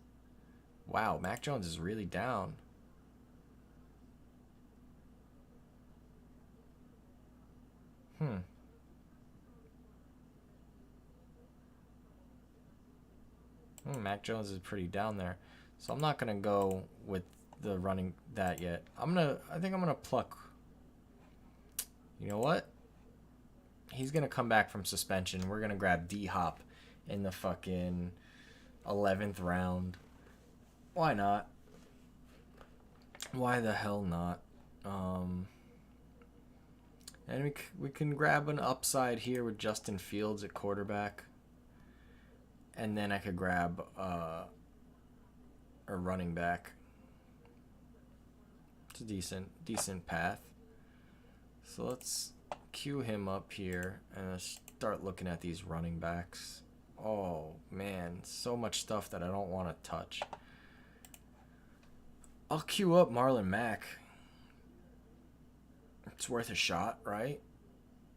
Wow, Mac Jones is really down. Mac Jones is pretty down there. So I'm not going to go with the running that yet. I think I'm going to pluck. You know what? He's going to come back from suspension. We're going to grab D-Hop in the fucking 11th round. Why not? Why the hell not? And we can grab an upside here with Justin Fields at quarterback. And then I could grab a running back. It's a decent path. So let's queue him up here and start looking at these running backs. Oh man, so much stuff that I don't want to touch. I'll queue up Marlon Mack. It's worth a shot, right?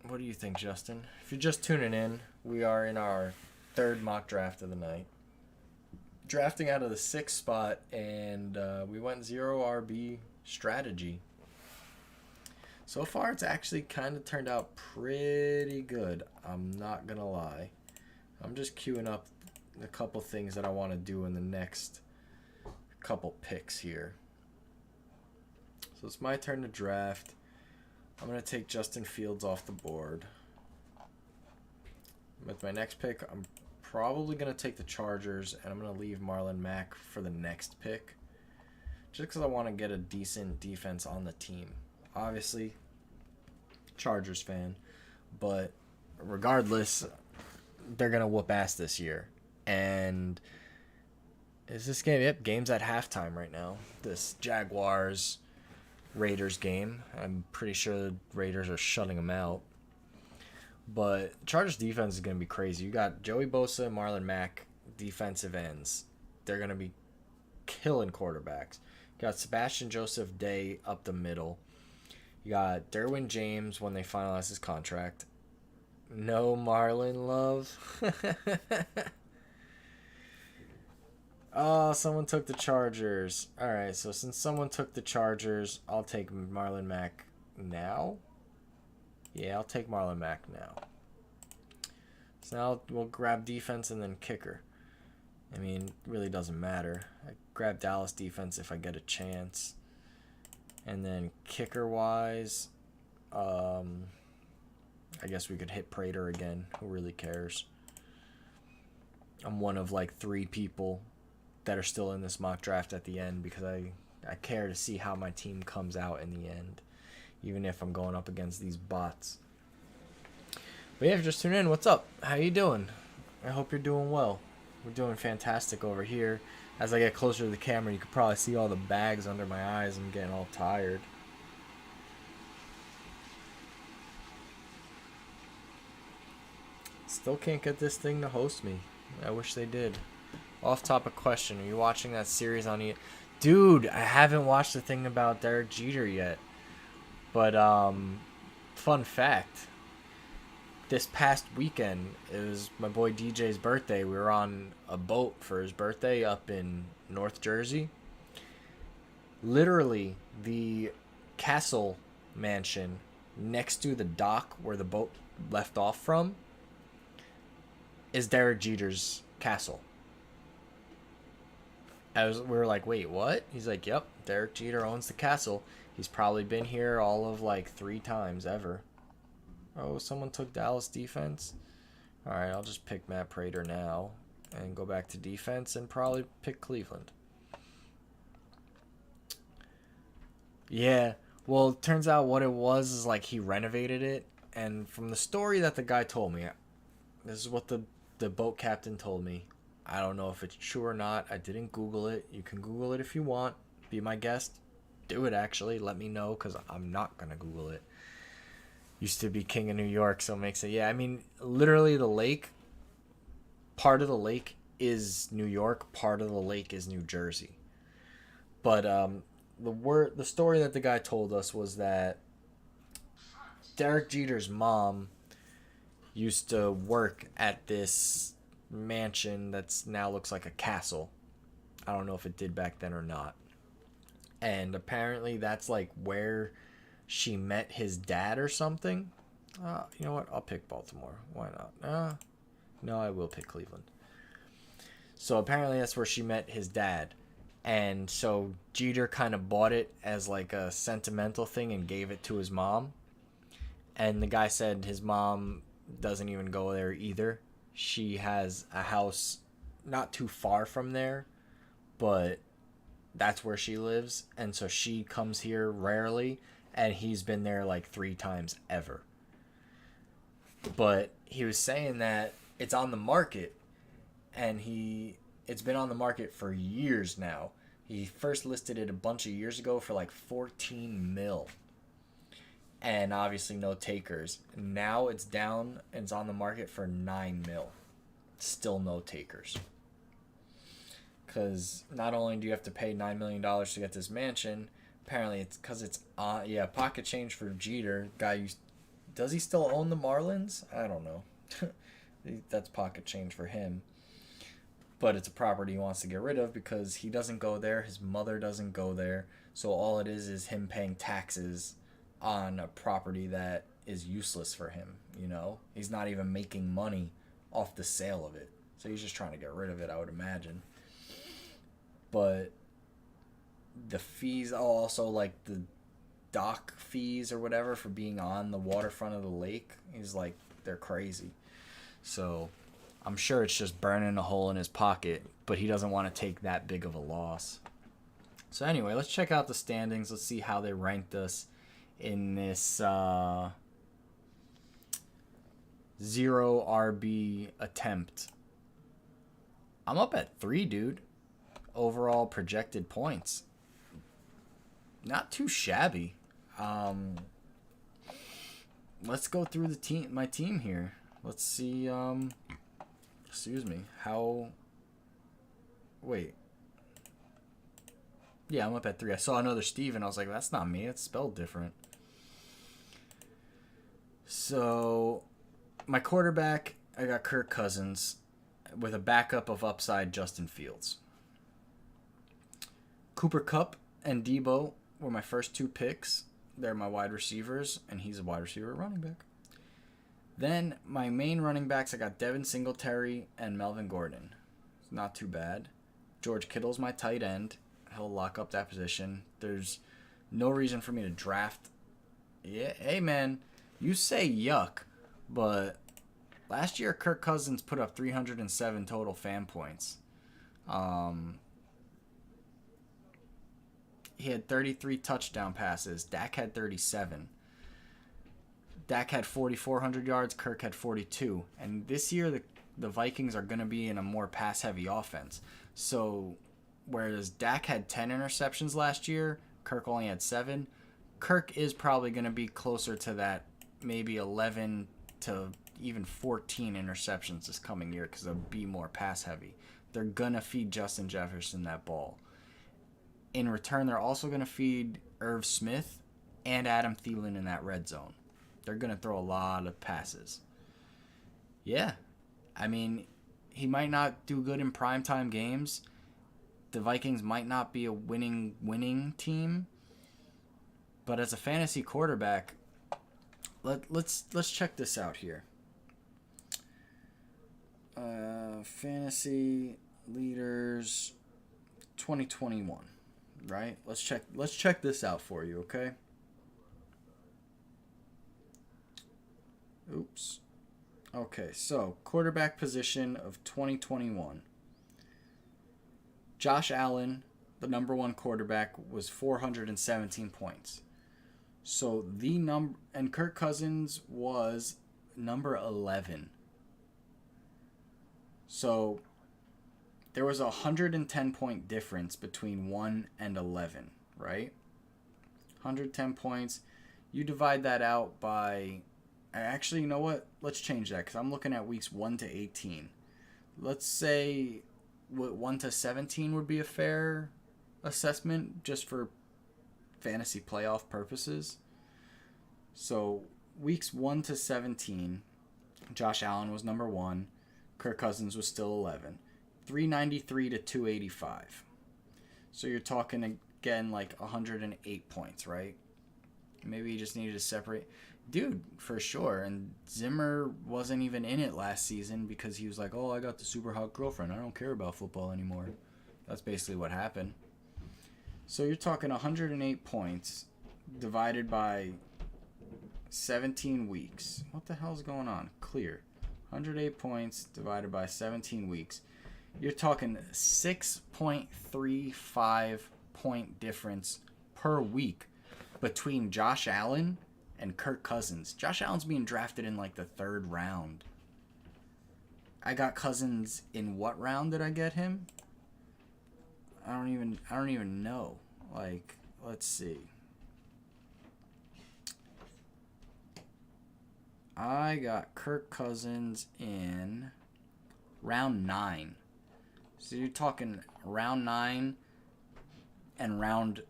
What do you think, Justin? If you're just tuning in, we are in our 3rd mock draft of the night. Drafting out of the 6th spot, and we went 0 RB strategy. So far, it's actually kind of turned out pretty good. I'm not going to lie. I'm just queuing up a couple things that I want to do in the next couple picks here. So it's my turn to draft. I'm going to take Justin Fields off the board. With my next pick, I'm probably going to take the Chargers, and I'm going to leave Marlon Mack for the next pick. Just because I want to get a decent defense on the team. Obviously, Chargers fan. But regardless, they're going to whoop ass this year. And is this game? Yep, game's at halftime right now. This Jaguars-Raiders game. I'm pretty sure the Raiders are shutting them out. But Chargers defense is going to be crazy. You got Joey Bosa and Marlon Mack, defensive ends. They're going to be killing quarterbacks. You got Sebastian Joseph Day up the middle. You got Derwin James when they finalize his contract. No Marlon Love. Oh, someone took the Chargers. All right, so since someone took the Chargers, I'll take Marlon Mack now. Yeah, I'll take Marlon Mack now. So now we'll grab defense and then kicker. I mean, it really doesn't matter. I grab Dallas defense if I get a chance. And then kicker-wise, I guess we could hit Prater again. Who really cares? I'm one of like 3 people that are still in this mock draft at the end because I care to see how my team comes out in the end, even if I'm going up against these bots. But yeah, if you're just tuning in, what's up? How you doing? I hope you're doing well. We're doing fantastic over here. As I get closer to the camera, you can probably see all the bags under my eyes. I'm getting all tired. Still can't get this thing to host me. I wish they did. Off-topic question. Are you watching that series on E? Dude, I haven't watched the thing about Derek Jeter yet. But fun fact. This past weekend, it was my boy DJ's birthday. We were on a boat for his birthday up in North Jersey. Literally, the castle mansion next to the dock where the boat left off from is Derek Jeter's castle. We were like, wait, what? He's like, yep, Derek Jeter owns the castle. He's probably been here all of like 3 times ever. Oh, someone took Dallas defense. All right, I'll just pick Matt Prater now and go back to defense and probably pick Cleveland. Yeah, well, it turns out what it was is like he renovated it. And from the story that the guy told me, this is what the boat captain told me. I don't know if it's true or not. I didn't Google it. You can Google it if you want. Be my guest. Do it, actually. Let me know, because I'm not going to Google it. Used to be king of New York, so it makes it... Yeah, I mean, literally the lake, part of the lake is New York, part of the lake is New Jersey. But the story that the guy told us was that Derek Jeter's mom used to work at this mansion that's now looks like a castle. I don't know if it did back then or not. And apparently that's like where she met his dad or something. You know what? I'll pick Baltimore. Why not? No, I will pick Cleveland. So apparently that's where she met his dad. And so Jeter kind of bought it as like a sentimental thing and gave it to his mom. And the guy said his mom doesn't even go there either. She has a house not too far from there, but that's where she lives. And so she comes here rarely, and he's been there like 3 times ever. But he was saying that it's on the market, and it's been on the market for years now. He first listed it a bunch of years ago for like 14 mil. And obviously no takers. Now it's down and it's on the market for 9 mil. Still no takers. Because not only do you have to pay $9 million to get this mansion, apparently it's because it's on... Yeah, pocket change for Jeter. Does he still own the Marlins? I don't know. That's pocket change for him. But it's a property he wants to get rid of because he doesn't go there. His mother doesn't go there. So all it is him paying taxes on a property that is useless for him, you know? He's not even making money off the sale of it. So he's just trying to get rid of it, I would imagine. But the fees, also like the dock fees or whatever for being on the waterfront of the lake, he's like, they're crazy. So I'm sure it's just burning a hole in his pocket, but he doesn't want to take that big of a loss. So anyway, let's check out the standings. Let's see how they ranked us in this 0 RB attempt. I'm up at 3, dude. Overall projected points. Not too shabby. Let's go through my team here. Let's see. Excuse me. Wait. Yeah, I'm up at 3. I saw another Steve and I was like, that's not me. It's spelled different. So, my quarterback, I got Kirk Cousins with a backup of upside Justin Fields. Cooper Kupp and Debo were my first 2 picks. They're my wide receivers, and he's a wide receiver running back. Then, my main running backs, I got Devin Singletary and Melvin Gordon. It's not too bad. George Kittle's my tight end. He'll lock up that position. There's no reason for me to draft. Yeah, hey, man. You say yuck, but last year Kirk Cousins put up 307 total fan points. He had 33 touchdown passes. Dak had 37. Dak had 4,400 yards. Kirk had 42. And this year the Vikings are going to be in a more pass-heavy offense. So whereas Dak had 10 interceptions last year, Kirk only had 7. Kirk is probably going to be closer to that, maybe 11 to even 14 interceptions this coming year because they'll be more pass heavy. They're going to feed Justin Jefferson that ball. In return, they're also going to feed Irv Smith and Adam Thielen in that red zone. They're going to throw a lot of passes. Yeah. I mean, he might not do good in primetime games. The Vikings might not be a winning team. But as a fantasy quarterback, let's check this out here. Fantasy leaders 2021, right? Let's check this out for you, okay? Oops. Okay, so quarterback position of 2021. Josh Allen, the number 1 quarterback, was 417 points. So and Kirk Cousins was number 11. So there was a 110-point difference between 1 and 11, right? 110 points. You divide that out by... Actually, you know what? Let's change that because I'm looking at weeks 1 to 18. Let's say 1 to 17 would be a fair assessment just for fantasy playoff purposes. So weeks 1 to 17, Josh Allen was number 1. Kirk Cousins was still 11. 393 to 285. So you're talking again like 108 points, right? Maybe you just needed to separate. Dude, for sure. And Zimmer wasn't even in it last season because he was like, oh, I got the super hot girlfriend. I don't care about football anymore. That's basically what happened. So you're talking 108 points divided by 17 weeks. What the hell's going on? Clear. 108 points divided by 17 weeks. You're talking 6.35 point difference per week between Josh Allen and Kirk Cousins. Josh Allen's being drafted in like the 3rd round. I got Cousins in what round did I get him? I don't even know. Like, let's see. I got Kirk Cousins in round 9. So you're talking round 9 and round...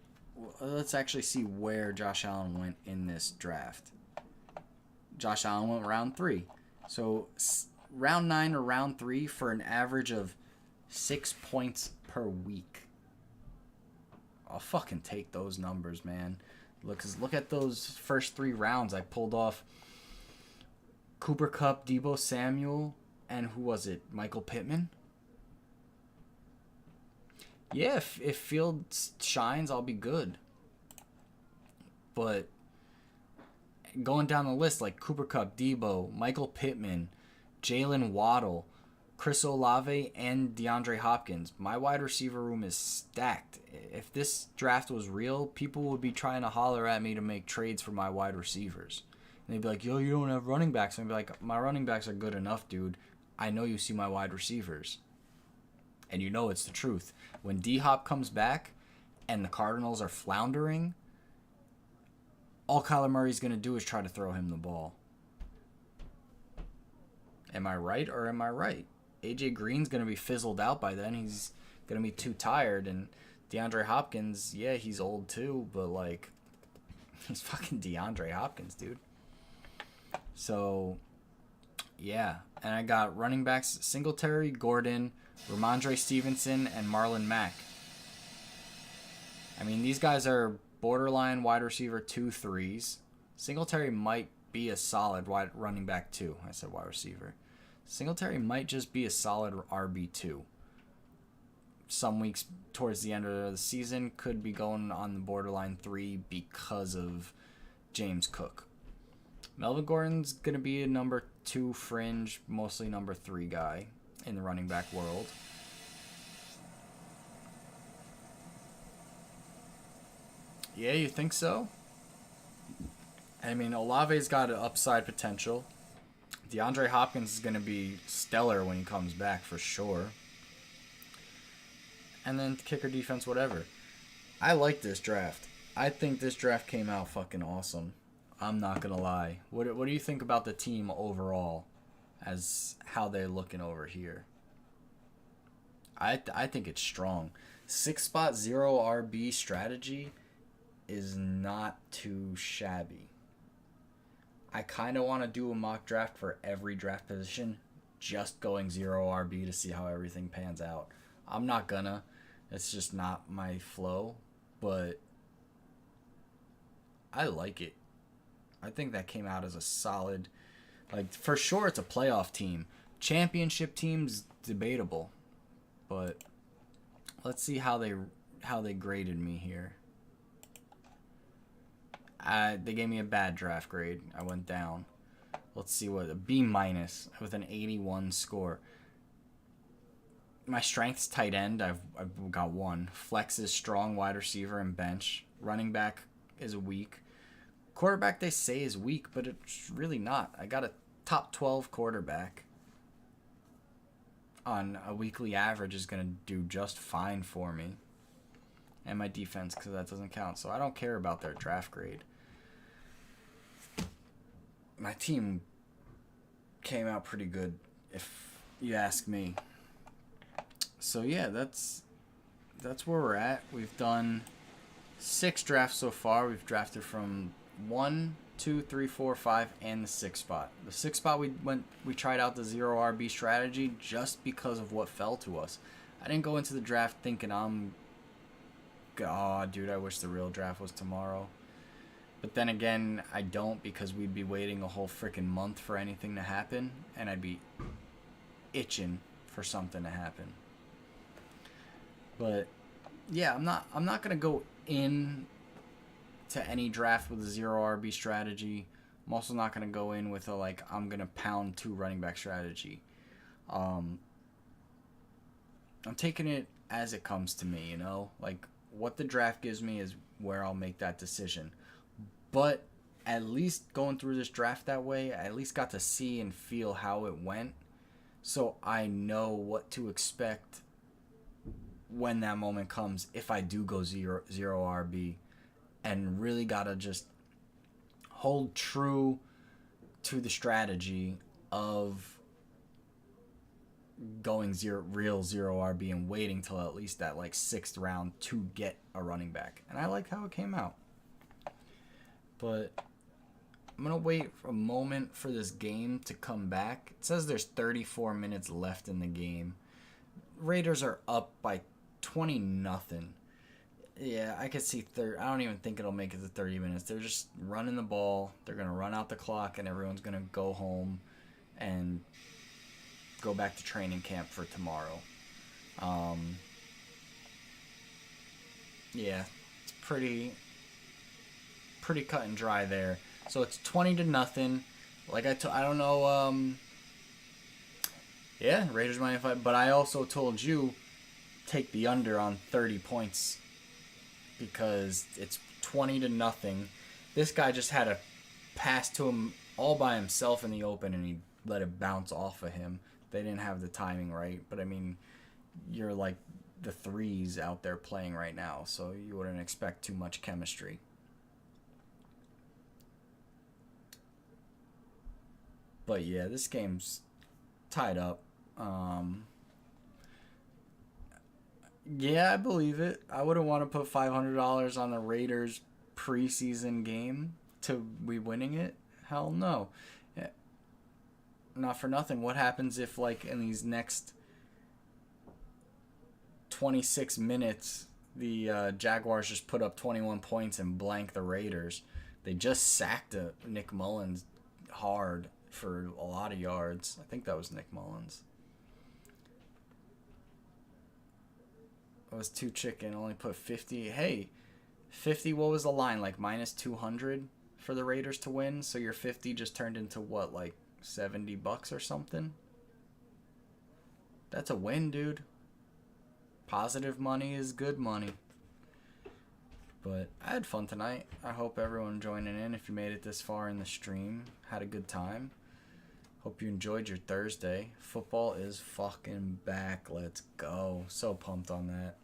Let's actually see where Josh Allen went in this draft. Josh Allen went round 3. So round 9 or round 3 for an average of 6 points per week. I'll fucking take those numbers, man. Look at those first 3 rounds. I pulled off Cooper Kupp, Deebo Samuel, and who was it? Michael Pittman? Yeah, if Fields shines, I'll be good. But going down the list, like Cooper Kupp, Deebo, Michael Pittman, Jalen Waddle, Chris Olave, and DeAndre Hopkins, my wide receiver room is stacked. If this draft was real, people would be trying to holler at me to make trades for my wide receivers. And they'd be like, yo, you don't have running backs. And I'd be like, my running backs are good enough, dude. I know you see my wide receivers. And you know it's the truth. When D-Hop comes back and the Cardinals are floundering, all Kyler Murray's going to do is try to throw him the ball. Am I right or am I right? AJ Green's going to be fizzled out by then. He's going to be too tired. And DeAndre Hopkins, yeah, he's old too, but like, he's fucking DeAndre Hopkins, dude. So, yeah. And I got running backs Singletary, Gordon, Ramondre Stevenson, and Marlon Mack. I mean, these guys are borderline wide receiver 2-3s. Singletary might be a solid wide running back 2. I said wide receiver. Singletary might just be a solid RB2. Some weeks towards the end of the season could be going on the borderline 3 because of James Cook. Melvin Gordon's going to be a number 2 fringe, mostly number 3 guy in the running back world. Yeah, you think so? I mean, Olave's got an upside potential. DeAndre Hopkins is going to be stellar when he comes back for sure. And then kicker defense, whatever. I like this draft. I think this draft came out fucking awesome. I'm not going to lie. What do you think about the team overall as how they're looking over here? I think it's strong. 6-spot 0 RB strategy is not too shabby. I kind of want to do a mock draft for every draft position, just going 0 RB to see how everything pans out. I'm not gonna. It's just not my flow, but I like it. I think that came out as a solid, like, for sure it's a playoff team. Championship team's debatable, but let's see how they graded me here. They gave me a bad draft grade. I went down. Let's see what a B minus with an 81 score. My strength's tight end. I've got 1. Flex is strong, wide receiver, and bench. Running back is weak. Quarterback they say is weak, but it's really not. I got a top 12 quarterback. On a weekly average is going to do just fine for me. And my defense, because that doesn't count. So I don't care about their draft grade. My team came out pretty good, if you ask me. So yeah, that's where we're at. We've done 6 drafts so far. We've drafted from 1, 2, 3, 4, 5, and the 6th spot. The 6th spot we tried out the 0 RB strategy just because of what fell to us. I didn't go into the draft thinking God, dude, I wish the real draft was tomorrow. But then again, I don't, because we'd be waiting a whole freaking month for anything to happen, and I'd be itching for something to happen. But yeah, I'm not gonna go in to any draft with a 0 RB strategy. I'm also not gonna go in with a I'm gonna pound 2 running back strategy. I'm taking it as it comes to me, what the draft gives me is where I'll make that decision. But at least going through this draft that way, I at least got to see and feel how it went, so I know what to expect when that moment comes if I do go 0 RB, and really gotta just hold true to the strategy of going real 0 RB and waiting till at least that 6th round to get a running back. And I like how it came out. But I'm going to wait for a moment for this game to come back. It says there's 34 minutes left in the game. Raiders are up by 20-0. Yeah, I could see I don't even think it'll make it to 30 minutes. They're just running the ball. They're going to run out the clock, and everyone's going to go home and go back to training camp for tomorrow. Yeah, it's pretty cut and dry there. So it's 20-0. Like I don't know. Yeah, Raiders might fight, but I also told you take the under on 30 points because it's 20-0. This guy just had a pass to him all by himself in the open, and he let it bounce off of him. They didn't have the timing right, but I mean, you're like the threes out there playing right now, so you wouldn't expect too much chemistry. But yeah, this game's tied up. Yeah, I believe it. I wouldn't want to put $500 on the Raiders preseason game to be winning it. Hell no. Yeah. Not for nothing. What happens if, in these next 26 minutes, the Jaguars just put up 21 points and blank the Raiders? They just sacked Nick Mullins hard for a lot of yards. I think that was Nick Mullins. It was too chicken. Only put 50. Hey, 50, what was the line? Minus 200 for the Raiders to win? So your 50 just turned into what, $70 or something? That's a win, dude. Positive money is good money. But I had fun tonight. I hope everyone joining in, if you made it this far in the stream, had a good time. Hope you enjoyed your Thursday. Football is fucking back. Let's go. So pumped on that.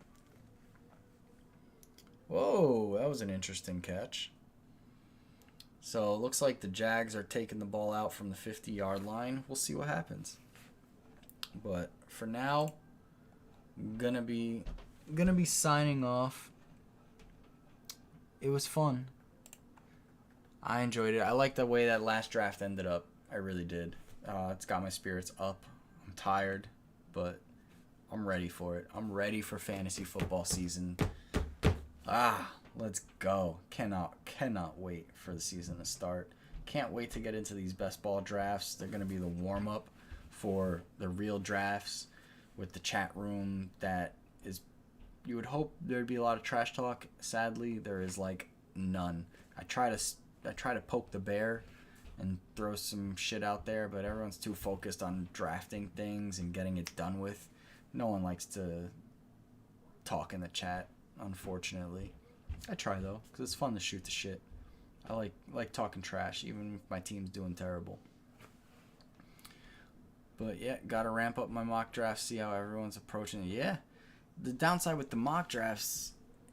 Whoa, that was an interesting catch. So it looks like the Jags are taking the ball out from the 50-yard line. We'll see what happens. But for now, gonna be signing off. It was fun. I enjoyed it. I like the way that last draft ended up. I really did. It's got my spirits up. I'm tired, but I'm ready for it. I'm ready for fantasy football season. Let's go. Cannot wait for the season to start. Can't wait to get into these best ball drafts. They're going to be the warm-up for the real drafts with the chat room that is, you would hope there'd be a lot of trash talk. Sadly, there is like none. I try to poke the bear and throw some shit out there, but everyone's too focused on drafting things and getting it done with. No one likes to talk in the chat, unfortunately. I try though, because it's fun to shoot the shit. I like talking trash, even if my team's doing terrible. But yeah, gotta ramp up my mock drafts, see how everyone's approaching it. Yeah, the downside with the mock drafts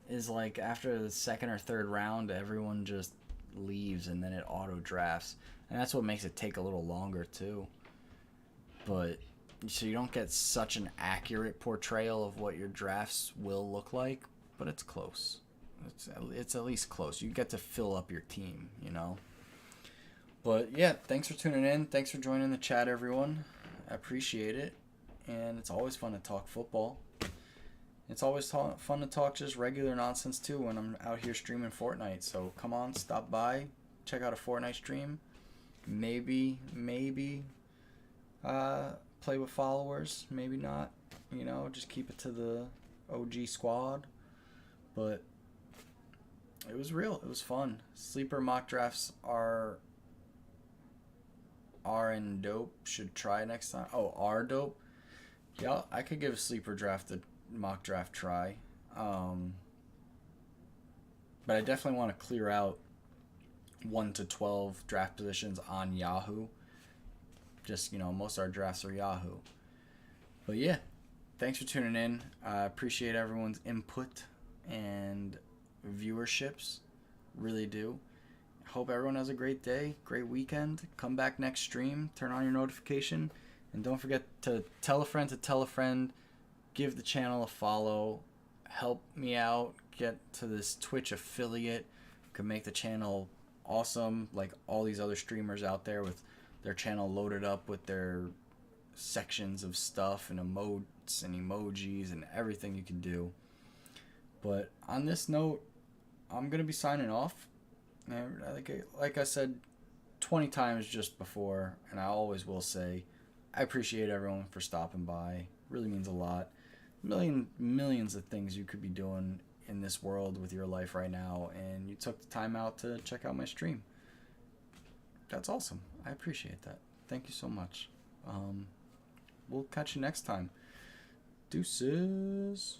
is like after the second or third round, everyone just leaves and then it auto drafts, and that's what makes it take a little longer too. But so you don't get such an accurate portrayal of what your drafts will look like, but it's close. It's at least close. You get to fill up your team, you know. But yeah, thanks for tuning in. Thanks for joining the chat, everyone. I appreciate it, and it's always fun to talk football. It's always fun to talk just regular nonsense too when I'm out here streaming Fortnite. So come on, stop by, check out a Fortnite stream. Maybe play with followers, maybe not. You know, just keep it to the OG squad. But it was real. It was fun. Sleeper mock drafts are in dope. Should try next time. Oh, are dope. Yeah, I could give a sleeper draft a mock draft try. But I definitely want to clear out 1 to 12 draft positions on Yahoo. Just, you know, most of our drafts are Yahoo. But yeah, thanks for tuning in. I appreciate everyone's input and viewerships. Really do. Hope everyone has a great day, great weekend. Come back next stream, turn on your notification, and don't forget to tell a friend, give the channel a follow, help me out, get to this Twitch affiliate, can make the channel awesome like all these other streamers out there with their channel loaded up with their sections of stuff and emotes and emojis and everything you can do. But on this note, I'm going to be signing off. And like I said 20 times just before, and I always will say, I appreciate everyone for stopping by. Really means a lot. Millions of things you could be doing in this world with your life right now, and you took the time out to check out my stream. That's awesome. I appreciate that. Thank you so much. We'll catch you next time. Deuces.